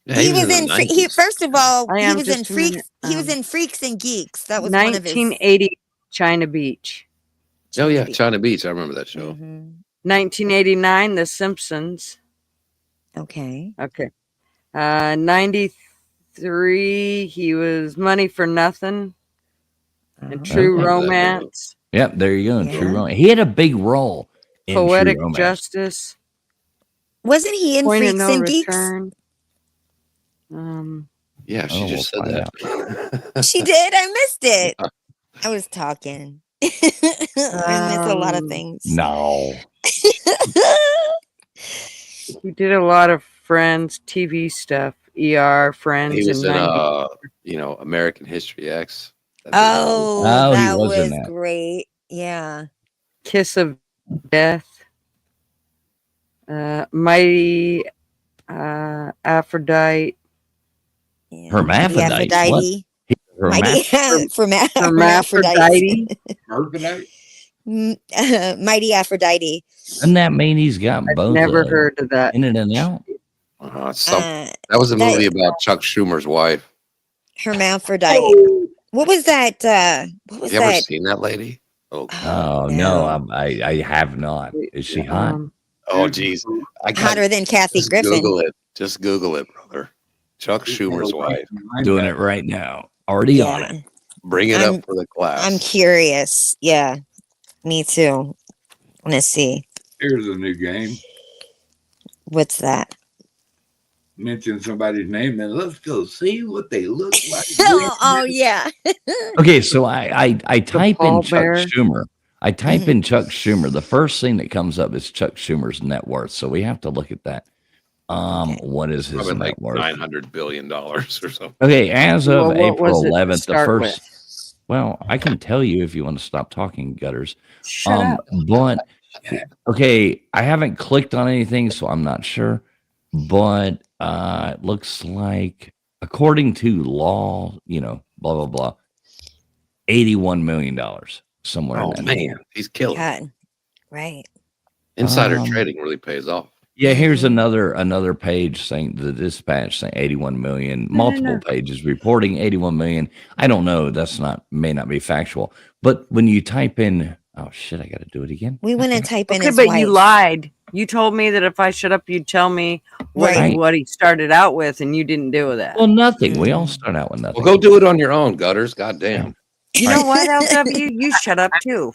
Yeah, He was in the in. 90s. First of all, I he am was in just a minute. He was in Freaks and Geeks. That was one of his. 1980 China Beach. Oh yeah, China Beach. I remember that show. 1989 The Simpsons. Okay. Okay. 93 he was Money for Nothing and True Okay. Romance. Yep, there you go. In Yeah. True Romance. He had a big role in Poetic True Romance. Justice. Wasn't he in Point of Freaks No and Geeks? Return. Yeah, she just said find that. She did. I missed it. I was talking. I miss a lot of things. No. He did a lot of Friends TV stuff. ER, Friends. He was and in American History X. Oh, he that was in was that. great. Yeah. Kiss of Death. Mighty Aphrodite. Yeah. Hermaphrodite. Aphrodite. What? Mighty Hermaphrodite. Mighty Aphrodite. Doesn't that mean he's got both? Never heard of that. In and out. That was a movie about Chuck Schumer's wife. Hermaphrodite. What was that? What was You ever that? seen that lady? Oh no, I have not. Is she hot? Oh geez, Hotter than Kathy just Griffin. Google it. Just Google it, brother. Chuck Schumer's wife. Doing it right now. Already on it. Bring it up for the class. I'm curious. Yeah, me too. I want to see. Here's a new game. What's that? Mention somebody's name and let's go see what they look like. oh yeah. Okay, so I type in Paul Chuck Bear. Schumer. I type in Chuck Schumer. The first thing that comes up is Chuck Schumer's net worth. So we have to look at that. What is his Probably net like worth? $900 billion or something. Okay, as of April 11th, the start first. with? Well, I can tell you if you want to stop talking, gutters. Shut up. But okay, I haven't clicked on anything, so I'm not sure. But it looks like, according to law, blah blah blah, $81 million somewhere. Oh in that. man, he's killing. God. Right. Insider trading really pays off. Yeah, here's another page saying the dispatch saying 81 million, multiple pages reporting 81 million. I don't know. May not be factual. But when you type in, oh shit, I got to do it again. We want to type in Okay, his but wife. you lied. You told me that if I shut up, you'd tell me what he started out with, and you didn't do that. Well, nothing. We all start out with nothing. Well, go do it on your own, Gutters. Goddamn. You know what, LW? You shut up too.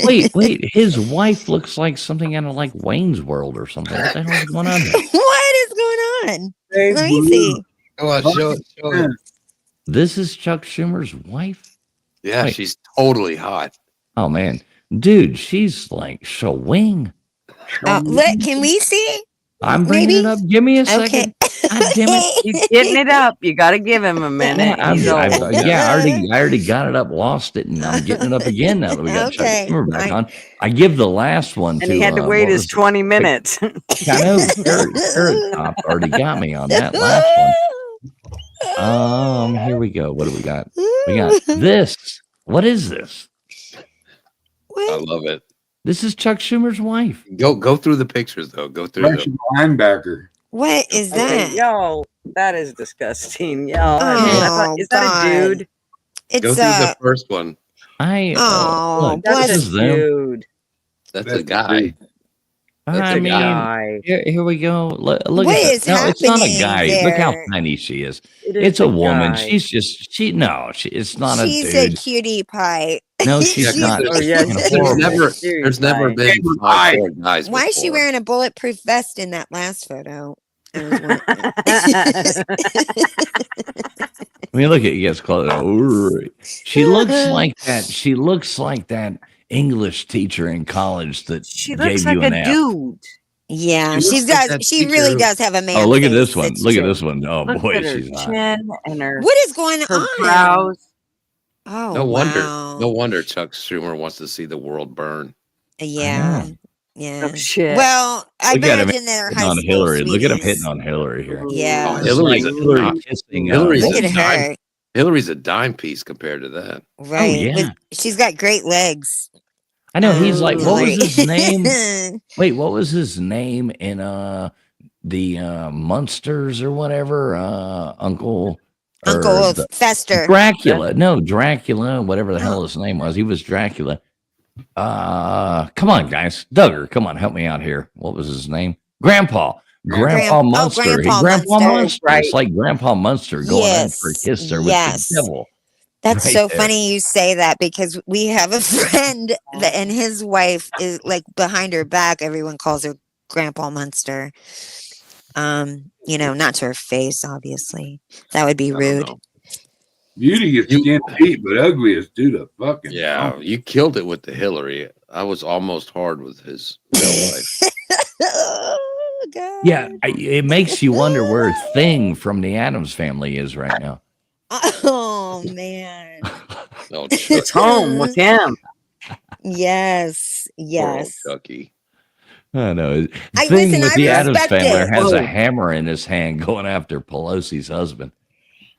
Wait. His wife looks like something out of like Wayne's World or something. What the hell is going on here? What is going on? Let me see. Come on, show it. This is Chuck Schumer's wife? Yeah, Wait. she's totally hot. Oh, man. Dude, she's like showing. Can we see? I'm bringing it up. Give me a second. God damn it. He's getting it up. You got to give him a minute. I already got it up, lost it, and I'm getting it up again now that we got Chuck Okay. Schumer back on. I give the last one And to he had to wait what his was it? 20 minutes. I know. Carrot Top already got me on that last one. Here we go. What do we got? We got this. What is this? I love it. This is Chuck Schumer's wife. Go through the pictures though. Go through them. Linebacker. What is that? Yo, that is disgusting. Yo, Oh, is that a dude? Go It's through the first one. Oh, That's this a is them. dude. That's a guy. That's I a mean, guy. here we go. Look What at is this. No, it's not a happening guy. Look how there? tiny she is. It It's is a woman. guy. It's not a She's a dude. cutie pie. No, she's not. Oh, yeah. There's never been 5 short guys. Why is she before. wearing a bulletproof vest in that last photo? I was I mean, look at it gets close. She looks like that. She looks like that English teacher in college that She gave looks you like an a F. dude. Yeah, She she looks like does. that She really teacher. does have a man. Oh, look at face. this one. It's Look at true. this one. Oh Look boy, at her she's hot. chin and her, What is going her on? brows. Oh, No wonder. wow. No wonder Chuck Schumer wants to see the world burn. Yeah. Yeah. Oh, shit. Well, I Look at him imagine they're hitting high on school Hillary. Look at him sweeties. hitting on Hillary here. Yeah. Oh, It's like Hillary's a Hillary dime. kissing. Hillary's Look a at dime. her. Hillary's a dime piece compared to that. Right. yeah. She's got great legs. I know. He's like, what was Hillary. his name? Wait, what was his name in the Munsters or whatever? Uncle Uncle Fester. Dracula. No, Dracula, whatever the hell his name was. He was Dracula. Come on, guys. Duggar, come on, help me out here. What was his name? Grandpa Munster. Grandpa Munster. Right. It's like Grandpa Munster going in for a kiss there with the devil. That's right so there. funny you say that, because we have a friend that, and his wife is like, behind her back, everyone calls her Grandpa Munster. Not to her face, obviously. That would be rude. Beauty is skin deep, but ugly is to the fucking. Yeah, you killed it with the Hillary. I was almost hard with his real life. Oh, God. Yeah, it makes you wonder where Thing from the Addams Family is right now. Oh, man. No, it's home with him. Yes. Yes. Poor old Chucky. I know. I Thing listen, with I the Addams respect Family it. has Whoa. a hammer in his hand going after Pelosi's husband.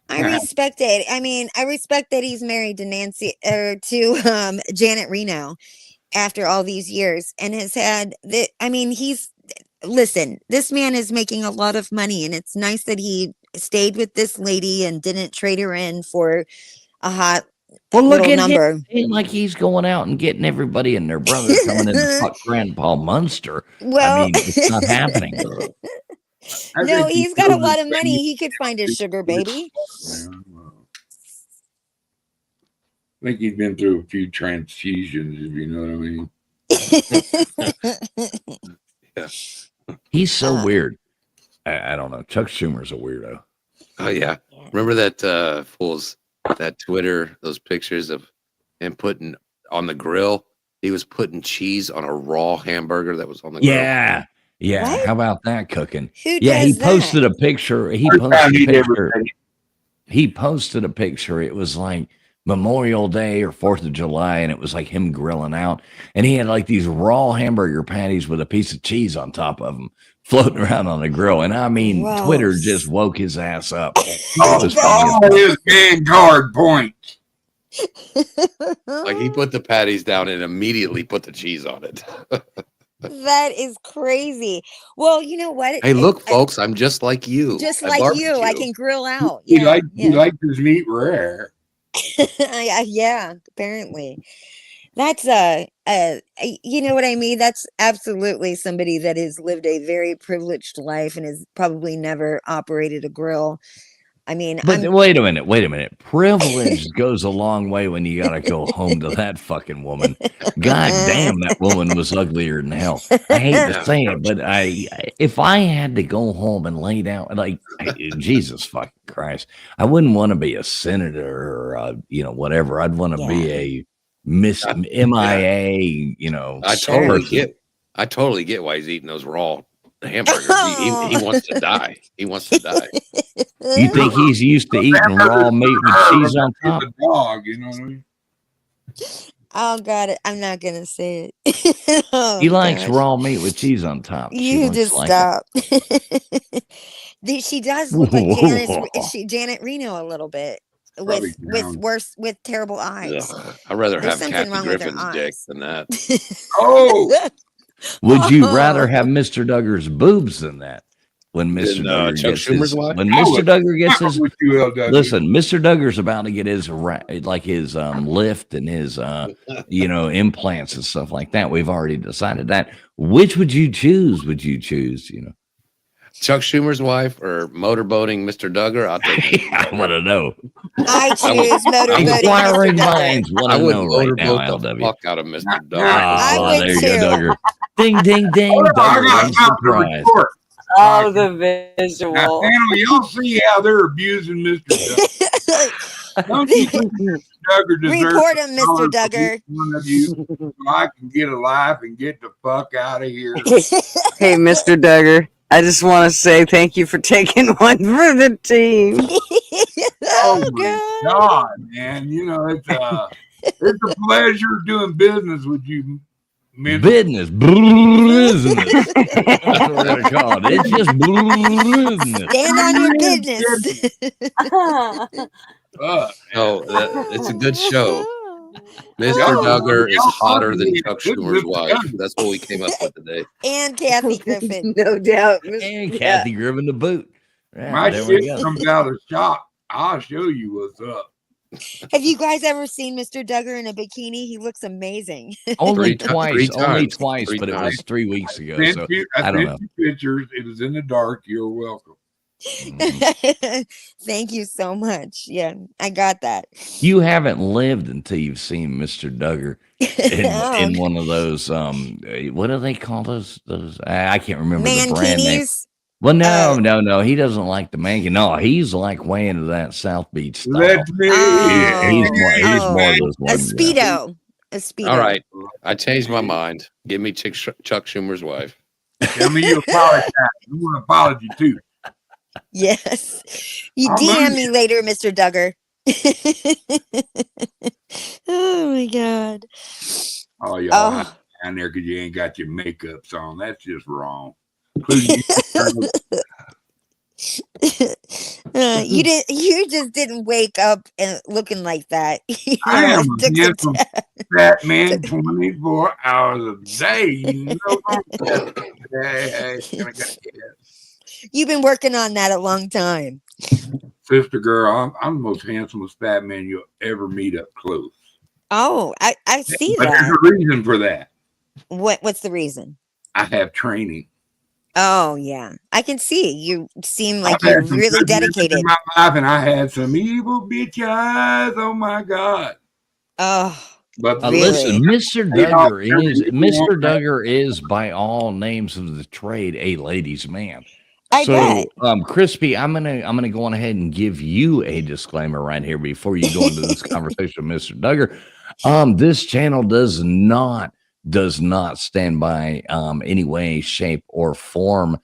I respect it. I mean, I respect that he's married to Janet Reno after all these years, and has had the. I mean, listen. This man is making a lot of money, and it's nice that he stayed with this lady and didn't trade her in for a hot look at number. him. Ain't like he's going out and getting everybody and their brother coming in to fuck Grandpa Munster. Well, I mean, it's not happening. No, he's got a lot of money. He could find a sugar baby. I think he's been through a few transfusions, if you know what I mean. Yeah. He's so weird. I don't know. Chuck Schumer's a weirdo. Oh yeah. Remember that that Twitter, those pictures of him putting on the grill? He was putting cheese on a raw hamburger that was on the grill. Yeah. Yeah. What? How about that cooking? Who Yeah, he does posted that? a picture. He posted a picture. It was like Memorial Day or 4th of July, and it was like him grilling out. And he had like these raw hamburger patties with a piece of cheese on top of them floating around on the grill. And I mean, Gross. Twitter just woke his ass up. All his game card points. Like he put the patties down and immediately put the cheese on it. That is crazy. Well, you know what? Hey, look, folks, I'm just like you. Just I like barbecue. you. I can grill out. He likes his meat rare. Yeah, apparently. That's you know what I mean? That's absolutely somebody that has lived a very privileged life and has probably never operated a grill. I mean, but wait a minute. Privilege goes a long way when you gotta go home to that fucking woman. God damn, that woman was uglier than hell. I hate to say it, but if I had to go home and lay down, like Jesus fucking Christ, I wouldn't want to be a senator or whatever. I'd want to be a Miss MIA. I totally get why he's eating those raw hamburgers. He wants to die. He wants to die. You think he's used to eating raw meat with cheese on top? Dog, you know what I mean? Oh God, I'm not gonna say it. He likes raw meat with cheese on top. You just stop. She does look like Janet Reno a little bit, with terrible eyes. I'd rather There's have something Kathy wrong with her Griffin's dick eyes. than that. Oh, would you rather have Mr. Duggar's boobs than that? When Mr. Duggar Chuck gets Schumer's his, wife? when Mr. Duggar gets his, LW. listen, Mr. Duggar's about to get his lift and his implants and stuff like that. We've already decided that. Which would you choose? Chuck Schumer's wife or motorboating Mr. Duggar? I'll take it. I want to know. I choose motorboating. Inquiring minds want I to would know right now, motorboat the LW. fuck out of Mr. Duggar. I would there you too. go, Duggar. Ding, ding, ding. Duggar wins the prize. Oh, the visual. Now, panel, y'all see how they're abusing Mr. Duggar. Don't you think Mr. Duggar deserves Report him, Mr. Duggar. one of you so I can get a life and get the fuck out of here? Hey, Mr. Duggar, I just want to say thank you for taking one for the team. Oh my God, man! It's a pleasure doing business with you, Business. Business. That's what we're going to call it. It's just business. Stand on your business. It's a good show. Mr. Duggar is hotter than Chuck Schumer's wife. That's what we came up with today. And Kathy Griffin. No doubt. And Kathy Griffin to boot. Yeah, My there we shit go. comes out of shop. I'll show you what's up. Have you guys ever seen Mr. Duggar in a bikini? He looks amazing. Only twice, Three but it was 3 weeks ago. Sent So you, I don't know. sent you pictures. It was in the dark. You're welcome. Thank you so much. Yeah, I got that. You haven't lived until you've seen Mr. Duggar in one of those. What do they call those? I can't remember the brand name. Mankinis? Well, no. He doesn't like the mankin. No, he's like way into that South Beach style. Let me. He's more of those A ones. Speedo. A Speedo. All right. I changed my mind. Give me Chuck Schumer's wife. Tell me you apologize. You want an apology too. Yes. You I'll DM move me later, Mr. Duggar. Oh my God. Oh, y'all down there because you ain't got your makeups on. That's just wrong. Including You just didn't wake up and looking like that. I am a handsome fat man 24 hours a day. You know, hey, You've been working on that a long time. sister girl, I'm the most handsomest fat man you'll ever meet up close. Oh, I see But that. there's a reason for that. What's the reason? I have training. Oh yeah, I can see. You seem like I've you're had some really good men dedicated. in my life, and I had some evil bitch eyes. Oh my God. Oh, but listen, Mr. Duggar is by all names of the trade a ladies' man. I bet. Crispy, I'm gonna go on ahead and give you a disclaimer right here before you go into this conversation with Mr. Duggar. This channel does not stand by any way, shape, or form.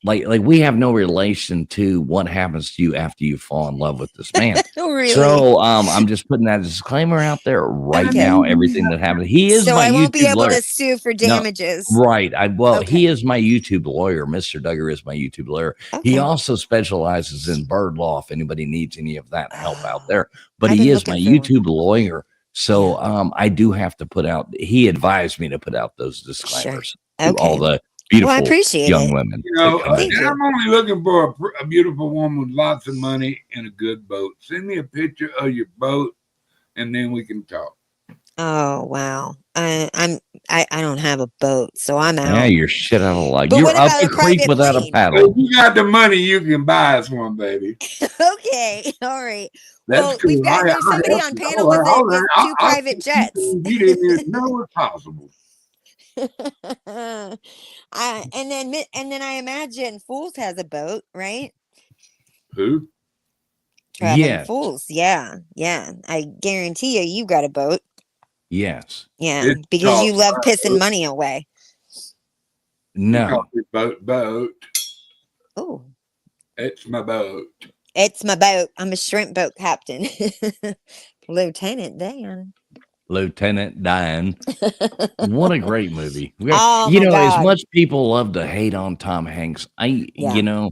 Like we have no relation to what happens to you after you fall in love with this man. Really? So I'm just putting that disclaimer out there right now. Everything that happened. He is So my I won't be YouTube able lawyer. to sue for damages. No, right. He is my YouTube lawyer. Mr. Duggar is my YouTube lawyer. Okay. He also specializes in bird law if anybody needs any of that help out there. But he is my YouTube lawyer. So I do have to put out, he advised me to put out those disclaimers to all the beautiful I appreciate young it. women. You know, that come in. I'm only looking for a beautiful woman with lots of money and a good boat. Send me a picture of your boat, and then we can talk. Oh wow. I don't have a boat, so I'm out. Yeah, you're shit out of luck. But You're what up about the a creek private without plane? a paddle. If you got the money, you can buy us one, baby. Okay, all right. That's Well, cool. there's somebody on panel with two private jets. You didn't even know it's possible. And then I imagine Fools has a boat, right? Who? Traveling Yes. Fools. Yeah. I guarantee you got a boat. Yes. Yeah, It's because you called love pissing boat. money away. No. Boat. Oh, It's my boat. it's my boat. I'm a shrimp boat captain. Lieutenant Dan. Lieutenant Dan. What a great movie. Oh, you my know, God. as much people love to hate on Tom Hanks, Yeah.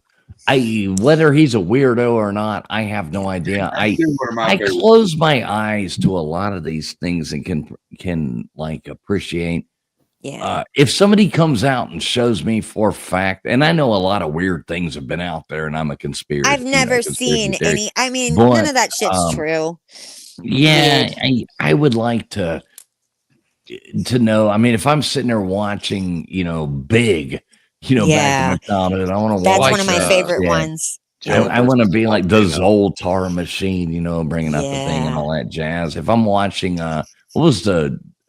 whether he's a weirdo or not, I have no idea. I close my eyes to a lot of these things and can like appreciate. Yeah. If somebody comes out and shows me for fact, and I know a lot of weird things have been out there, and I'm a conspiracy. I've never conspiracy seen theory, any. I mean, but, none of that shit's true. Yeah, I would like to know. I mean, if I'm sitting there watching, Big, back in my childhood, I want to watch. That's one of my favorite ones. I want to be like the Zoltar machine, bringing up the thing and Yeah. all that jazz. If I'm watching,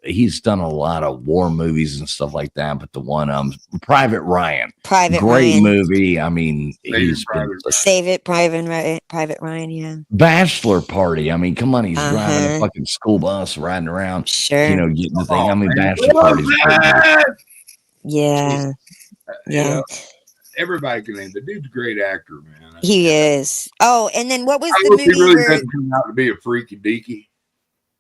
he's done a lot of war movies and stuff like that, but the one, Private Ryan, great Ryan. movie. I mean, he's been Save It, Private Ryan. Yeah. Bachelor Party. I mean, come on, he's driving a fucking school bus, riding around, Sure. getting the thing. I mean, Bachelor Party's a great movie. Yeah. Yeah. Everybody can name the dude's a great actor, man. He is. Oh, and then what was I the hope he movie really where doesn't turn out to be a freaky deaky.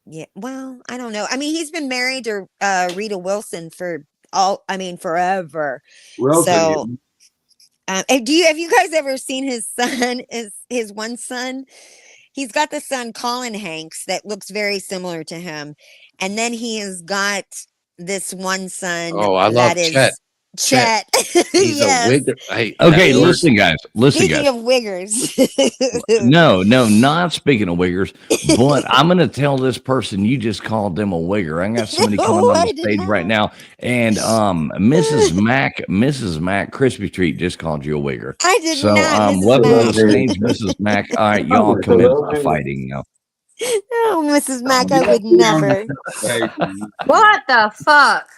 Yeah. Well, I don't know. I mean, he's been married to Rita Wilson for forever. Wilson. So, have you guys ever seen his son? His one son? He's got the son Colin Hanks that looks very similar to him, and then he has got this one son. Oh, I love Chet. Chet. He's yes. a wig. Hey, Okay, listen, guys. Speaking of wiggers. No, not speaking of wiggers, but I'm going to tell this person you just called them a wigger. I got somebody coming on the stage right now, and Mrs. Mac, Crispy Treat just called you a wigger. I did so, not. welcome on the stage, Mrs. Mac. All right, y'all commence the fighting now. Oh, Mrs. Mac, I would never. What the fuck?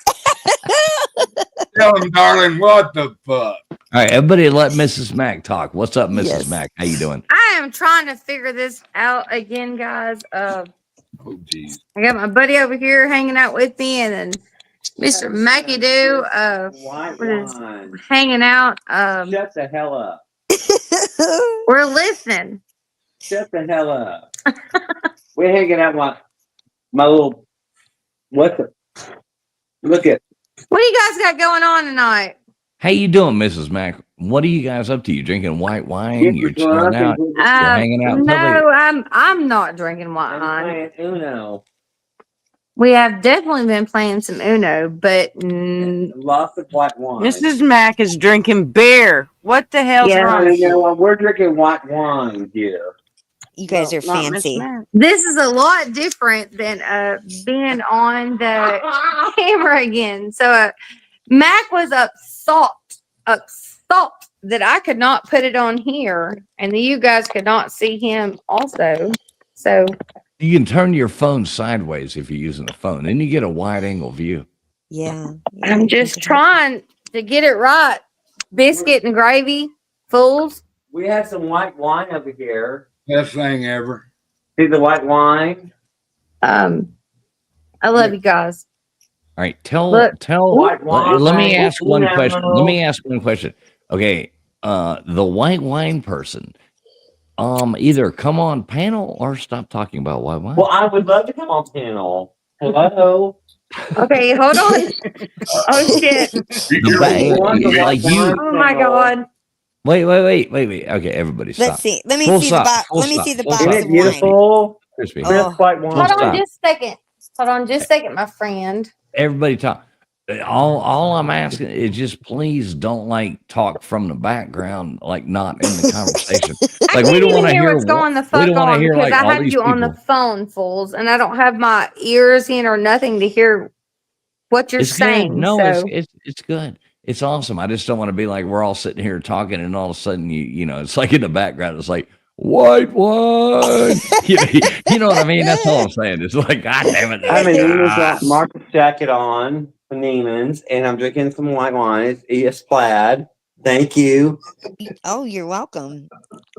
Tell him, darling, what the fuck? All right, everybody let Mrs. Mac talk. What's up, Mrs. Yes. Mac? How you doing? I am trying to figure this out again, guys. Oh, geez. I got my buddy over here hanging out with me, and then Mr. Mackie Doo hanging out. Shut the hell up. We're listening. Shut the hell up. We're hanging out my little, look at. What do you guys got going on tonight? How you doing, Mrs. Mac? What are you guys up to? You drinking white wine? You're chilling out? You're hanging out? No, I'm not drinking white wine. Playing Uno. We have definitely been playing some Uno, but Lots of white wine. Mrs. Mac is drinking beer. What the hell's wrong? You know, we're drinking white wine here. You guys are fancy. this is a lot different than being on the camera again. So Mac was upset that I could not put it on here, and you guys could not see him also. So you can turn your phone sideways if you're using a phone, then you get a wide angle view. Yeah. I'm just trying to get it right. Biscuit and gravy, fools. We have some white wine over here. Best thing ever. See the white wine? I love you guys. All right, tell. White wine. Let me ask one question. Okay, the white wine person. Either come on panel or stop talking about white wine. Well, I would love to come on panel. Hello. Okay, hold on. Oh shit! Oh my god! Wait. Okay, everybody stop. Let's see. Let me see the box. Let me see the box of Isn't it beautiful? Crispy. White wine. Hold on just a second. My friend. Everybody talk. All I'm asking is just please don't talk from the background, not in the conversation. I can't even hear what's going the fuck on hear, because I all have these you on the people. phone, fools, and I don't have my ears in or nothing to hear what you're It's saying. good. No, so. it's good. It's awesome. I just don't want to be we're all sitting here talking, and all of a sudden you know it's in the background. It's white wine. you know what I mean? That's all I'm saying. It's God damn it. I'm in Neiman's Marcus jacket on from Neiman's, and I'm drinking some white wine. It's plaid. Thank you. Oh, you're welcome.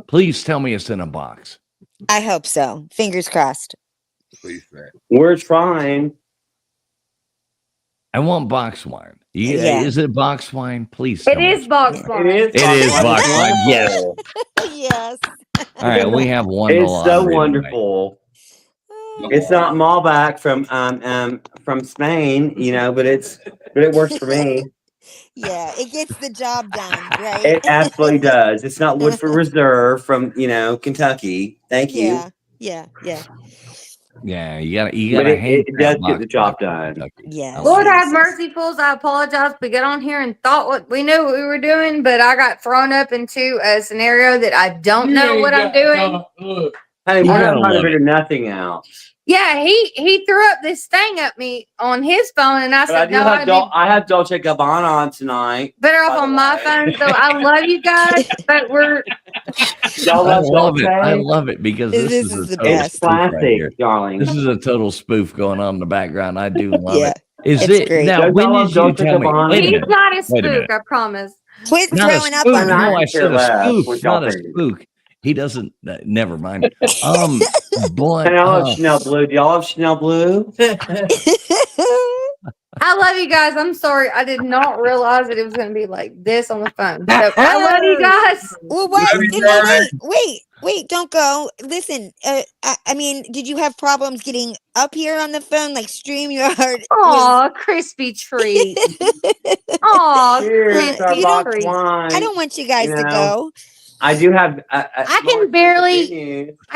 Please tell me it's in a box. I hope so. Fingers crossed. Please, man. We're trying. I want box wine. Yeah. Is it box wine? Please. It is box wine. It is box wine. Yes. Yes. All right, we have one. It's so wonderful. It's not Malbec from Spain, but it works for me. Yeah, it gets the job done, right? It absolutely does. It's not Woodford Reserve from Kentucky. Thank you. Yeah. Yeah, you gotta. It does get the job done. Yeah. Lord have mercy, fools. I apologize. We got on here and thought we knew what we were doing, but I got thrown up into a scenario that I don't know what I'm doing. Honey, we're not trying to figure nothing out. Yeah, he threw up this thing at me on his phone, and I said, I have Dolce Gabbana on tonight. Better off on my phone. So I love you guys, but I love it because this is a total spoof right here. Darling. This is a total spoof going on in the background. I do love it. Is it's it great. now? When did you tell me? He's not a spook, I promise. Quit throwing up on him. No, I said a spoof, not a spook. He doesn't. Never mind. But I love Chanel Blue. Do y'all have Chanel Blue? I love you guys. I'm sorry. I did not realize that it was going to be like this on the phone. So I love you guys. Well, wait. Wait, don't go. Listen, I mean, did you have problems getting up here on the phone, like StreamYard? Oh, crispy treat. Oh, Cheers, crispy Starbucks treat. wine. I don't want you guys to go. I do have. I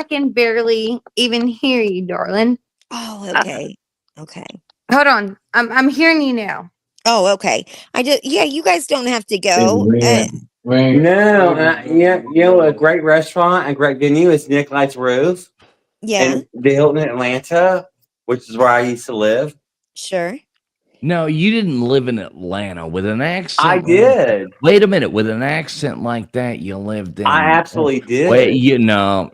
can barely even hear you, darling. Oh, okay. Okay. Hold on. I'm hearing you now. Oh, okay. Yeah, you guys don't have to go. No, you know, a great restaurant and great venue is Nikolai's Roof. Yeah. And the Hilton in Atlanta, which is where I used to live. Sure. No, you didn't live in Atlanta with an accent. I did. Wait a minute, with an accent like that, you lived in. I absolutely did. Wait, no.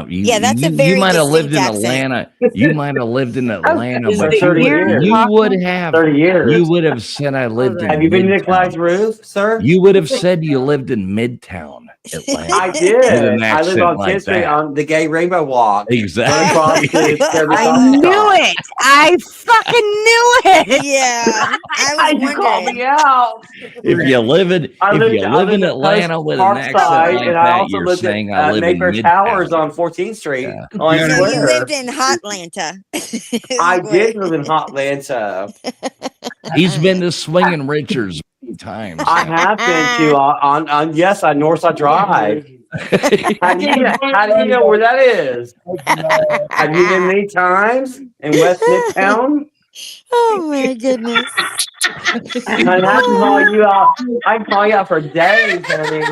Yeah, that's a very You might have lived in distinct accent. Atlanta. You might have lived in Atlanta, Is but it 30 years? you would have. 30 years. You would have said I lived in. Have you been to Midtown. Nikolai's Roof, sir? You would have said you lived in Midtown Atlanta. I With did. an I lived accent on like 10th Street that. on the Gay Rainbow Walk. Exactly. I knew it. I fucking knew it. Yeah. I was called wondering. me out. If you live in Atlanta with an accent like and I that, also you're lived saying at I live in Mayfair Midtown. Towers on 14th Street. On So you Twitter. lived in Hotlanta. I did live in Hotlanta. He's been to Swinging Richards many times. I have been to on Northside Drive. How do you know where that is? Have you been many times in West Midtown? Oh my goodness. I can call you out. I can call you out for days, honey.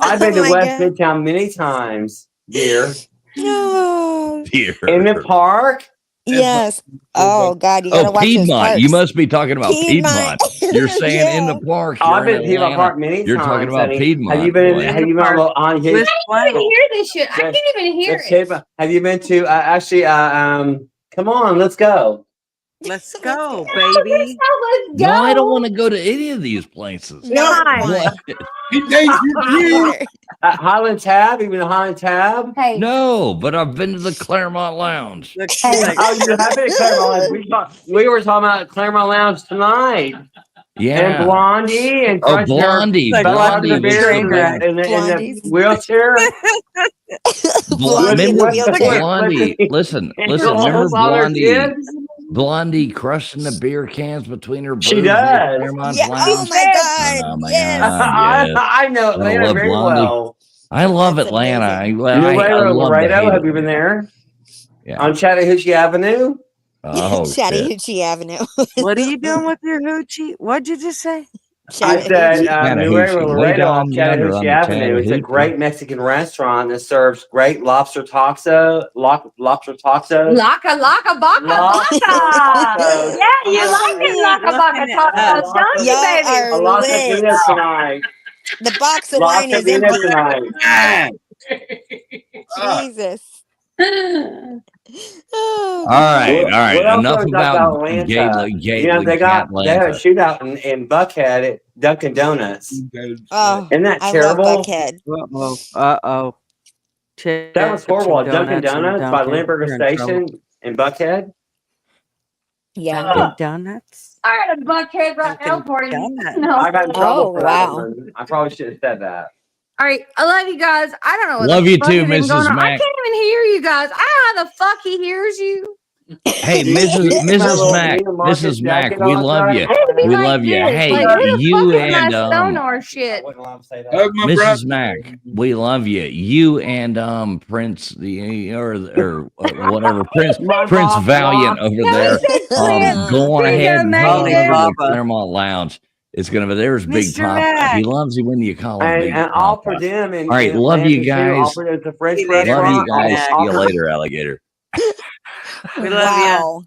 I've been to West Midtown many times, dear. No. Dear. In the park? Yes. Oh God, you gotta watch those Piedmont. parks. You must be talking about Piedmont. You're saying in the park. I've been to in Piedmont Atlanta. Park many You're times. talking about honey. Piedmont. Have you been? boy. Have you been on his? I can't even hear this shit. I can't even hear it. Have you been to actually? Come on, let's go. Let's go, baby. Let's go. No, I don't want to go to any of these places. Not What? Highland Tab. You been to Highland Tab? Hey. No, but I've been to the Claremont Lounge. Oh, you have been to Claremont Lounge. We were talking about Claremont Lounge tonight. Yeah. And Blondie and Blondie. in Blondie was so bad. in the wheelchair. Remember Blondie? Listen. Remember Blondie? Blondie crushing the beer cans between her boobs. She does. Yeah. Oh my God. Oh my Yes. God. Yes. I know Atlanta love very Blondie. well. I love Atlanta. I Laredo, love have you been there? Yeah. On Chattahoochee Avenue? Oh, Chattahoochee Avenue. What are you doing with your hoochie? What'd you just say? I said Chattahoochee. Way Laredo down off yonder Chattahoochee on the Avenue. It's a Chattahoochee. great Mexican restaurant that serves great lobster taco. Lobster taco. Laka baka baka. Yeah, you like it, laka baka tacos, don't you, Y'all baby? are A lot of lit. dinner tonight. The box of Lots wine of is dinner empty. tonight. Jesus. All right. What else Enough have we about got Atlanta? You know, they had a shootout in Buckhead at Dunkin' Donuts. Oh, Isn't that I terrible? love Buckhead. Uh-oh. That was horrible. At Dunkin' Donuts by Limburger Station in Buckhead. Yeah. Dunkin' Donuts. I got a Buckhead right now for you. Donuts. No. I got in trouble Oh, for wow. that one. I probably should have said that. All right, I love you guys. I don't know what Love the you fuck too, has been Mrs. going on. I Mac. can't even hear you guys. I don't know how the fuck he hears you. Hey, Mrs. Mac, we love you. We love you. Hey, Like, who the you fuck is my and sonar shit? Mrs. Mac, we love you. You and Prince or whatever Prince Valiant over there. Go on ahead and head over to the Claremont Lounge. It's gonna be there's Big Mr. Papa. Mac. He loves you when you call him Big And all Papa. for them. And, All right, love you guys. Love Love you guys. See you later, alligator. We love Wow.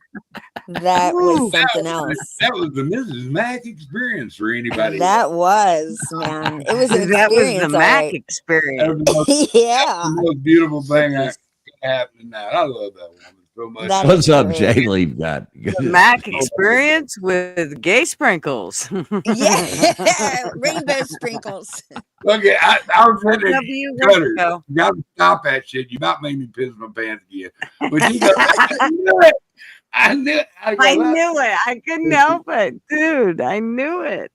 That was something else. That was the Mrs. Mac experience for anybody. That was, man. It was an That was the experience. Mac all right. experience. That was the most, Yeah. the most beautiful thing that happened now. I love that woman so much. That What's is up, great. Jay? Leave that. The Mac experience with gay sprinkles. Yeah. Rainbow sprinkles. Okay, I was ready Love to you, cut her. Rocco. You got to stop that shit. You about made me piss my pants again. But you know, I knew it. I knew it. I knew it. I couldn't help it. Dude, I knew it.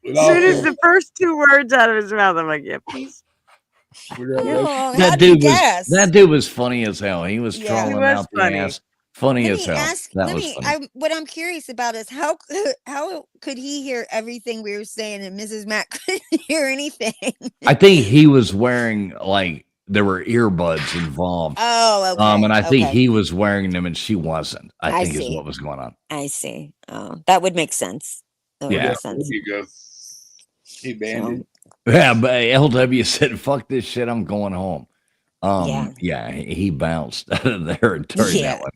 With As all soon as the- the first two words out of his mouth, I'm like, yeah, please. No, That how'd you dude was guess? that dude was funny as hell. He was Yeah. trolling He was out the funny. ass. Funny Let as me hell. ask. That Let was me. funny. What I'm curious about is how could he hear everything we were saying and Mrs. Mac couldn't hear anything? I think he was wearing like there were earbuds involved. Oh, okay. And I think Okay. he was wearing them and she wasn't. I think is see. what was going on. I see. Oh, that would make sense. That would Yeah. make sense. There you go. He banned it. Yeah, but LW said, "Fuck this shit. I'm going home." Yeah. Yeah, he bounced out of there during Yeah. that one.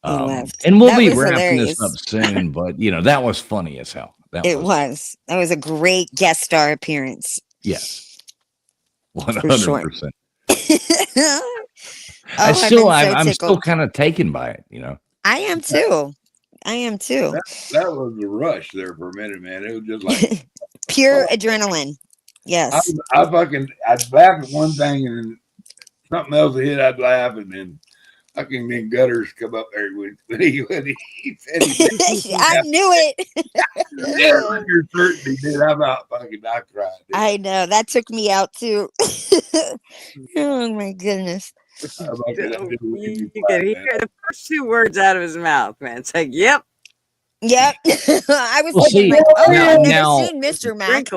He left. And we'll That be was wrapping this hilarious. up soon, but that was funny as hell. That It was. That was a great guest star appearance. Yes. For sure. 100%. I'm I'm still kind of taken by it, I am too. I am too. That was a rush there for a minute, man. It was just like pure adrenaline. Yes. I'd laugh at one thing and then something else hit, I'd laugh, and then fucking then gutters come up there when he said I knew it. You're certain he did. I'm out fucking I cried. I know. That took me out too. Oh my goodness. You could hear the first 2 words out of his mouth, man. It's like, yep. Yep. I was Well, thinking see, like, oh, now- I've never now- seen Mr. Mac.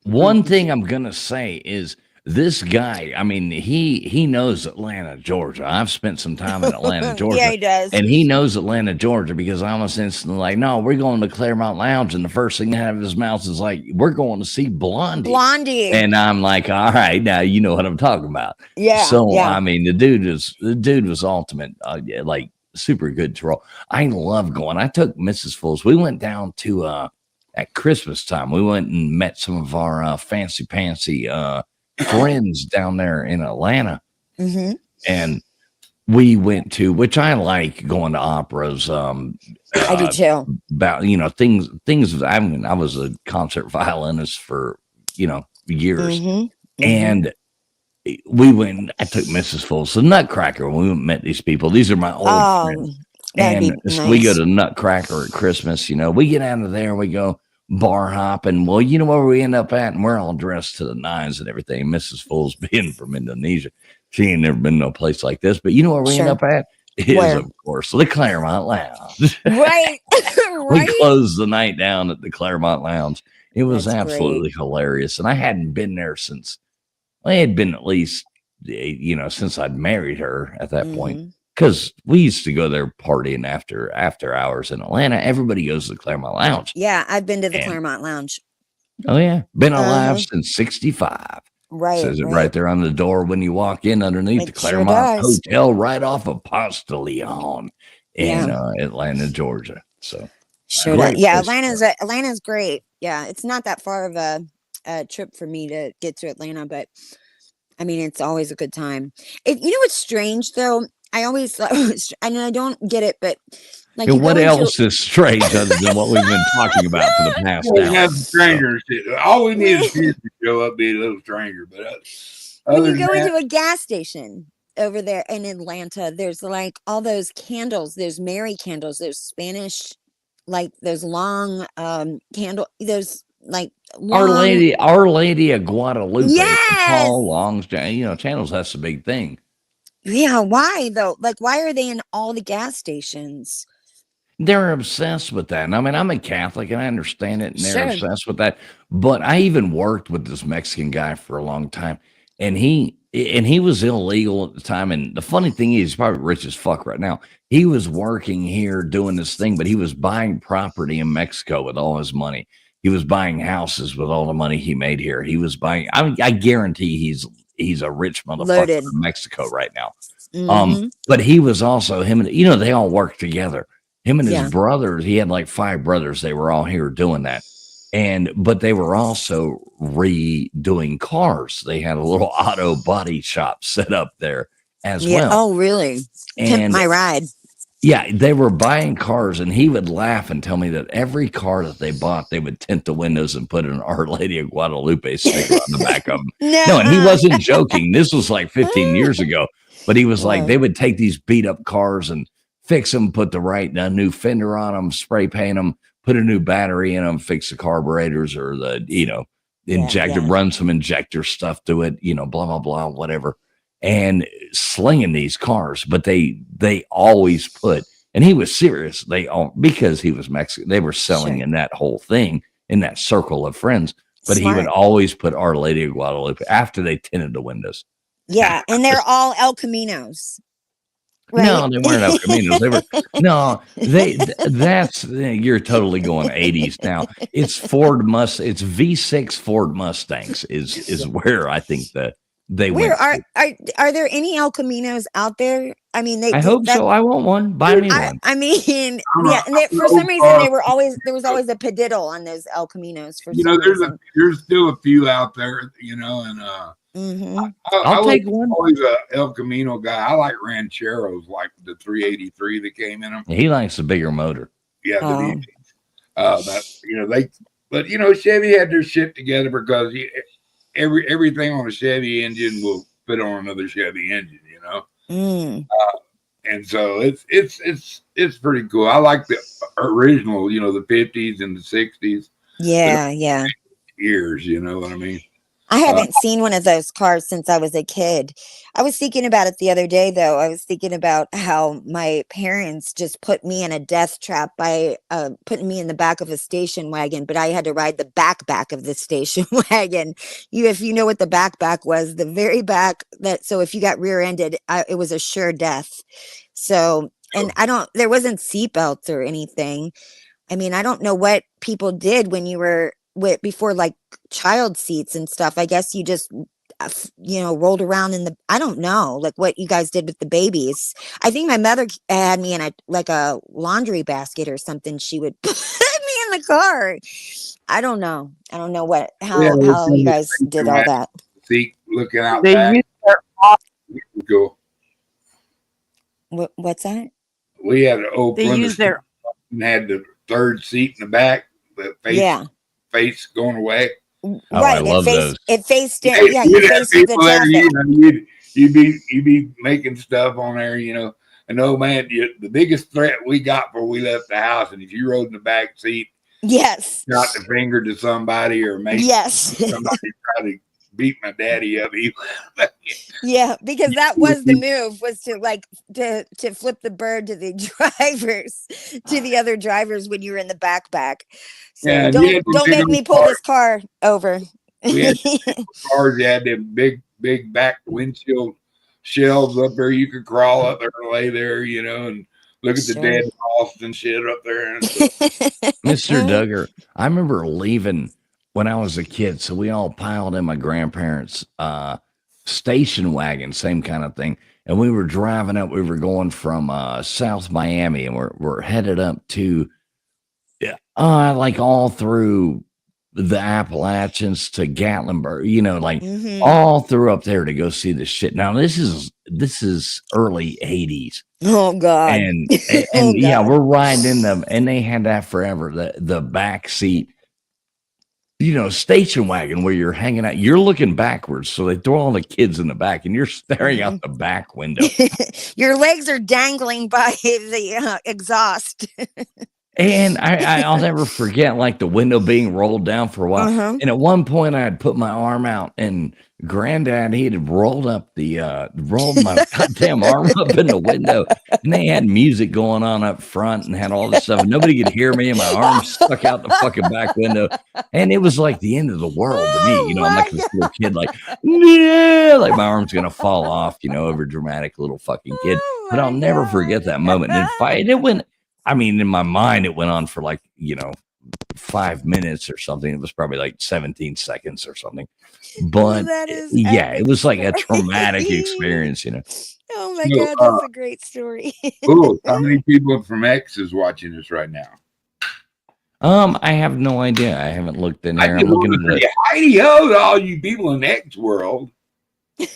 One thing I'm gonna say is this guy, I mean, he knows Atlanta, Georgia. I've spent some time in Atlanta, Georgia. Yeah, he does. And he knows Atlanta, Georgia, because I was instantly like, no, we're going to Claremont Lounge. And the first thing out of his mouth is like, we're going to see Blondie. Blondie. And I'm like, all right, now you know what I'm talking about. Yeah. So yeah. I mean, the dude was ultimate, like super good troll. I love going. I took Mrs. Fools. We went down to at Christmas time. We went and met some of our fancy pantsy friends down there in Atlanta. Mm-hmm. And we went to, which I like going to operas. I do too. About things. I mean, I was a concert violinist for years, and we went. I took Mrs. Fools to Nutcracker. When we went and met these people. These are my old friends, and so we go to Nutcracker at Christmas. We get out of there. We go bar hopping. Well, you know where we end up at, and we're all dressed to the nines and everything. Mrs. Fools being from Indonesia. She ain't never been no place like this, but you know where we end up at? Is of course the Claremont Lounge. Right. We closed the night down at the Claremont Lounge. It was That's absolutely hilarious. And I hadn't been there since I had been at least, since I'd married her at that point. Because we used to go there partying after hours in Atlanta. Everybody goes to the Claremont Lounge. Yeah, I've been to the Claremont Lounge. Oh, yeah. Been alive since 65. Right. Says it right there on the door when you walk in underneath the Claremont Hotel right off of Ponce Leon in Atlanta, Georgia. So sure does. Yeah, Atlanta's great. Yeah, it's not that far of a trip for me to get to Atlanta, but I mean it's always a good time. What's strange though? I always and I don't get it, but like what else is strange other than what we've been talking about for the past hour? Strangers. All we need is kids to show up, be a little stranger. But when you go into a gas station over there in Atlanta, there's like all those candles, there's Mary candles, there's Spanish, like those long candle, there's like Our Lady of Guadalupe. Yes, tall, long, channels. That's the big thing. Yeah, why though? Like, why are they in all the gas stations? They're obsessed with that. And I mean, I'm a Catholic and I understand it, and they're obsessed with that. But I even worked with this Mexican guy for a long time, and he was illegal at the time. And the funny thing is, he's probably rich as fuck right now. He was working here doing this thing, but he was buying property in Mexico with all his money. He was buying houses with all the money he made here. He was buying. I guarantee he's a rich motherfucker in Mexico right now. But he was also him and they all worked together. Him and his brothers, he had like 5 brothers. They were all here doing that. But they were also redoing cars. They had a little auto body shop set up there as well. Oh, really? Pimp my ride. Yeah, they were buying cars, and he would laugh and tell me that every car that they bought, they would tint the windows and put an Our Lady of Guadalupe sticker on the back of them. No, and he wasn't joking. This was like 15 years ago. But he was like, they would take these beat up cars and fix them, put the right new fender on them, spray paint them, put a new battery in them, fix the carburetors or the injector, run some injector stuff to it, you know, blah, blah, blah, whatever. And slinging these cars, but they always put, and he was serious. Because he was Mexican, they were selling in that whole thing, in that circle of friends. But he would always put Our Lady of Guadalupe after they tinted the windows. Yeah, and they're all El Caminos. Right? No, they weren't El Caminos. They were you're totally going 80s now. It's it's V6 Ford Mustangs is where I think they went. Are there any El Caminos out there? I mean, I hope so. I want one. Buy me one. I mean, yeah. And for some reason, there was always a pediddle on those El Caminos. There's still a few out there, you know, and I'll take one. Always a El Camino guy. I like Rancheros, like the 383 that came in them. He likes the bigger motor. Yeah, but Chevy had their shit together because everything on a Chevy engine will fit on another Chevy engine, you know. And so it's pretty cool. I like the original, you know, the 50s and the 60s. Yeah. Years, you know what I mean? I haven't seen one of those cars since I was a kid. I was thinking about it the other day, though. I was thinking about how my parents just put me in a death trap by putting me in the back of a station wagon, but I had to ride the back of the station wagon. If you know what the back was, the very back so if you got rear-ended, it was a sure death. So, and there wasn't seatbelts or anything. I mean, I don't know what people did when you were before, like child seats and stuff. I guess you just rolled around I don't know, like what you guys did with the babies. I think my mother had me in a laundry basket or something. She would put me in the car. I don't know how you guys did all that. Seat looking out back. Cool. What's that? We had an old They used their and had the third seat in the back, the face going away. Right, I love those. It faced it. Yeah, you faced the traffic. You'd be making stuff on there, you know. And man, the biggest threat we got before we left the house, and if you rode in the back seat, yes, got the finger to somebody or maybe somebody try to beat my daddy up. Yeah, because that was the move, was to flip the bird to the drivers, to the other drivers when you were in the back. So don't make me pull this car over. We had cars that had them big back windshield shelves up there. You could crawl up there and lay there, you know, and look at the dead moths and shit up there. And Mr. Duggar, I remember leaving when I was a kid, so we all piled in my grandparents' station wagon, same kind of thing. And we were driving up. We were going from South Miami, and we're headed up to all through the Appalachians to Gatlinburg, you know, all through up there to go see the shit. Now this is early 80s. Oh God. And yeah, we're riding in them, and they had that forever. The back seat, you know, station wagon where you're hanging out, you're looking backwards. So they throw all the kids in the back and you're staring out the back window. Your legs are dangling by the exhaust. And I'll never forget, like, the window being rolled down for a while. And at one point I had put my arm out, and Granddad, he had rolled my goddamn arm up in the window, and they had music going on up front and had all this stuff. Nobody could hear me, and my arm stuck out the fucking back window. And it was like the end of the world to me. You know, I'm like this little kid, like my arm's going to fall off, you know, over dramatic little fucking kid. But I'll never forget that moment. And it went, I mean, in my mind, it went on for 5 minutes or something. It was probably like 17 seconds or something. But it was like a traumatic experience, you know. Oh my God, that's a great story. Cool. How many people from X is watching this right now? I have no idea. I haven't looked in there. I'm looking at it. Heidi ho to all you people in X world. He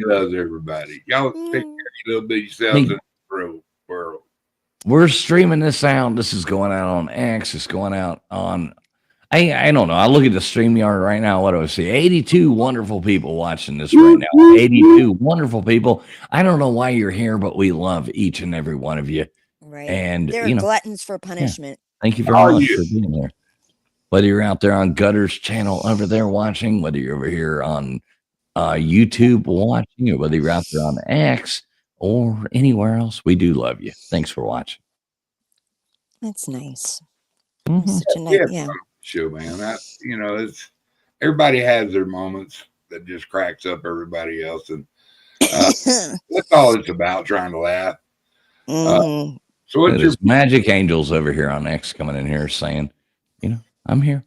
loves everybody. Y'all take care of your little bit yourselves in the world. We're streaming this out. This is going out on X. It's going out on, I don't know. I look at the StreamYard right now. What do I see? 82 wonderful people watching this right now. 82 wonderful people. I don't know why you're here, but we love each and every one of you. Right. And they're gluttons for punishment. Thank you very much for being here. whether you're out there on Gutter's channel over there watching, whether you're over here on YouTube watching, or whether you're out there on X or anywhere else, we do love you. Thanks for watching. That's nice. Mhm. Such a nice, Show, man. It's everybody has their moments that just cracks up everybody else, and that's all it's about, trying to laugh. Mhm. So what's your Magic Angels over here on X coming in here saying, I'm here.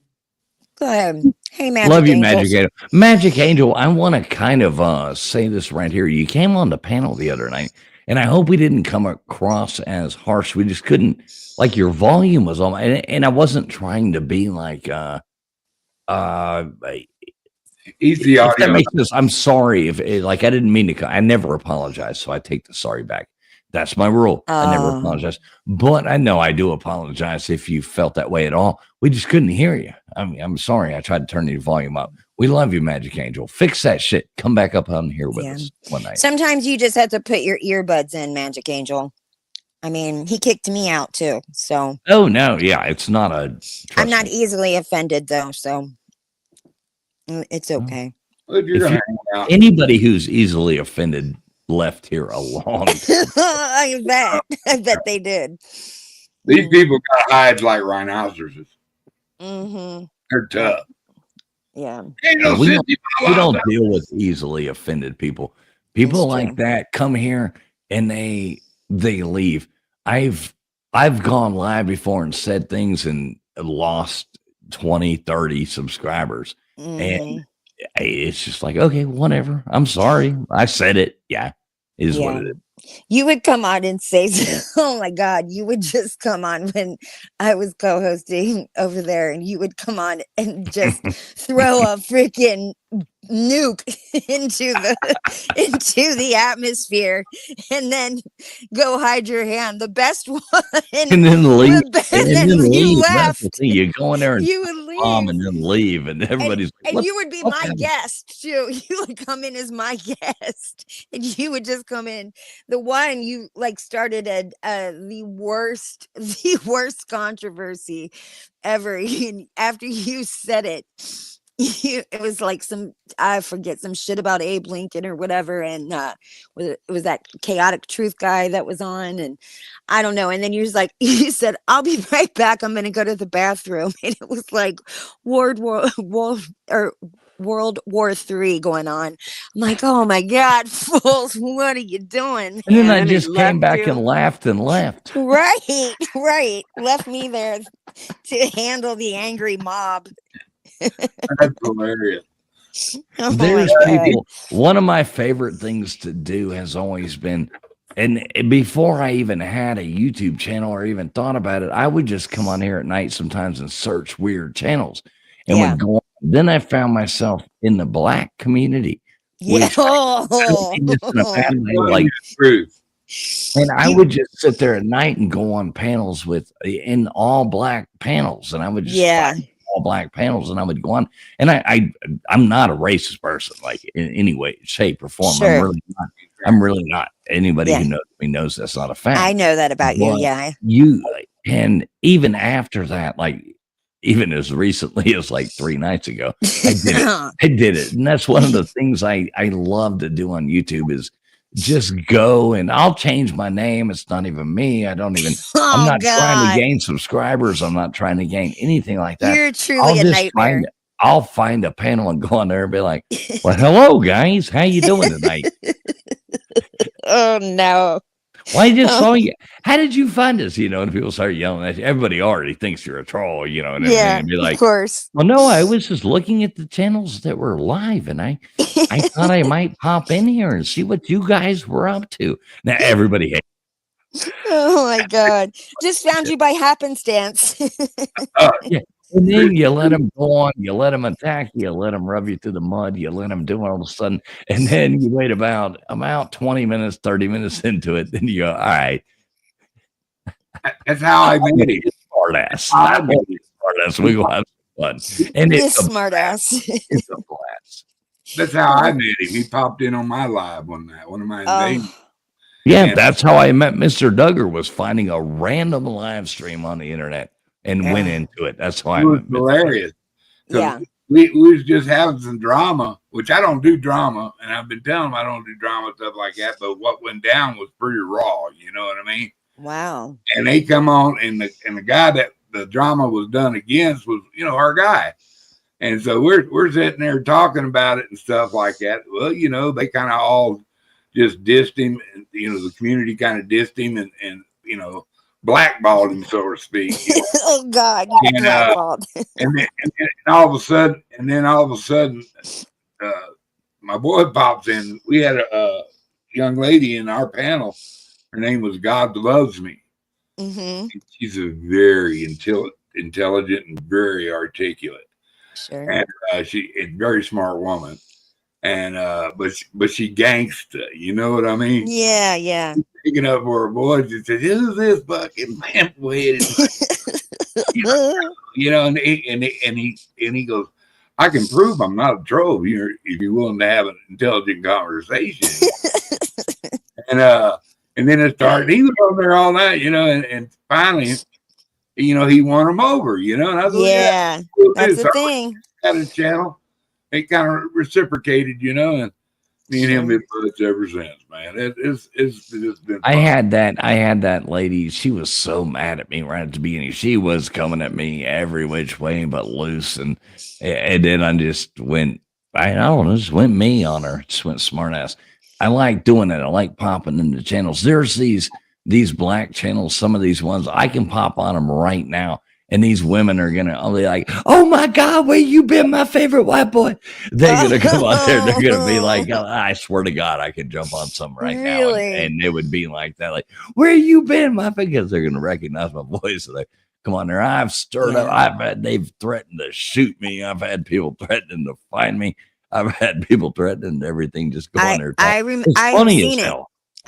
Go ahead. Hey, Magic Love you, Angels. Magic Angel. Magic Angel, I want to kind of say this right here. You came on the panel the other night, and I hope we didn't come across as harsh. We just couldn't, like, your volume was on, and I wasn't trying to be like, easy audio. I'm sorry if, I didn't mean to, I never apologize, so I take the sorry back. That's my rule. I never apologize. But I know I do apologize if you felt that way at all. We just couldn't hear you. I'm sorry. I tried to turn your volume up. We love you, Magic Angel. Fix that shit. Come back up on here with us one night. Sometimes you just have to put your earbuds in, Magic Angel. I mean, he kicked me out too. So. Oh, no. Yeah. It's not I'm not easily offended though. So it's okay. Well, if anybody who's easily offended left here a long time. I bet they did. These people got hides like rhinoceroses. Mm-hmm. They're tough. Yeah. We don't deal with easily offended people. People like that come here and they leave. I've gone live before and said things and lost 20, 30 subscribers. And it's just like, okay, whatever. I'm sorry. I said it. Yeah. It is what it is. You would come on and say, oh my God, you would just come on when I was co-hosting over there, and you would come on and just throw a freaking nuke into the atmosphere, and then go hide your hand. The best one, and then leave. And then you left. That's the thing. You go in there and you would leave. bomb and then leave, and everybody's and you would be my guest too. You would come in as my guest, and you would just come in. The one you started the worst controversy ever. And after you said it, it was like I forget, some shit about Abe Lincoln or whatever, and it was that chaotic truth guy that was on, and I don't know. And then you said, I'll be right back, I'm gonna go to the bathroom, and it was like World War III going on. I'm like, oh my God, fools, what are you doing? And then I just came back and laughed and left. Right. Left me there to handle the angry mob. That's hilarious. There's people. One of my favorite things to do has always been, and before I even had a YouTube channel or even thought about it, I would just come on here at night sometimes and search weird channels and would go on. Then I found myself in the black community. Yeah. And I would just sit there at night and go on panels in all black panels, and I would just find all black panels, and I would go on. And I'm not a racist person, like in any way, shape, or form. Sure. I'm really not. Anybody who knows me knows that's not a fact. I know that about you. Yeah. And even after that, like even as recently as like 3 nights ago, I did it. And that's one of the things I love to do on YouTube is just go, and I'll change my name. It's not even me. I'm not trying to gain subscribers. I'm not trying to gain anything like that. You're truly a nightmare. I'll find a panel and go on there and be like, well, hello guys. How you doing tonight? Oh no. Well, I just saw you. How did you find us? And people start yelling at you. Everybody already thinks you're a troll, and everything. And be like, of course. Well, no, I was just looking at the channels that were live, and I thought I might pop in here and see what you guys were up to. Now everybody hates. Oh my God. Just found you by happenstance. Yeah. And then you let them go on, you let them attack you, let them rub you through the mud, you let them do it all of a sudden, and then you wait about 20 minutes, 30 minutes into it, then you go, all right. That's how I made it. Smartass. We will have some fun. And it's a smartass. It's a blast. That's how I met him. He popped in on my live one night, one of my invasions. Yeah, that's how I met Mr. Duggar, was finding a random live stream on the internet. and went into it. That's why it was hilarious. Yeah. We was just having some drama, which I don't do drama, and I've been telling them I don't do drama stuff like that. But what went down was pretty raw. You know what I mean? Wow. And they come on, and the guy that the drama was done against was, our guy. And so we're sitting there talking about it and stuff like that. Well, they kind of all just dissed him, and the community kind of dissed him and blackballed him, so to speak. Oh God, and, blackballed. and all of a sudden, my boy pops in. We had a young lady in our panel. Her name was God Loves Me. Mm-hmm. She's a very intelligent and very articulate. Sure. And she is a very smart woman. And but she gangsta, you know what I mean? Yeah, yeah. Picking up for her boys and said, "Who's this fucking pamphlet?" And he goes, "I can prove I'm not a troll if you're willing to have an intelligent conversation." And then it started. He was over there all night, and finally, he won him over, And I thought, yeah, that's the thing. Had a channel. It kind of reciprocated, and me and him been buds ever since, man. It's been fun. I had that lady. She was so mad at me right at the beginning. She was coming at me every which way but loose, and then I just went. I don't know, just went me on her. Just went smart ass. I like doing it. I like popping in the channels. There's these black channels. Some of these ones I can pop on them right now. And these women are gonna be like, "Oh my God, where you been, my favorite white boy?" They're gonna come out there. They're gonna be like, "I swear to God, I can jump on some right now," and it would be like that, like, "Where you been, my?" Because they're gonna recognize my voice. So they come on there. I've stirred up. They've threatened to shoot me. I've had people threatening to find me. I've had people threatening everything. Just go on there. I've seen it.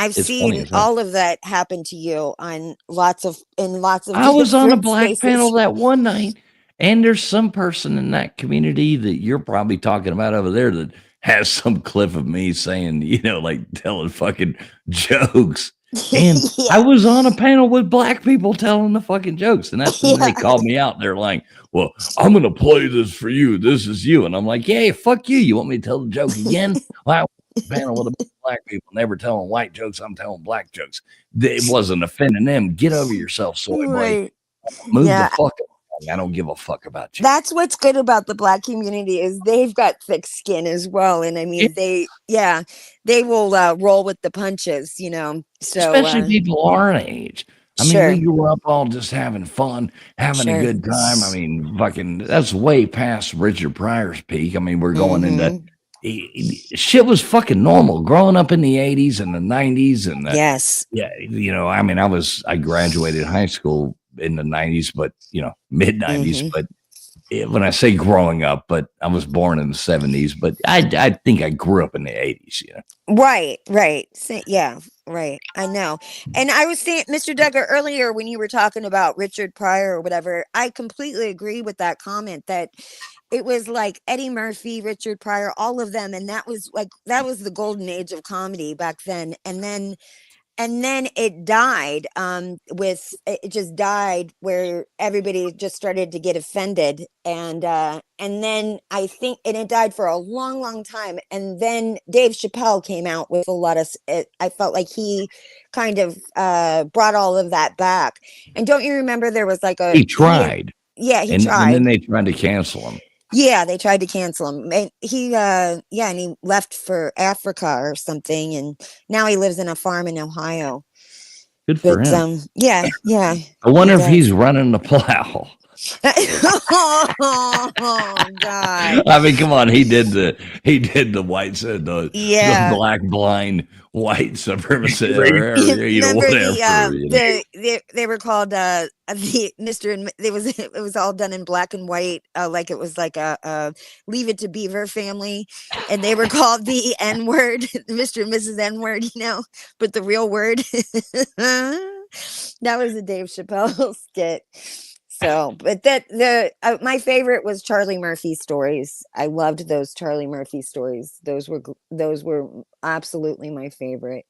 I've seen hell. all of that happen to you on lots of. I was on a black spaces. panel that one night, and there's some person in that community that you're probably talking about over there that has some clip of me saying, like telling fucking jokes. And I was on a panel with black people telling the fucking jokes, and that's when they called me out. They're like, "Well, I'm gonna play this for you. This is you," and I'm like, "Yeah, fuck you. You want me to tell the joke again?" Well, panel with a bunch of black people, never telling white jokes. I'm telling black jokes. It wasn't offending them. Get over yourself, soy boy. Move the fuck up. I don't give a fuck about you. That's what's good about the black community is they've got thick skin as well, and I mean they will roll with the punches, So especially people our age. I mean, we grew up all just having fun, having a good time. I mean, fucking, that's way past Richard Pryor's peak. I mean, we're going into shit was fucking normal growing up in the 80s and the 90s and I mean I graduated high school in the 90s, but mid 90s, but when I say growing up, but I was born in the 70s, but I think I grew up in the 80s, Right. Yeah, right. I know. And I was saying, Mr. Duggar, earlier when you were talking about Richard Pryor or whatever, I completely agree with that comment that it was like Eddie Murphy, Richard Pryor, all of them. And that was the golden age of comedy back then. And then it died it just died where everybody just started to get offended. And then I think, and it died for a long, long time. And then Dave Chappelle came out with a lot of, I felt like he kind of brought all of that back. And don't you remember there was like he tried. He tried. And then they tried to cancel him. Yeah, they tried to cancel him. And he and he left for Africa or something, and now he lives in a farm in Ohio. Good for him. Yeah. I wonder if he's running the plow. Oh God! I mean, come on, he did the whites, the black blind white supremacist, whatever. They were called the Mr. and it was all done in black and white, like it was like a Leave It to Beaver family, and they were called the N-word, Mr. and Mrs. N-word, but the real word. That was a Dave Chappelle skit. So, but my favorite was Charlie Murphy stories. I loved those Charlie Murphy stories. Those were absolutely my favorite.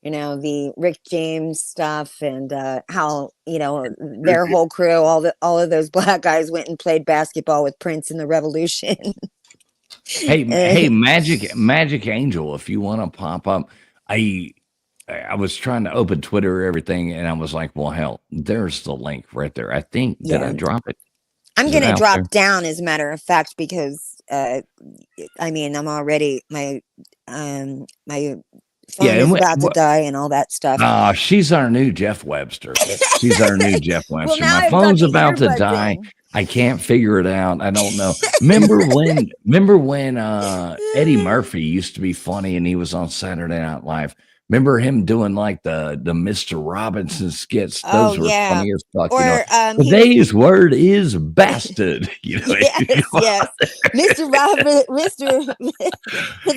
the Rick James stuff and how, their whole crew, all of those black guys went and played basketball with Prince in the Revolution. Hey, Magic Angel, if you want to pop up, I was trying to open Twitter or everything, and I was like, well, hell, there's the link right there. I think, did I drop it? I'm going to drop down, as a matter of fact, because I'm already, my phone is about to die and all that stuff. She's our new Jeff Webster. She's our new Jeff Webster. Well, my phone's about to die. I can't figure it out. I don't know. Remember when Eddie Murphy used to be funny and he was on Saturday Night Live? Remember him doing like the Mr. Robinson skits? Those were funny as fuck. Or, today's word is bastard. Yes. Mr. Robert,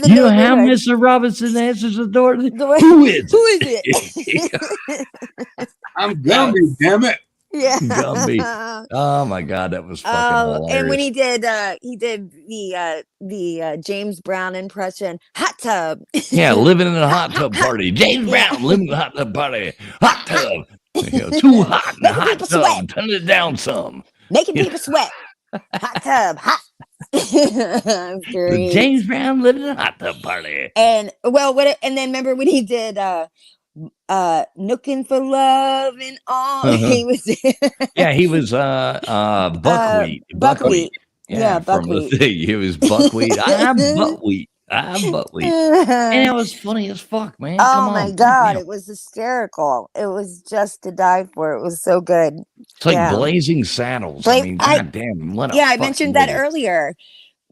you know how Mr. Robinson answers the door? Who is it? I'm Gumby, damn it. Yeah, Gumby. Oh my God, that was fucking hilarious. And when he did the James Brown impression, hot tub. Yeah, living in a hot tub party. James Brown living in a hot tub party. Hot tub. Too hot in the hot tub. Sweat. Turn it down some. Making people sweat. Hot tub. Hot. James Brown living in a hot tub party. And and then remember when he did looking for love and all. He was he was buckwheat. Buckwheat. Yeah, buckwheat. From the thing. He was buckwheat. I'm buckwheat. And it was funny as fuck, man. Oh my God, it was hysterical. It was just to die for. It was so good. It's like Blazing Saddles. God damn. I mentioned that earlier.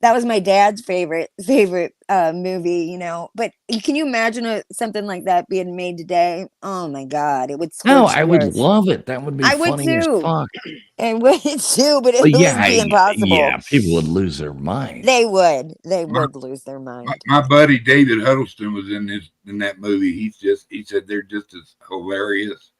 That was my dad's favorite movie, But can you imagine something like that being made today? Oh my God, it would. No, I would love it. That would be funny as fuck. I would too, but it would be impossible. Yeah, people would lose their mind. They would lose their mind. My buddy David Huddleston was in that movie. He said they're just as hilarious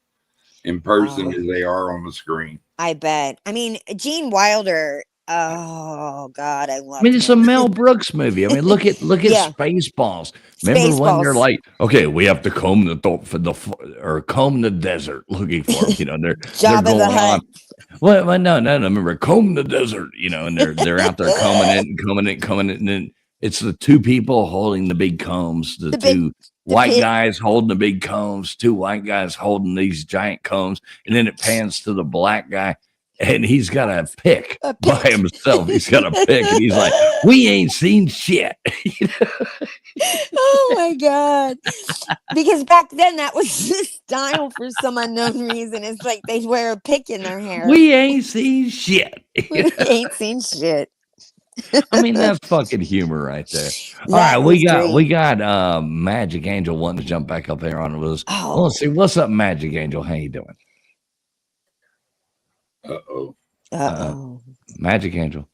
in person as they are on the screen. I bet. I mean, Gene Wilder. Oh God, I love. It's a Mel Brooks movie. Look at Spaceballs. Remember when they're like, okay, we have to comb comb the desert looking for them. They're going on. Well, no. Remember, comb the desert. And they're out there combing it, and then it's the two people holding the big combs, the two white guys holding the big combs, two white guys holding these giant combs, and then it pans to the black guy. And he's got a pick by himself. He's got a pick, and he's like, "We ain't seen shit." Oh my God! Because back then that was the style for some unknown reason. It's like they'd wear a pick in their hair. We ain't seen shit. We ain't seen shit. That's fucking humor right there. All right, we got Magic Angel wanting to jump back up there on us. Oh, let's see. What's up, Magic Angel? How you doing? Magic Angel.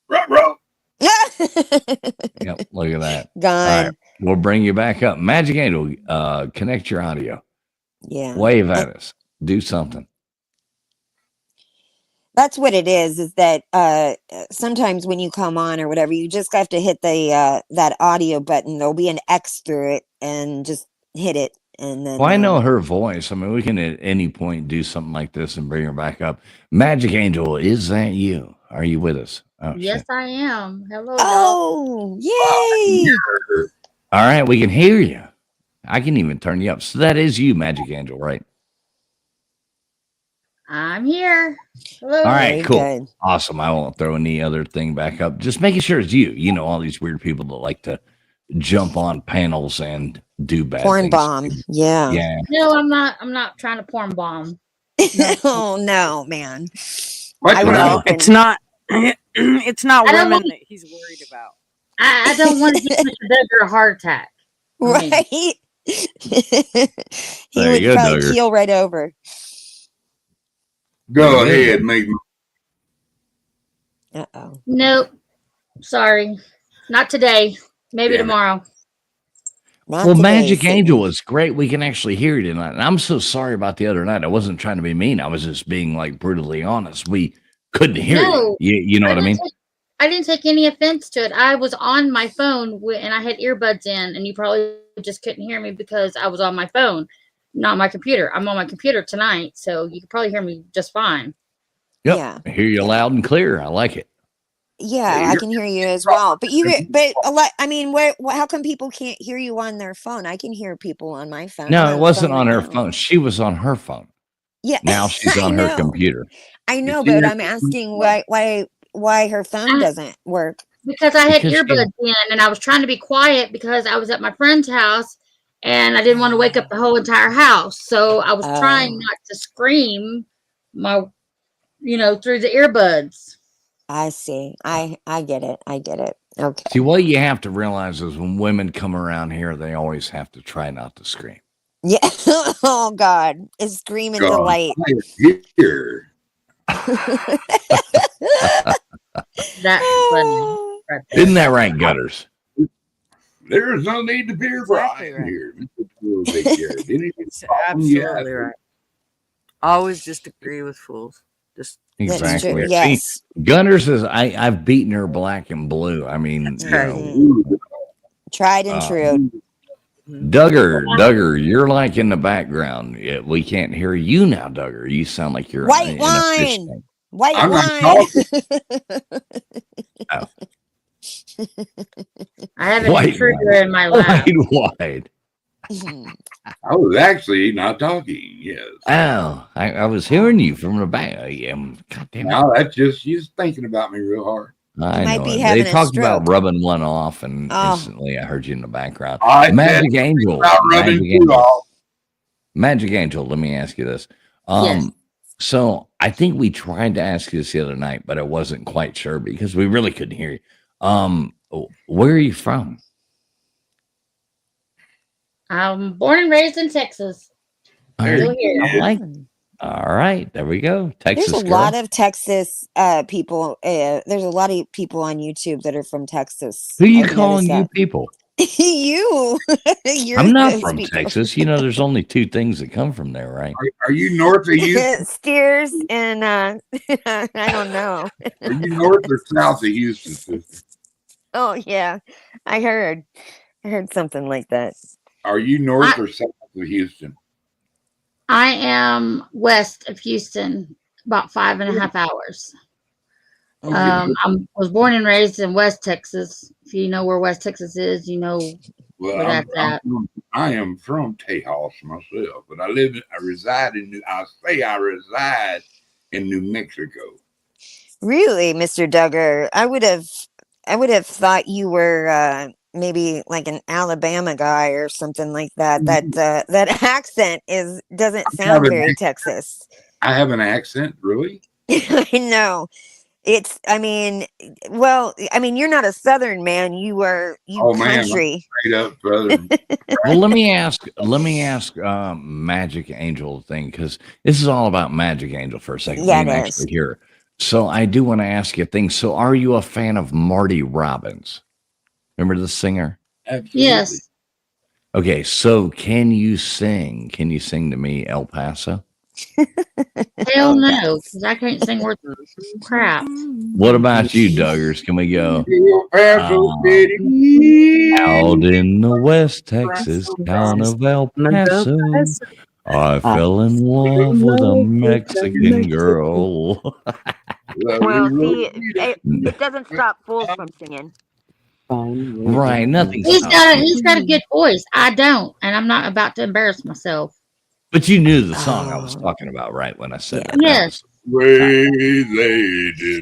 Ruh-roh. Yep, look at that. Gone. All right, we'll bring you back up. Magic Angel, connect your audio. Yeah. Wave at us. Do something. That's what it is that sometimes when you come on or whatever, you just have to hit the that audio button. There'll be an X through it and just hit it. And then, I know her voice. We can at any point do something like this and bring her back up. Magic Angel, is that you? Are you with us? Oh, yes, shit. I am. Hello. Oh, yay! All right, we can hear you. I can even turn you up. So that is you, Magic Angel, right? I'm here. Hello. All right, cool. Good. Awesome. I won't throw any other thing back up. Just making sure it's you. All these weird people that like to jump on panels and do bad porn things. Bomb. Yeah. No, I'm not trying to porn bomb. No. Oh no, man. It's not women that he's worried about. I don't want to give Mr. Duggar a heart attack. Right. He There would you go, probably Duggar. keel right over. Go ahead, make me. Uh-oh. Nope. Sorry. Not today. Maybe tomorrow. Not Magic today, Angel was great. We can actually hear you tonight. And I'm so sorry about the other night. I wasn't trying to be mean. I was just being like brutally honest. We couldn't hear you. You know what I mean? I didn't take any offense to it. I was on my phone and I had earbuds in, and you probably just couldn't hear me because I was on my phone, not my computer. I'm on my computer tonight, so you could probably hear me just fine. Yep. Yeah. I hear you loud and clear. I like it. Yeah, I can hear you as well. But a lot. I mean, how come people can't hear you on their phone? I can hear people on my phone. No, I'm it on wasn't phone on right her now. phone. She was on her phone. Yeah, Now she's I on her know. computer. I know, but I'm asking why her phone doesn't work. Because I had Because she- earbuds in, and I was trying to be quiet because I was at my friend's house, and I didn't want to wake up the whole entire house. So I was trying not to scream through the earbuds. I see. I get it. I get it. Okay. See, what you have to realize is when women come around here, they always have to try not to scream. Yeah. Oh God, it's screaming delight. Here. That's funny. Isn't that right, Gutters? There is no need to fear Exactly Brian right. here. Mr. Take care of anything It's problem you have. absolutely right. Always just agree with fools. Just Exactly. true, See, yes. Gunners is I've beaten her black and blue. I mean, That's you right. know, Tried and true. Duggar, you're like in the background. Yeah, we can't hear you now, Duggar. You sound like you're White in a fish wine. tank. White I'm not wine. Oh. I have an White intruder wine. in my lap. White. I was actually not talking. Yes. Oh, I was hearing you from the back. God damn it. Now that's just you thinking about me real hard. I might know be it. having They a talked about stroke. rubbing one off, and Oh. instantly I heard you in the background. I Magic said Angel. about rubbing Magic you Angel. off. Magic Angel, let me ask you this. Yes. So I think we tried to ask you this the other night, but I wasn't quite sure because we really couldn't hear you. Where are you from? I'm born and raised in Texas. Still here. I like. All right, there we go. Texas There's a girl. lot of Texas people. There's a lot of people on YouTube that are from Texas. Who you I've calling noticed you that. people? You. You're I'm not those from people. Texas. You know, there's only two things that come from there, right? Are you north of Houston? Steers and I don't know. Are you north or south of Houston, sister? Oh yeah, I heard something like that. Are you north or south of Houston? I am west of Houston, about 5.5 hours. I was born and raised in West Texas. If you know where West Texas is, you know Well, where that's at. I am from Tejas myself, but I reside in New Mexico. Really, Mr. Duggar? I would have thought you were maybe like an Alabama guy or something like that. That accent doesn't sound very Texas. I have an accent, really? I know. I mean, you're not a Southern man. You country. Straight up Southern. Well, let me ask Magic Angel thing, because this is all about Magic Angel for a second. Yeah, We can it actually hear her. So I do want to ask you a thing. So are you a fan of Marty Robbins? Remember the singer? Absolutely. Yes. Okay, so can you sing? Can you sing to me El Paso? Hell no, because I can't sing worth crap. What about you, Duggars? Can we go? Out in the West Texas town of El Paso, I fell in love with a Mexican girl. Well, see, it doesn't stop fools from singing. Right, nothing. He's got a good voice. I don't, and I'm not about to embarrass myself. But you knew the song I was talking about, right? When I said that. Yes.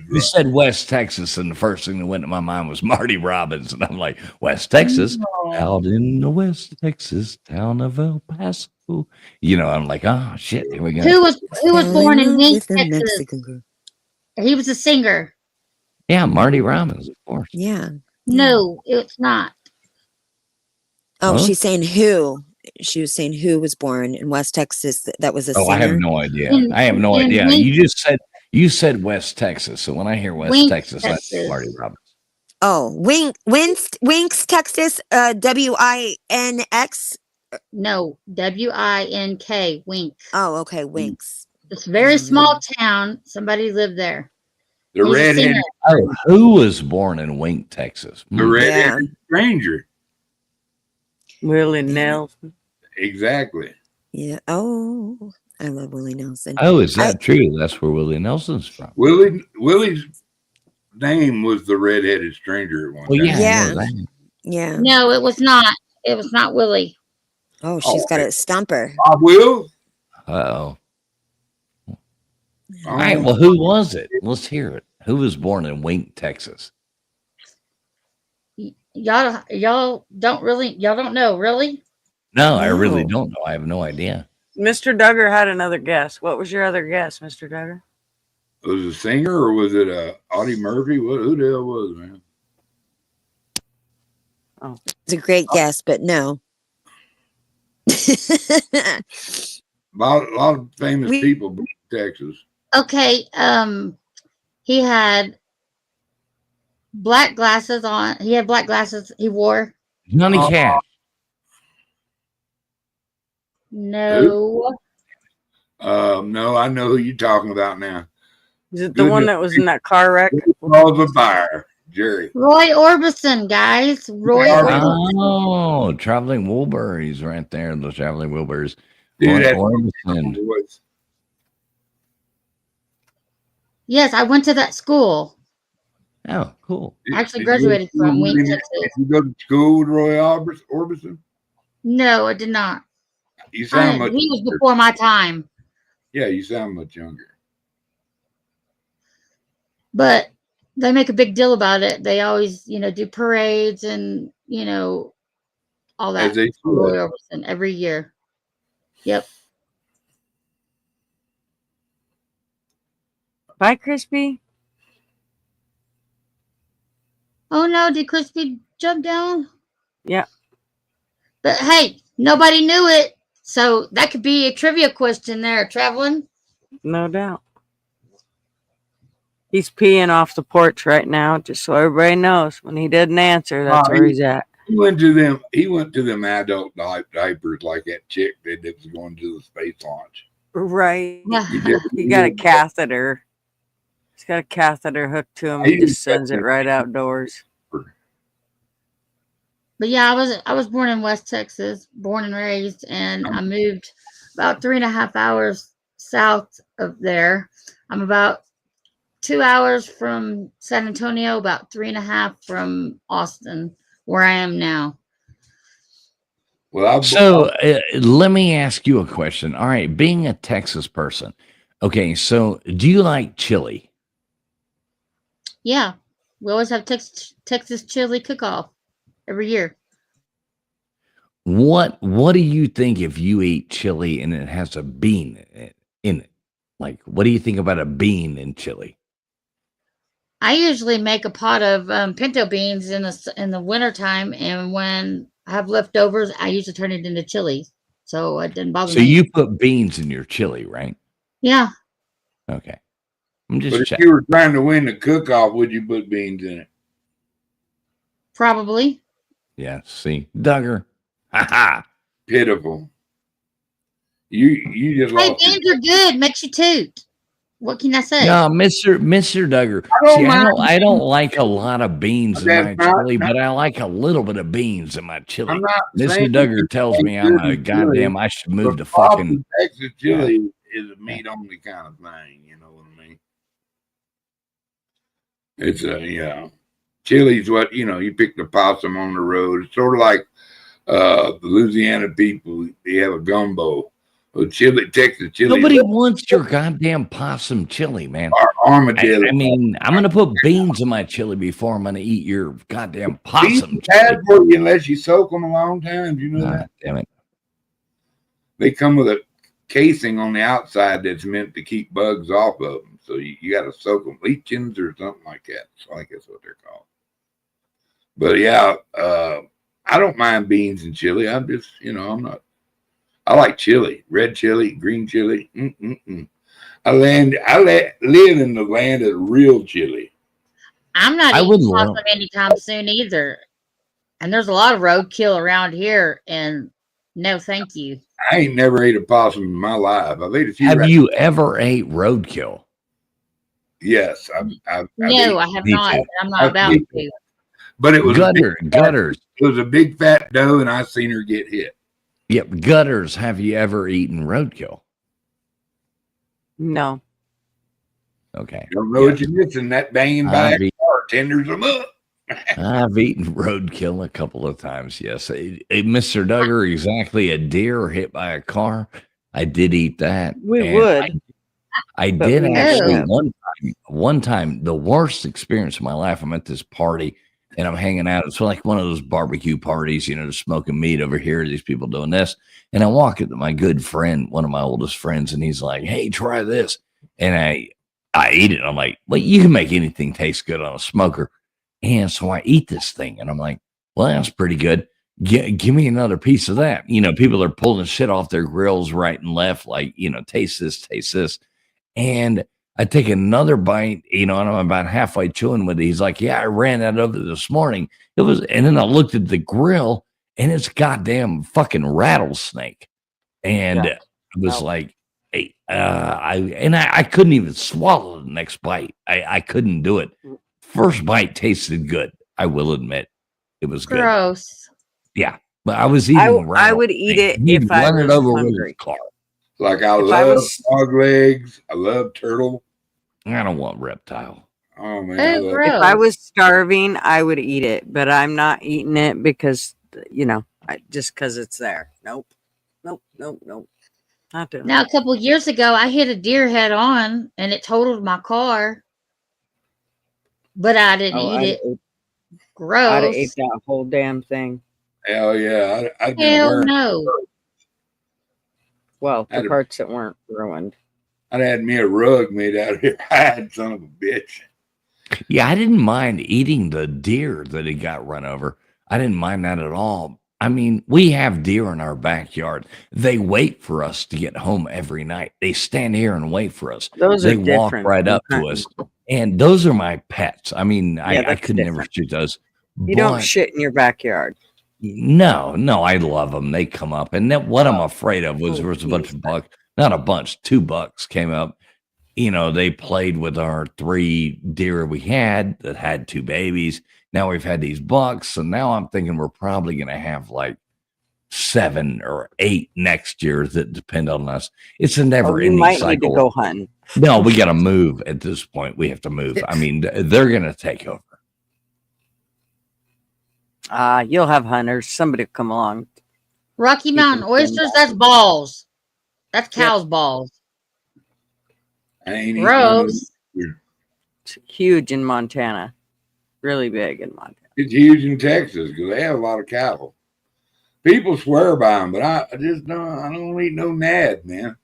You said West Texas, and the first thing that went to my mind was Marty Robbins, and I'm like, West Texas, out in the West Texas town of El Paso. You know, I'm like, oh shit, here we go. Who was born in Wink, Texas? He was a singer. Yeah, Marty Robbins, of course. Yeah. No, it's not. Oh, Huh? she's saying who? She was saying who was born in West Texas. That was a singer. I have no idea. I have no idea. You said West Texas, so when I hear West Texas, I think Marty Robbins. Oh, Winks, Texas. WINX. No, WINK. Wink. Oh, okay, Winks. It's a very small town. Somebody lived there. The redhead. Oh, who was born in Wink, Texas? The redheaded stranger. Willie Nelson. Exactly. Yeah. Oh, I love Willie Nelson. Oh, is that true? That's where Willie Nelson's from. Willie's name was the redheaded stranger at one time. Yeah. Yeah. No, it was not. It was not Willie. Oh, she's got a stumper. I will. Uh-oh. All right. Well, who was it? Let's hear it. Who was born in Wink, Texas? Y'all don't know, really? No, I really don't know. I have no idea. Mr. Duggar had another guess. What was your other guess, Mr. Duggar? Was it a singer or was it Audie Murphy? Who the hell was it, man? Oh, it's a great guess, but no. A lot of famous people in Texas. Okay. He had black glasses on. He had black glasses he wore. Johnny Cash. No. No, I know who you're talking about now. Is it the one that was in that car wreck? Calls the fire, Jerry. Roy Orbison, guys. Roy Orbison. Oh, Traveling Wilburys right there. The Traveling Wilburys. Dude, Roy Orbison. Yes, I went to that school. Oh, cool. I actually graduated from Wink, Texas. Did you go to school with Roy Orbison? No, I did not. You sound much he was younger. before my time. Yeah, you sound much younger. But they make a big deal about it. They always, do parades and, all that. As they should. Roy Orbison every year. Yep. Bye, Crispy. Oh no, did Crispy jump down? Yeah. But hey, nobody knew it. So that could be a trivia question there, Traveling. No doubt. He's peeing off the porch right now, just so everybody knows. When he didn't answer, that's where he's at. He went to them adult diapers like that chick that was going to the space launch. Right. He got a catheter. He's got a catheter hooked to him. He just sends it right outdoors. But yeah, I was born in West Texas, born and raised, and I moved about 3.5 hours south of there. I'm about 2 hours from San Antonio, about 3.5 from Austin, where I am now. Well, so let me ask you a question. All right, being a Texas person, okay, so do you like chili? Yeah, we always have Texas chili cook-off every year. What do you think if you eat chili and it has a bean in it? Like, what do you think about a bean in chili? I usually make a pot of pinto beans in the wintertime, and when I have leftovers, I usually turn it into chili. So it didn't bother me. So you put beans in your chili, right? Yeah. Okay. I'm just But checking. if you were trying to win the cook-off, would you put beans in it? Probably. Yeah, see. Duggar. Ha ha. Pitiful. You just Hey, lost beans are good. Makes you toot. What can I say? No, Mr. Duggar. See, I don't like a lot of beans in my chili, but I like a little bit of beans in my chili. Mr. Duggar tells me I'm a goddamn. I should move to fucking Texas chili is a meat only kind of thing. You know what I mean? It's chili's what you pick the possum on the road. It's sort of like the Louisiana people. They have a gumbo. Well, Texas chili. Nobody wants your goddamn possum chili, man. Armadillo. I mean, I'm gonna put beans in my chili before I'm gonna eat your goddamn possum Beans bad for you unless you soak them a long time. Do you know that? Damn it. They come with a casing on the outside that's meant to keep bugs off of them. So you got to soak them, leechins or something like that. I think that's what they're called. But yeah, I don't mind beans and chili. I'm just, I like chili, red chili, green chili. I live in the land of real chili. I'm not eating possum anytime soon either. And there's a lot of roadkill around here, and no, thank you. I ain't never ate a possum in my life. I've ate a few. Have you ever ate roadkill? Yes, No, I have Me not. too. And I'm not about to. But it was gutters. It was a big fat doe, and I seen her get hit. Yep, gutters. Have you ever eaten roadkill? No. Okay. Don't know what you're missing. That banging by that car tenders them up. I've eaten roadkill a couple of times. Yes, Mr. Duggar, exactly a deer hit by a car. I did eat that. We would. I but did we actually never one time, the worst experience of my life. I'm at this party and I'm hanging out. It's like one of those barbecue parties, you know, they're smoking meat over here. These people doing this. And I walk into my good friend, one of my oldest friends, and he's like, "Hey, try this." And I eat it. I'm like, well, you can make anything taste good on a smoker. And so I eat this thing and I'm like, well, that's pretty good. Give me another piece of that. You know, people are pulling shit off their grills right and left, like, you know, taste this, taste this. And I take another bite, you know, and I'm about halfway chewing with it. He's like, yeah, I ran that over this morning. And then I looked at the grill and it's goddamn fucking rattlesnake. And it was like, hey, I couldn't even swallow the next bite. I couldn't do it. First bite tasted good. I will admit it was good. Gross. Yeah. But I was eating I would eat it if I was hungry. Like I love frog legs. I love turtle. I don't want reptile. Oh man. If I was starving, I would eat it, but I'm not eating it because, you know, just because it's there. Nope. Not doing Now, a couple years ago, I hit a deer head on and it totaled my car, but I didn't eat it. Gross. I'd have ate that whole damn thing. Hell yeah. Hell no. Well, the parts that weren't ruined. I'd had me a rug made out of here. Son of a bitch. Yeah, I didn't mind eating the deer that he got run over. I didn't mind that at all. I mean, we have deer in our backyard. They wait for us to get home every night. They stand here and wait for us. They walk right up to us. And those are my pets. I mean, I could never shoot those. You don't shit in your backyard. No, I love them. They come up. And then what I'm afraid of was there was a bunch of bucks. Not a bunch, 2 bucks came up. You know, they played with our 3 deer we had that had 2 babies. Now we've had these bucks, and now I'm thinking we're probably going to have like 7 or 8 next year that depend on us. It's a never-ending might cycle. need to go hunting. No, we got to move at this point. We have to move. I mean, they're going to take over. You'll have hunters. Somebody will come along. Rocky Mountain oysters, that's balls. That's cow's balls. Gross. It's huge in Montana. Really big in Montana. It's huge in Texas because they have a lot of cattle. People swear by them, but I just don't. I don't eat no nad, man.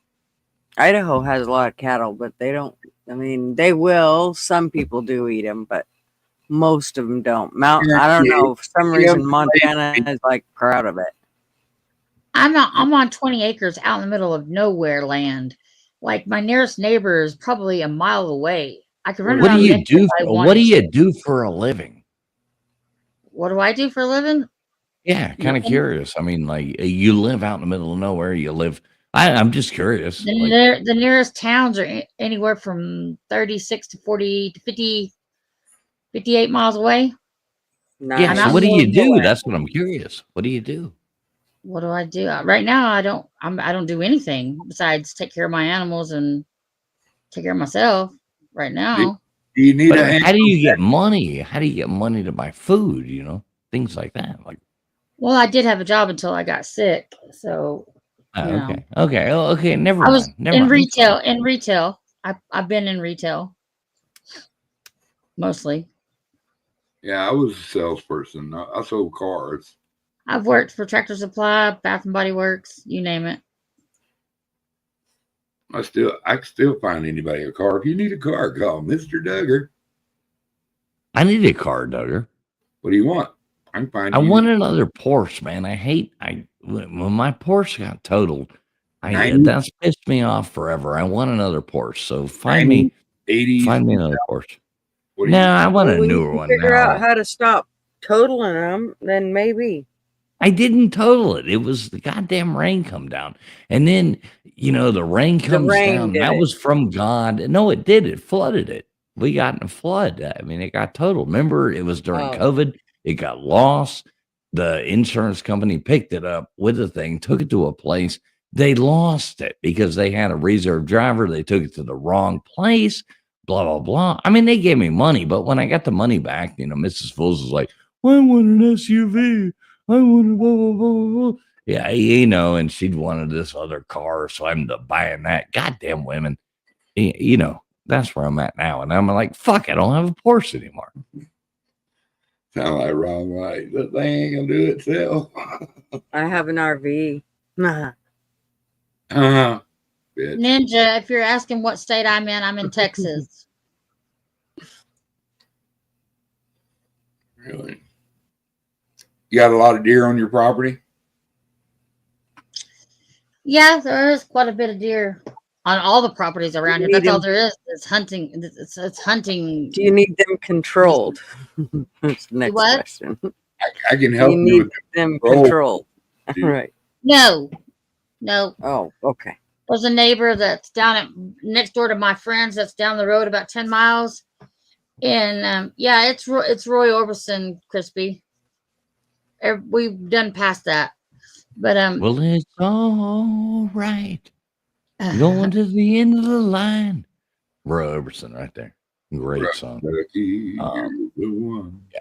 Idaho has a lot of cattle, but they don't. I mean, they will. Some people do eat them, but most of them don't. I don't know. For some reason, Montana is like proud of it. I'm on 20 acres out in the middle of nowhere land. Like my nearest neighbor is probably a mile away. I could run. What do you do? What do you do for a living? What do I do for a living? Yeah, kind of curious. I mean, like you live out in the middle of nowhere. You live. I'm just curious. The nearest towns are anywhere from 36 to 40 to 50, 58 miles away. Yeah. So what do you do? That's what I'm curious. What do you do? What do I do right now? I don't do anything besides take care of my animals and take care of myself. Right now, do you need how do you get money? How do you get money to buy food? You know, things like that. Like, well, I did have a job until I got sick. So, okay. Never I was mind. in retail. In retail, I've been in retail mostly. Yeah, I was a salesperson. I sold cars. I've worked for Tractor Supply, Bath and Body Works, you name it. I can still find anybody a car. If you need a car, call Mr. Duggar. I need a car, Duggar. What do you want? I can find. I want another Porsche, man. When my Porsche got totaled, that's pissed me off forever. I want another Porsche. So find me another Porsche. No, I want a newer one. Figure out how to stop totaling them, then maybe. I didn't total it. It was the goddamn rain come down. And then, you know, the rain comes down. That was from God. No, it did. It flooded it. we got in a flood. I mean, it got totaled. Remember, it was during Oh. COVID. It got lost. The insurance company picked it up with the thing, took it to a place. They lost it because they had a reserve driver. They took it to the wrong place, blah, blah, blah. I mean, they gave me money, but when I got the money back, Mrs. Fools was like, I want an SUV. I want a blah, blah, blah, blah. Yeah, and she'd wanted this other car, so I'm buying that. Goddamn women. That's where I'm at now. And I'm like, fuck, I don't have a Porsche anymore. Sound like wrong right. That thing ain't gonna do itself. I have an RV. Bitch. Ninja, if you're asking what state I'm in Texas. Really? You got a lot of deer on your property? Yeah, there is quite a bit of deer on all the properties around here. That's all there is. It's hunting. It's hunting. Do you need them controlled? That's the next what? question. I can help you need with them control. controlled. Right. No. Oh, okay. There's a neighbor that's next door to my friends that's down the road about 10 miles. And it's Roy Orbison, Crispy. We've done past that. But well, it's all right. Going to the end of the line. Roy Orbison right there. Great song.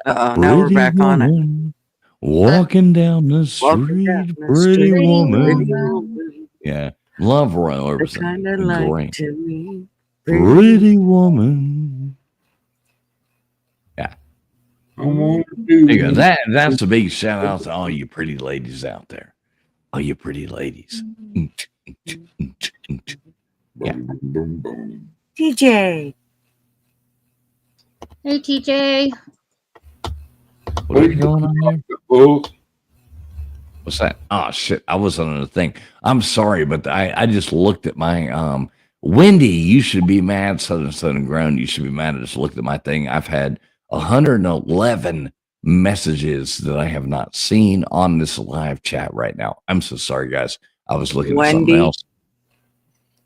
Now we're back on it. Walking down the street, pretty woman. Yeah. Love Roy Orbison. Kind of like to me. Pretty woman. Yeah. There you go. That's a big shout out to all you pretty ladies out there. All you pretty ladies. Yeah. TJ. Hey, TJ. What is going on here? What's that? Oh, shit. I was on the thing. I'm sorry, but I just looked at my Wendy, you should be mad. Southern Grown, you should be mad. I just looked at my thing. I've had 111 messages that I have not seen on this live chat right now. I'm so sorry, guys. I was looking at something else.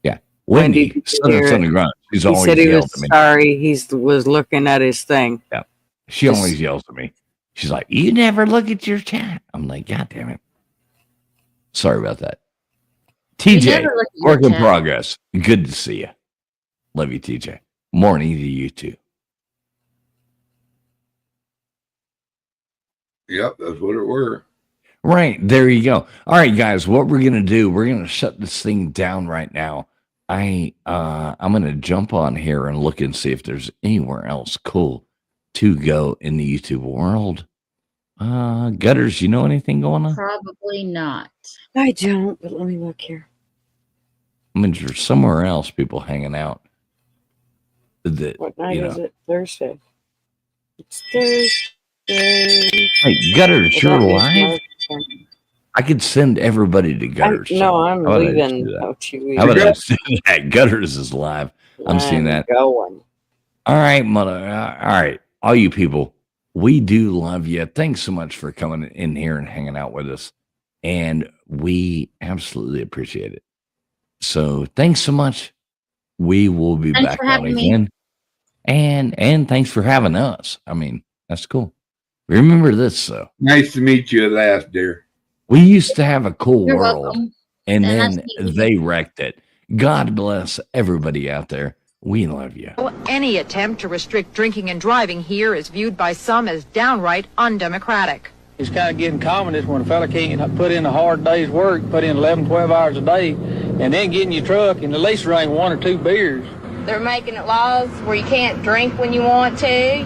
Yeah. Wendy Southern Grown. She's always said he yelled was at me. Sorry, he was looking at his thing. Yeah. She always yells at me. She's like, you never look at your chat. I'm like, God damn it. Sorry about that. TJ, work in progress. Good to see you. Love you, TJ. Morning to you too. Yep, that's what it were. Right. There you go. All right, guys, what we're going to do, we're going to shut this thing down right now. I'm going to jump on here and look and see if there's anywhere else cool to go in the YouTube world. Gutters, you know anything going on? Probably not. I don't, but let me look here. I mean, there's somewhere else people hanging out. What night is it? Thursday. It's Thursday. Hey, Gutters, you're live? I could send everybody to Gutters. I'm leaving. How about I send that? Gutters is live. I'm seeing that. Going. All right, mother. All right. All you people, we do love you. Thanks so much for coming in here and hanging out with us. And we absolutely appreciate it. So thanks so much. We will be back on again. And thanks for having us. I mean, that's cool. Remember this, though. Nice to meet you at last, dear. We used to have a cool You're world, welcome. and then they wrecked it. God bless everybody out there. We love you. Any attempt to restrict drinking and driving here is viewed by some as downright undemocratic. It's kind of getting common is when a fella can't put in a hard day's work, put in 11, 12 hours a day, and then get in your truck and at least drink 1 or 2 beers. They're making it laws where you can't drink when you want to.